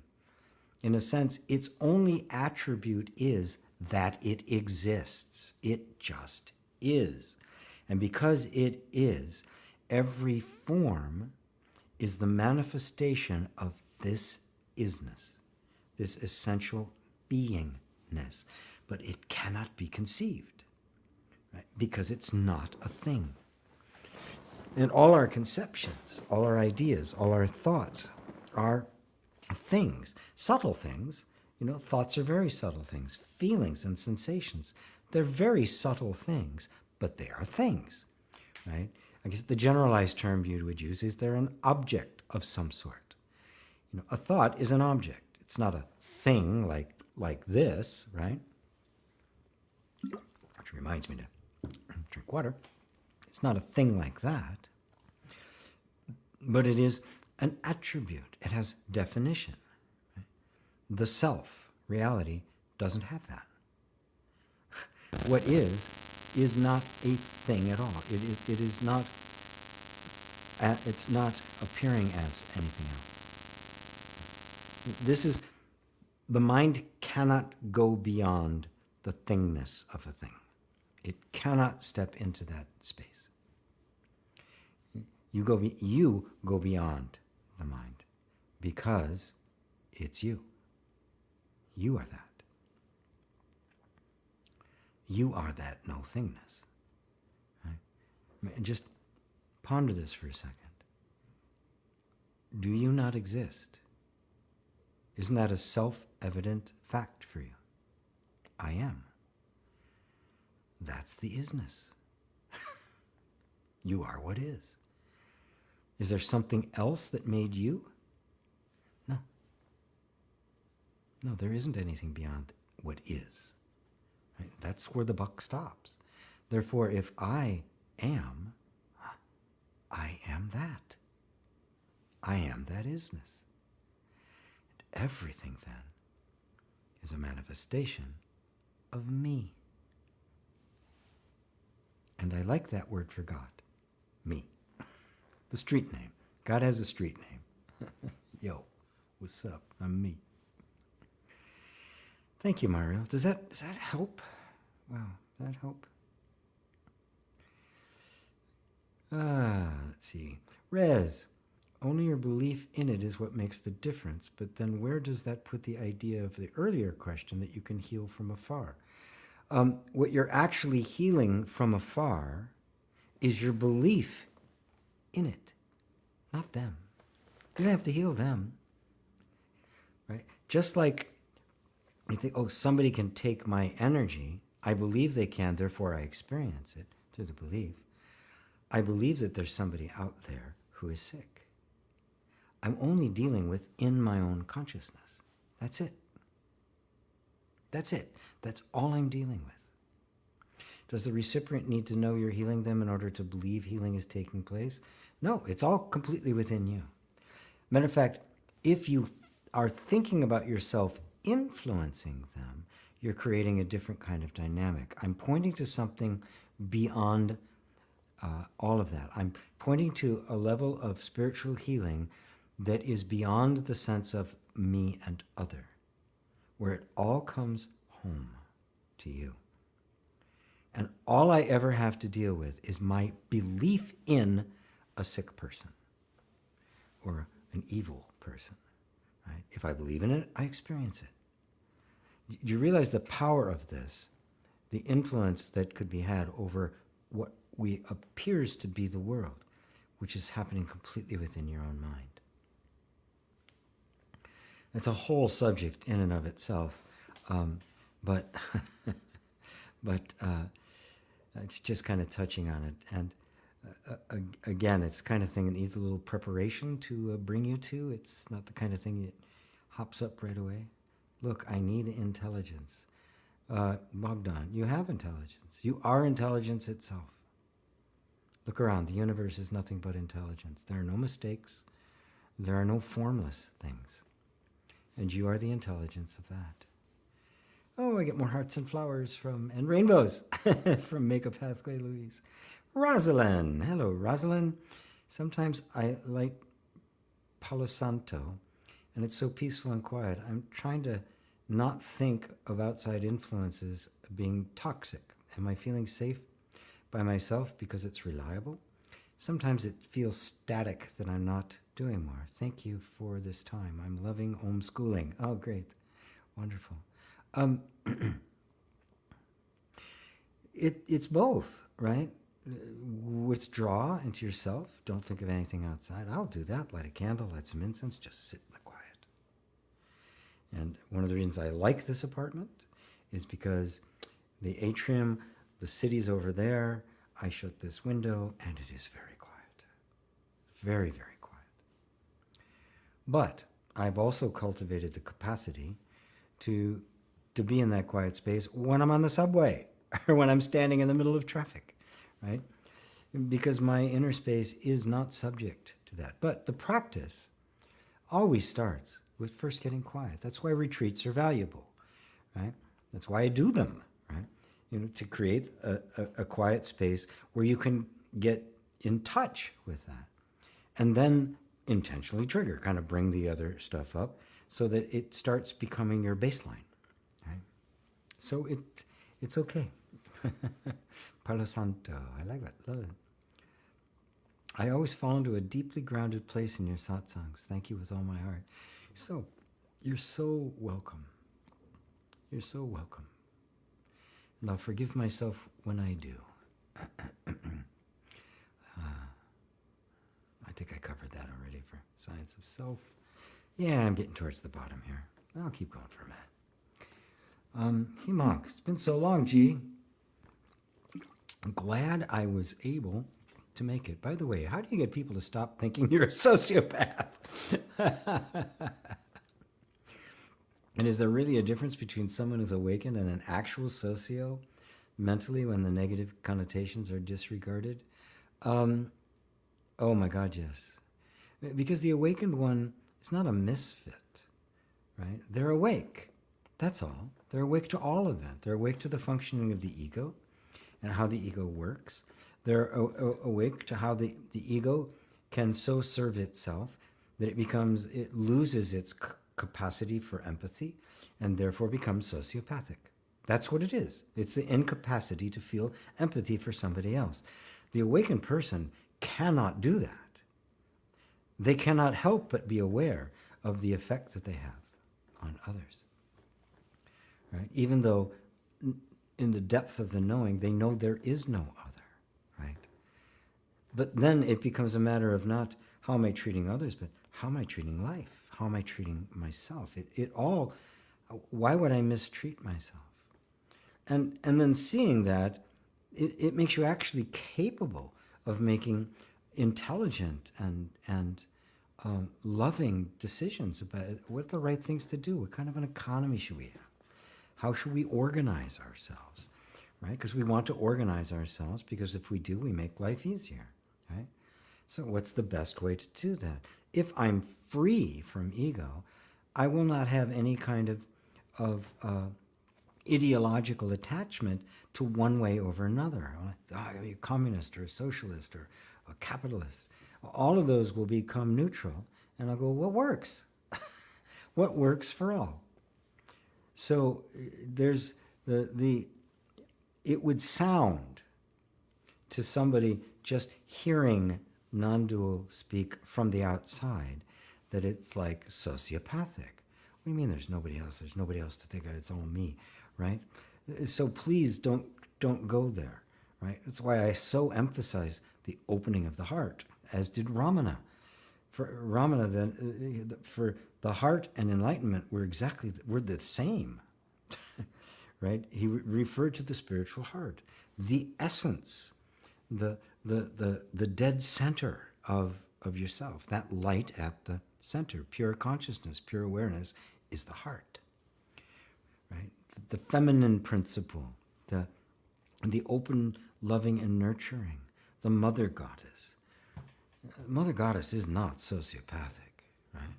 In a sense, its only attribute is that it exists. It just is. And because it is, every form is the manifestation of this isness, this essential beingness. But it cannot be conceived, right? Because it's not a thing. And all our conceptions, all our ideas, all our thoughts are things, subtle things. You know, thoughts are very subtle things. Feelings and sensations, they're very subtle things, but they are things, right? I guess the generalized term you would use is they're an object of some sort. You know, a thought is an object. It's not a thing like this, right? Which reminds me to drink water. It's not a thing like that, but it is an attribute. It has definition. Right? The self, reality, doesn't have that. What is not a thing at all. It is not, it's not appearing as anything else. This is, the mind cannot go beyond the thingness of a thing. It cannot step into that space. You go beyond the mind because it's you. You are that. You are that no thingness. Right? And just ponder this for a second. Do you not exist? Isn't that a self-evident fact for you? I am. That's the isness. You are what is. Is there something else that made you? No. No, there isn't anything beyond what is. Right? That's where the buck stops. Therefore, if I am that. I am that isness. And everything then is a manifestation of me. And I like that word for God, me. The street name. God has a street name. Yo, what's up? I'm me. Thank you, Mario. Does that help? Wow, does that help? Let's see. Rez, only your belief in it is what makes the difference, but then where does that put the idea of the earlier question that you can heal from afar? What you're actually healing from afar is your belief in it, not them. You don't have to heal them, right? Just like you think, oh, somebody can take my energy. I believe they can, therefore I experience it through the belief. I believe that there's somebody out there who is sick. I'm only dealing with in my own consciousness. That's it. That's it. That's all I'm dealing with. Does the recipient need to know you're healing them in order to believe healing is taking place? No, it's all completely within you. Matter of fact, if you are thinking about yourself influencing them, you're creating a different kind of dynamic. I'm pointing to something beyond all of that. I'm pointing to a level of spiritual healing that is beyond the sense of me and other, where it all comes home to you. And all I ever have to deal with is my belief in a sick person or an evil person. Right? If I believe in it, I experience it. Do you realize the power of this, the influence that could be had over what appears to be the world? which is happening completely within your own mind. It's a whole subject in and of itself, but but it's just kind of touching on it. And again, it's the kind of thing that needs a little preparation to bring you to. It's not the kind of thing that hops up right away. Look, I need intelligence. Bogdan, you have intelligence. You are intelligence itself. Look around. The universe is nothing but intelligence. There are no mistakes. There are no formless things. And you are the intelligence of that. Oh, I get more hearts and flowers and rainbows from Makeup Pathway Louise. Rosalind. Hello, Rosalind. Sometimes I like Palo Santo, and it's so peaceful and quiet. I'm trying to not think of outside influences being toxic. Am I feeling safe by myself because it's reliable? Sometimes it feels static that I'm not doing more. Thank you for this time. I'm loving homeschooling. Oh, great. Wonderful. It's both, right? Withdraw into yourself. Don't think of anything outside. I'll do that. Light a candle, light some incense, just sit in the quiet. And one of the reasons I like this apartment is because the atrium, the city's over there. I shut this window, and it is very quiet. Very, very quiet. But I've also cultivated the capacity to be in that quiet space when I'm on the subway or when I'm standing in the middle of traffic, right? Because my inner space is not subject to that. But the practice always starts with first getting quiet. That's why retreats are valuable, right? That's why I do them, right? To create a quiet space where you can get in touch with that. And then intentionally trigger, kind of bring the other stuff up so that it starts becoming your baseline. Right? So it's okay. Palo Santo, I like it, love it. I always fall into a deeply grounded place in your satsangs. Thank you with all my heart. So, you're so welcome. You're so welcome. And I'll forgive myself when I do. I think I covered that already for Science of Self. Yeah, I'm getting towards the bottom here. I'll keep going for a minute. Hemok, it's been so long, G. I'm glad I was able to make it. By the way, how do you get people to stop thinking you're a sociopath? And is there really a difference between someone who's awakened and an actual socio mentally when the negative connotations are disregarded? Oh my God, yes. Because the awakened one is not a misfit, right? They're awake. That's all. They're awake to all of that. They're awake to the functioning of the ego and how the ego works. They're awake to how the ego can so serve itself that it loses its capacity for empathy and therefore becomes sociopathic. That's what it is. It's the incapacity to feel empathy for somebody else. The awakened person cannot do that. They cannot help but be aware of the effect that they have on others. Right? Even though in the depth of the knowing, they know there is no other, right? But then it becomes a matter of not how am I treating others, but how am I treating life? How am I treating myself? Why would I mistreat myself? And then seeing that, it makes you actually capable of making intelligent and loving decisions about what the right things to do. What kind of an economy should we have? How should we organize ourselves, right? Because we want to organize ourselves because if we do, we make life easier, right? So what's the best way to do that? If I'm free from ego, I will not have any kind of ideological attachment to one way over another. I'm a communist or a socialist or a capitalist. All of those will become neutral, and I'll go, what works? What works for all? So there's it would sound to somebody just hearing non-dual speak from the outside that it's like sociopathic. What do you mean there's nobody else? There's nobody else to think of. It's all me, right? So please don't go there, right? That's why I so emphasize the opening of the heart as did Ramana. For Ramana, then, for the heart and enlightenment were the same, right? He referred to the spiritual heart, the essence, the dead center of yourself, that light at the center, pure consciousness, pure awareness is the heart, right? The feminine principle, the open, loving, and nurturing, the mother goddess. Mother goddess is not sociopathic, right?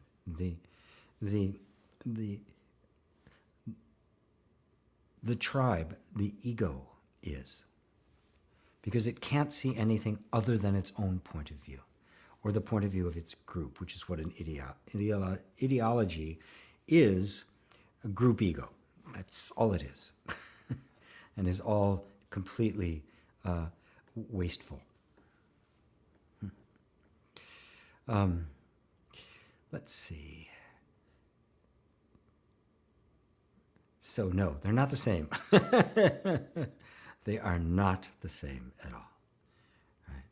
The tribe, the ego, is, because it can't see anything other than its own point of view, or the point of view of its group, which is what an ideology is. A group ego. That's all it is, and is all completely wasteful. Let's see. So no, they're not the same. They are not the same at all. Right?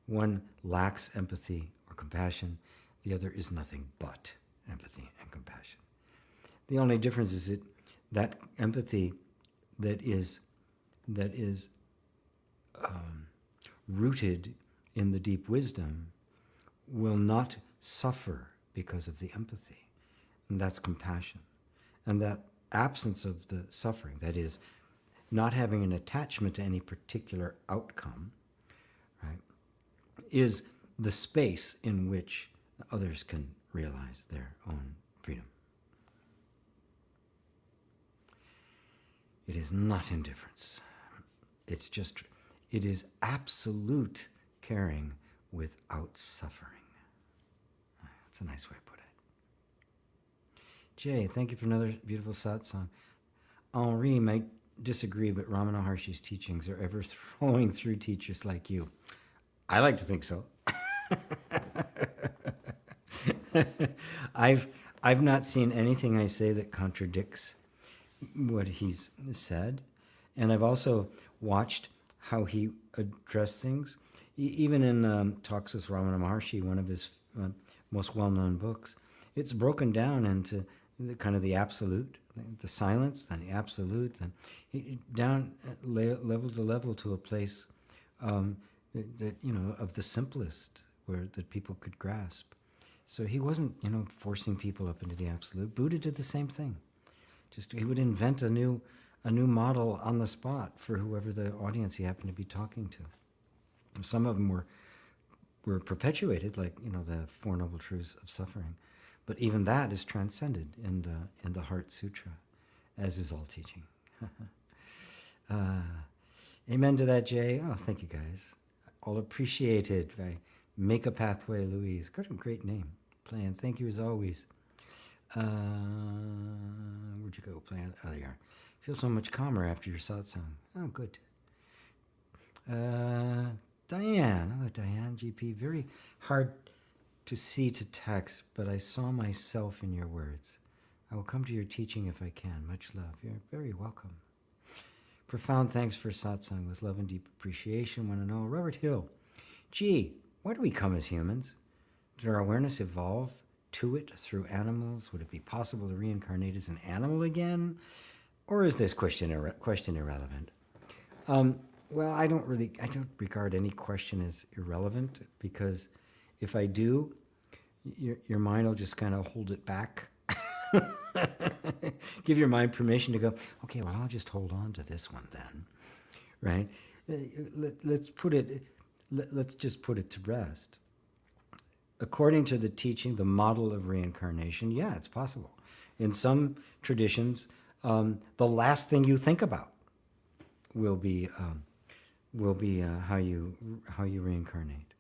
One lacks empathy or compassion. The other is nothing but empathy and compassion. The only difference is that empathy that is rooted in the deep wisdom will not suffer because of the empathy. And that's compassion. And that absence of the suffering, that is, not having an attachment to any particular outcome, right, is the space in which others can realize their own freedom. It is not indifference. It is absolute caring without suffering. That's a nice way to put it. Jay, thank you for another beautiful satsang. Henri might disagree, but Ramana Maharshi's teachings are ever flowing through teachers like you. I like to think so. I've not seen anything I say that contradicts what he's said, and I've also watched how he addressed things. Even in Talks with Ramana Maharshi, one of his most well-known books, it's broken down into kind of the absolute, the silence, then the absolute, then down level to level to a place that of the simplest, where that people could grasp. So he wasn't forcing people up into the absolute. Buddha did the same thing. Just he would invent a new model on the spot for whoever the audience he happened to be talking to. Some of them were perpetuated, like the Four Noble Truths of Suffering, but even that is transcended in the Heart Sutra, as is all teaching. Amen to that, Jay. Oh, thank you guys. All appreciated. Make a Pathway, Louise. What a great name. Plan. Thank you as always. Where'd you go, Plan? Oh, there you are. Feel so much calmer after your satsang. Oh, good. Diane. Hello, Diane. GP. Very hard to see to text, but I saw myself in your words. I will come to your teaching if I can. Much love. You're very welcome. Profound thanks for satsang with love and deep appreciation. Want to know, Robert Hill. Gee, where do we come as humans? Did our awareness evolve to it through animals? Would it be possible to reincarnate as an animal again? Or is this question irrelevant? Well, I don't regard any question as irrelevant, because if I do, your mind will just kind of hold it back. Give your mind permission to go, okay, well, I'll just hold on to this one then, right? Let's just put it to rest. According to the teaching, the model of reincarnation, yeah, it's possible. In some traditions, the last thing you think about will be how you reincarnate.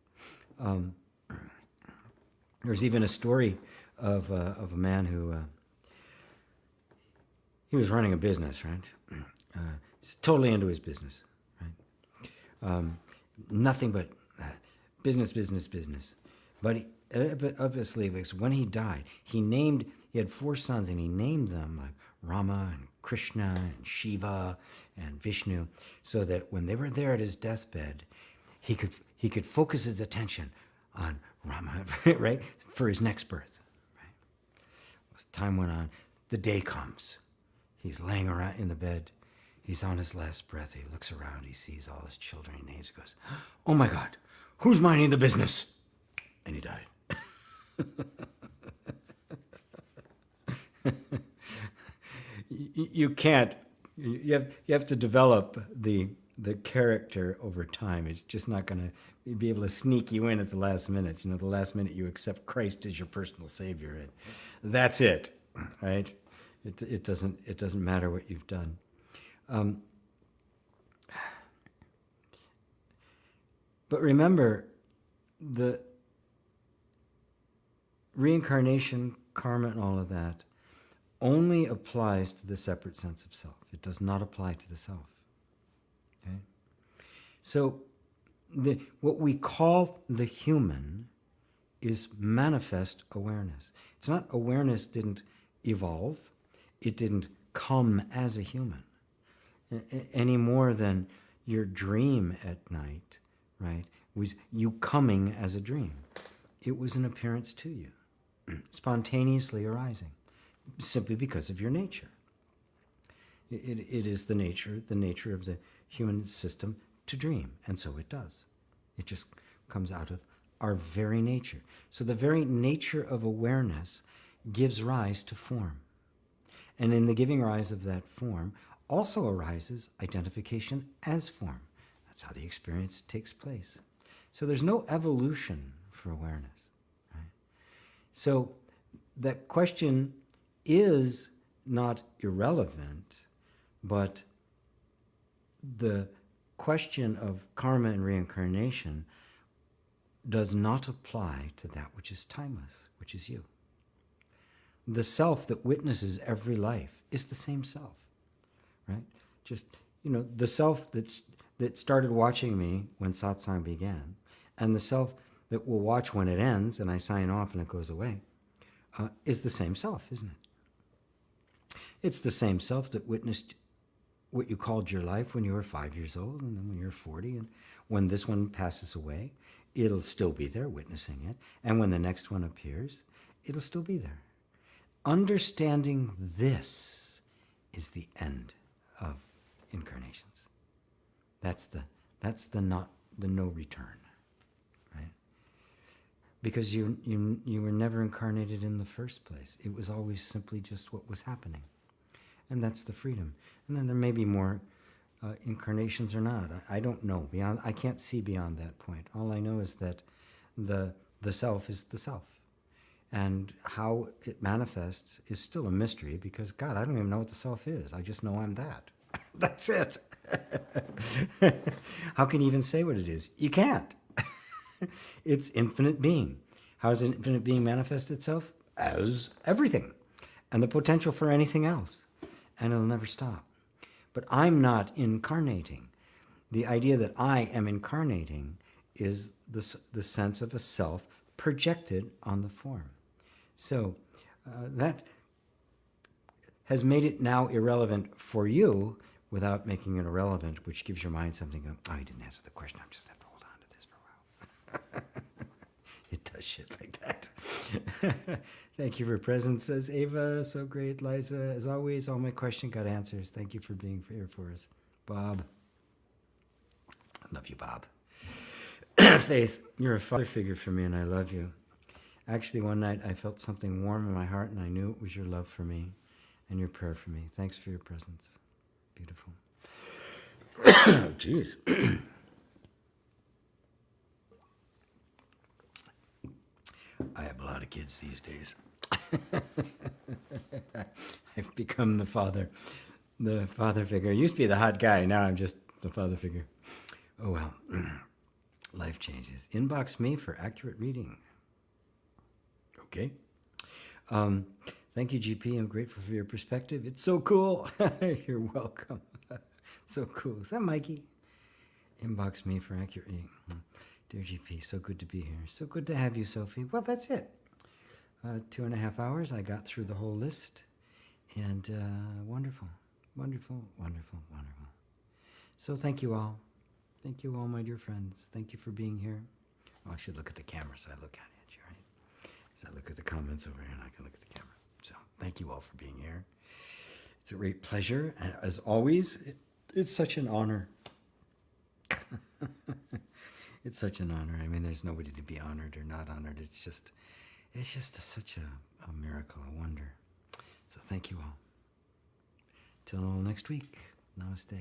There's even a story of a man who he was running a business, right? He's totally into his business, right? Nothing but business. But up his sleeve, when he died, he had 4 sons, and he named them like Rama and Krishna and Shiva and Vishnu, so that when they were there at his deathbed, he could focus his attention on Rama, right, for his next birth. Right? As time went on, the day comes. He's laying around in the bed. He's on his last breath. He looks around. He sees all his children. He names. He goes, "Oh my God, who's minding the business?" And he died. You can't. You have to develop the character over time. It's just not going to be able to sneak you in at the last minute. The last minute you accept Christ as your personal Savior, and that's it, right? It doesn't matter what you've done. But remember, the reincarnation, karma, and all of that only applies to the separate sense of self. It does not apply to the self. Okay? So what we call the human is manifest awareness. It's not awareness didn't evolve. It didn't come as a human any more than your dream at night, right, was you coming as a dream. It was an appearance to you, spontaneously arising, simply because of your nature. It is the nature of the human system to dream, and so it does. It just comes out of our very nature. So the very nature of awareness gives rise to form. And in the giving rise of that form also arises identification as form. That's how the experience takes place. So there's no evolution for awareness. Right? So that question is not irrelevant, but the question of karma and reincarnation does not apply to that which is timeless, which is you. The self that witnesses every life is the same self, right? Just, the self that started watching me when satsang began, and the self that will watch when it ends and I sign off and it goes away, is the same self, isn't it? It's the same self that witnessed what you called your life when you were 5 years old, and then when you're 40, and when this one passes away, it'll still be there witnessing it, and when the next one appears, it'll still be there. Understanding this is the end of incarnations. That's the no return, right? Because you were never incarnated in the first place. It was always simply just what was happening, and that's the freedom. And then there may be more incarnations or not. I don't know. I can't see beyond that point. All I know is that the self is the self. And how it manifests is still a mystery because, God, I don't even know what the self is. I just know I'm that. That's it. How can you even say what it is? You can't. It's infinite being. How does infinite being manifest itself? As everything. And the potential for anything else. And it'll never stop. But I'm not incarnating. The idea that I am incarnating is the sense of a self projected on the form. So that has made it now irrelevant for you without making it irrelevant, which gives your mind something of, oh, you didn't answer the question, I'll just have to hold on to this for a while. It does shit like that. Thank you for presence, says Ava. So great, Liza. As always, all my questions got answers. Thank you for being here for us. Bob. I love you, Bob. Faith, you're a father figure for me, and I love you. Actually, one night I felt something warm in my heart, and I knew it was your love for me and your prayer for me. Thanks for your presence. Beautiful. Jeez. I have a lot of kids these days. I've become the father figure. I used to be the hot guy. Now I'm just the father figure. Oh, well. Life changes. Inbox me for accurate reading. Okay. Thank you, GP. I'm grateful for your perspective. It's so cool. You're welcome. So cool. Is that Mikey? Inbox me for accurate reading. Dear GP, so good to be here. So good to have you, Sophie. Well, that's it. 2.5 hours. I got through the whole list. And wonderful, wonderful, wonderful, wonderful. So thank you all. Thank you all, my dear friends. Thank you for being here. Oh, I should look at the camera so I look at you, right? So I look at the comments over here and I can look at the camera. So thank you all for being here. It's a great pleasure. And as always, it's such an honor. It's such an honor. I mean, there's nobody to be honored or not honored. It's just such a miracle, a wonder. So thank you all. Till next week. Namaste.